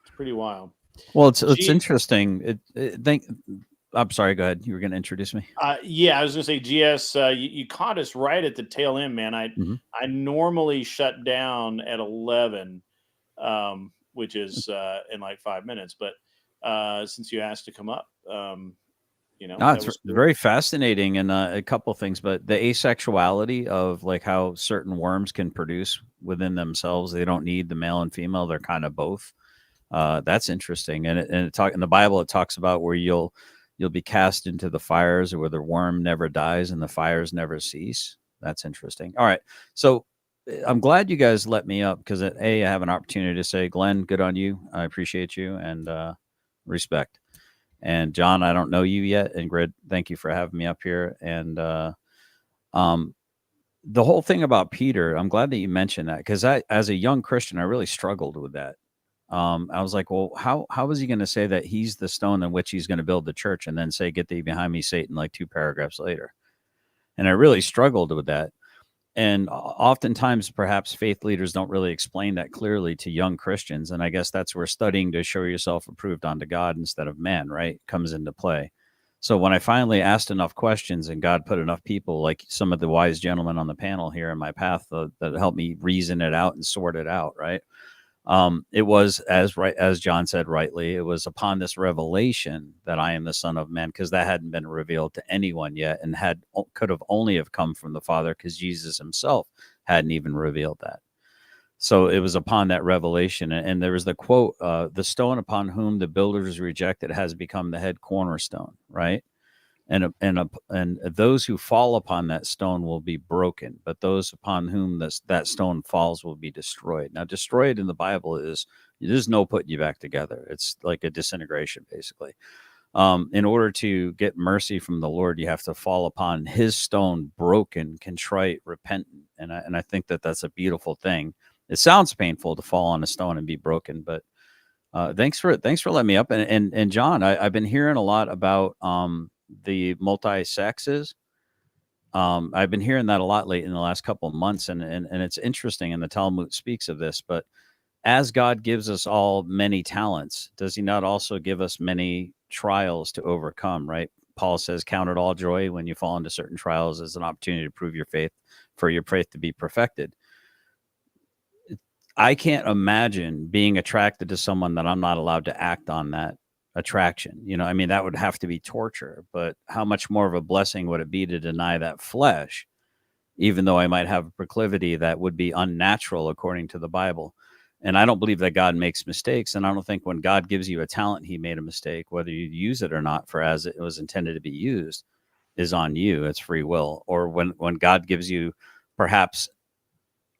It's pretty wild. Well, it's interesting. I'm sorry. Go ahead. You were going to introduce me. Yeah, I was going to say, GS, you caught us right at the tail end, man. I normally shut down at 11, which is in like 5 minutes. But since you asked to come up, it's very fascinating, and a couple things. But the asexuality of like how certain worms can produce within themselves, they don't need the male and female; they're kind of both. That's interesting, and in the Bible it talks about where you'll be cast into the fires, or where the worm never dies and the fires never cease. That's interesting. All right, so I'm glad you guys let me up, because I have an opportunity to say, Glenn, good on you. I appreciate you, and respect. And John, I don't know you yet, and Grid, thank you for having me up here. And the whole thing about Peter, I'm glad that you mentioned that, because as a young Christian, I really struggled with that. I was like, well, how is he going to say that he's the stone in which he's going to build the church, and then say, "Get thee behind me, Satan," like 2 paragraphs later? And I really struggled with that. And oftentimes, perhaps faith leaders don't really explain that clearly to young Christians. And I guess that's where studying to show yourself approved unto God instead of man, right, comes into play. So when I finally asked enough questions, and God put enough people, like some of the wise gentlemen on the panel here in my path, that helped me reason it out and sort it out, right? It was, as John said rightly, it was upon this revelation that I am the Son of Man, because that hadn't been revealed to anyone yet, and could have only have come from the Father, because Jesus himself hadn't even revealed that. So it was upon that revelation, and there was the quote, "The stone upon whom the builders rejected has become the head cornerstone," right? And those who fall upon that stone will be broken, but those upon whom that stone falls will be destroyed. Now, destroyed in the Bible is, there's no putting you back together. It's like a disintegration, basically. In order to get mercy from the Lord, you have to fall upon his stone, broken, contrite, repentant. And I think that that's a beautiful thing. It sounds painful to fall on a stone and be broken, but thanks for letting me up. And John, I've been hearing a lot about the multi-sexes. I've been hearing that a lot late in the last couple of months, and it's interesting, and the Talmud speaks of this. But as God gives us all many talents, does he not also give us many trials to overcome, right? Paul says, "Count it all joy when you fall into certain trials, as an opportunity to prove your faith, for your faith to be perfected." I can't imagine being attracted to someone that I'm not allowed to act on that attraction. I mean, that would have to be torture. But how much more of a blessing would it be to deny that flesh, even though I might have a proclivity that would be unnatural according to the Bible? And I don't believe that God makes mistakes. And I don't think when God gives you a talent, he made a mistake. Whether you use it or not, for as it was intended to be used, is on you. It's free will. Or when God gives you perhaps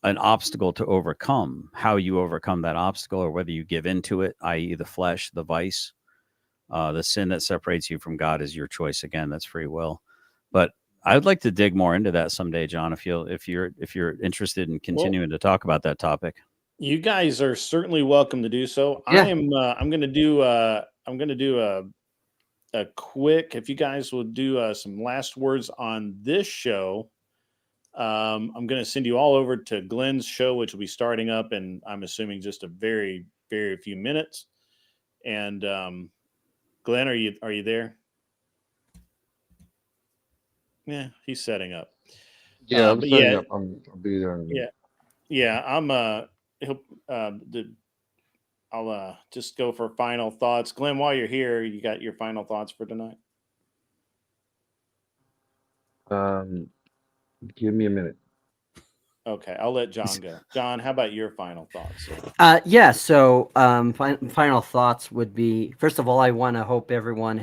an obstacle to overcome. How you overcome that obstacle, or whether you give into it, i.e., the flesh, the vice, the sin that separates you from God, is your choice. Again, that's free will. But I'd like to dig more into that someday, John. If you're interested in continuing to talk about that topic. You guys are certainly welcome to do so. Yeah. I'm going to do a quick, if you guys will do some last words on this show. I'm going to send you all over to Glenn's show, which will be starting up, and I'm assuming just a very, very few minutes. And Glenn, are you there? Yeah, he's setting up. Yeah, I'm setting up. I'll be there. Yeah. I'll just go for final thoughts. Glenn, while you're here, you got your final thoughts for tonight? Give me a minute. Okay, I'll let John go. John, how about your final thoughts? Yeah. So, final thoughts would be, first of all, I want to hope everyone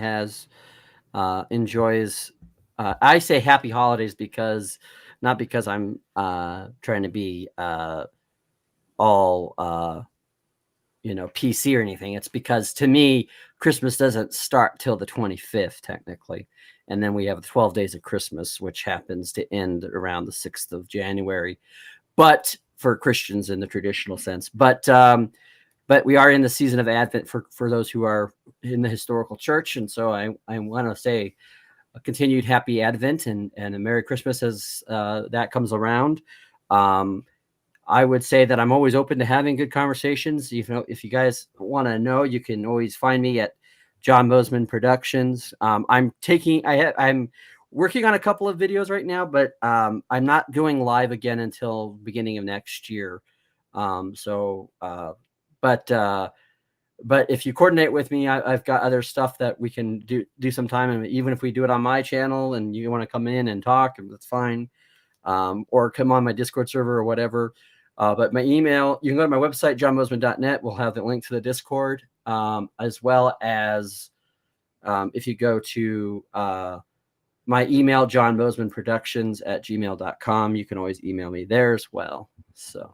enjoys. I say happy holidays not because I'm trying to be all PC or anything. It's because, to me, Christmas doesn't start till the 25th technically, and then we have 12 days of Christmas, which happens to end around the 6th of January. But for Christians in the traditional sense, but we are in the season of Advent for those who are in the historical church, and so I want to say a continued happy Advent and a Merry Christmas as that comes around. I would say that I'm always open to having good conversations. If you guys want to know, you can always find me at John Bozeman Productions. I'm working on a couple of videos right now, but I'm not doing live again until beginning of next year. But if you coordinate with me, I've got other stuff that we can do sometime. And even if we do it on my channel and you want to come in and talk, that's fine. Or come on my Discord server or whatever. But my email, you can go to my website, johnbozeman.net. We'll have the link to the Discord, as well as if you go to my email, johnbozemanproductions@gmail.com. You can always email me there as well. So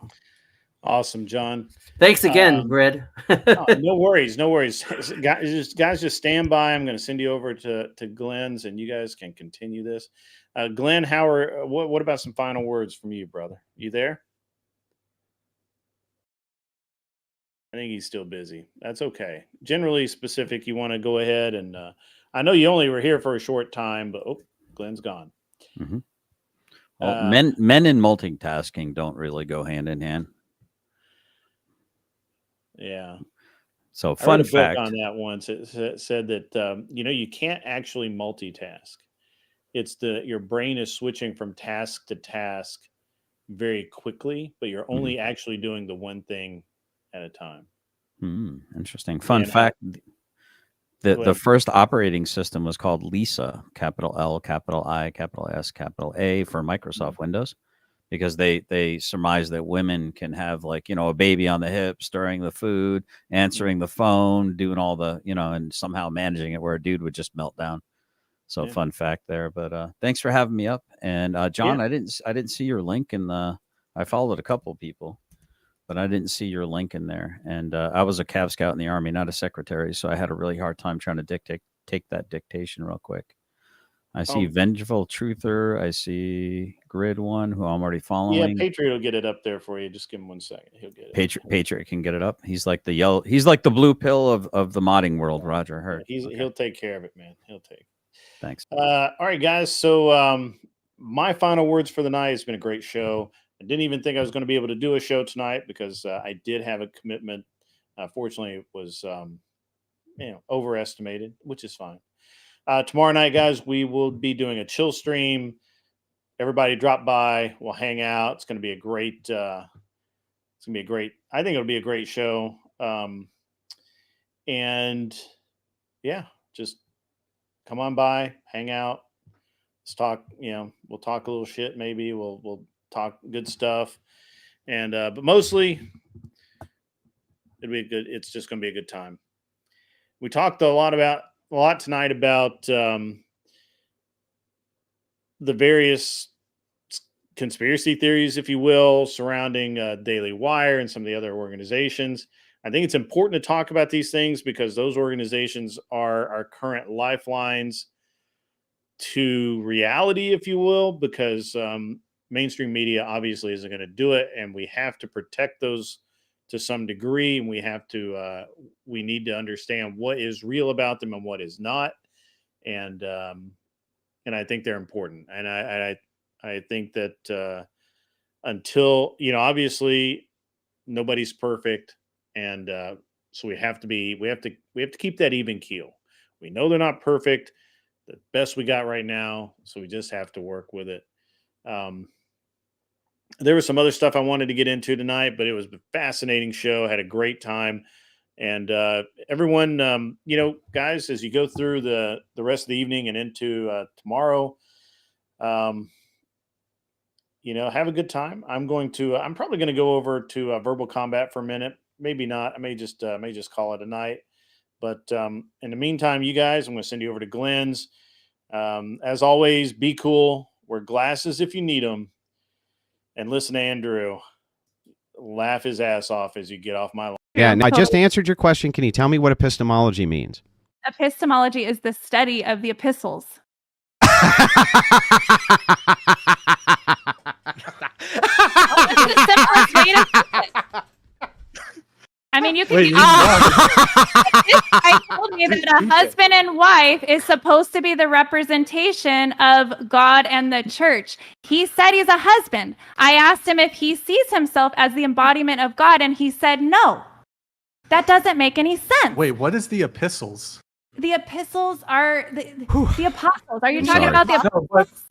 awesome, John. Thanks again, Grid. No worries. Guys, just stand by. I'm going to send you over to Glenn's, and you guys can continue this. Glenn, what about some final words from you, brother? You there? I think he's still busy. That's okay. Generally specific, you want to go ahead and I know you only were here for a short time, but Glenn's gone. Mm-hmm. Well, men and multitasking don't really go hand in hand. Yeah. So fun fact on that once. It said that you can't actually multitask. It's your brain is switching from task to task very quickly, but you're only actually doing the one thing at a time. Interesting. Fun fact. The first operating system was called Lisa, capital L, capital I, capital S, capital A, for Microsoft Windows, because they surmise that women can have, like, a baby on the hip, stirring the food, answering the phone, doing all the, and somehow managing it, where a dude would just melt down. So fun fact there. But thanks for having me up. And John, I didn't see your link I followed a couple people, but I didn't see your link in there. And I was a Cav Scout in the Army, not a secretary, so I had a really hard time trying to take that dictation real quick. I see Vengeful Truther. I see Grid One, who I'm already following. Yeah, Patriot will get it up there for you. Just give him 1 second. He'll get it. Patriot can get it up. He's like the blue pill of the modding world. Roger Hurt. He'll take care of it, man. He'll take. Thanks. All right, guys. So my final words for the night. It's been a great show. I didn't even think I was going to be able to do a show tonight because I did have a commitment. Fortunately, it was overestimated, which is fine. Tomorrow night, guys, we will be doing a chill stream. Everybody drop by. We'll hang out. It's going to be a great. I think it'll be a great show. And yeah, just come on by, hang out. Let's talk. We'll talk a little shit. Maybe we'll talk good stuff. And but mostly, it's just going to be a good time. We talked a lot tonight about the various conspiracy theories, if you will, surrounding Daily Wire and some of the other organizations. I think it's important to talk about these things because those organizations are our current lifelines to reality, if you will, because mainstream media obviously isn't going to do it, and we have to protect those to some degree, and we need to understand what is real about them and what is not, and I think they're important, and I think that until obviously nobody's perfect, and so we have to keep that even keel. We know they're not perfect, the best we got right now, so we just have to work with it. There was some other stuff I wanted to get into tonight, but it was a fascinating show. Had a great time, and everyone, guys, as you go through the rest of the evening and into tomorrow, have a good time. I'm probably going to go over to verbal combat for a minute. Maybe not. I may just call it a night. But in the meantime, you guys, I'm going to send you over to Glenn's. As always, be cool. Wear glasses if you need them. And listen to Andrew laugh his ass off as you get off my line. Yeah, I just answered your question. Can you tell me what epistemology means? Epistemology is the study of the epistles. I mean, you can. This guy told me that a husband and wife is supposed to be the representation of God and the church. He said he's a husband. I asked him if he sees himself as the embodiment of God, and he said no. That doesn't make any sense. Wait, what is the epistles? The epistles are the apostles. Are you talking about the apostles?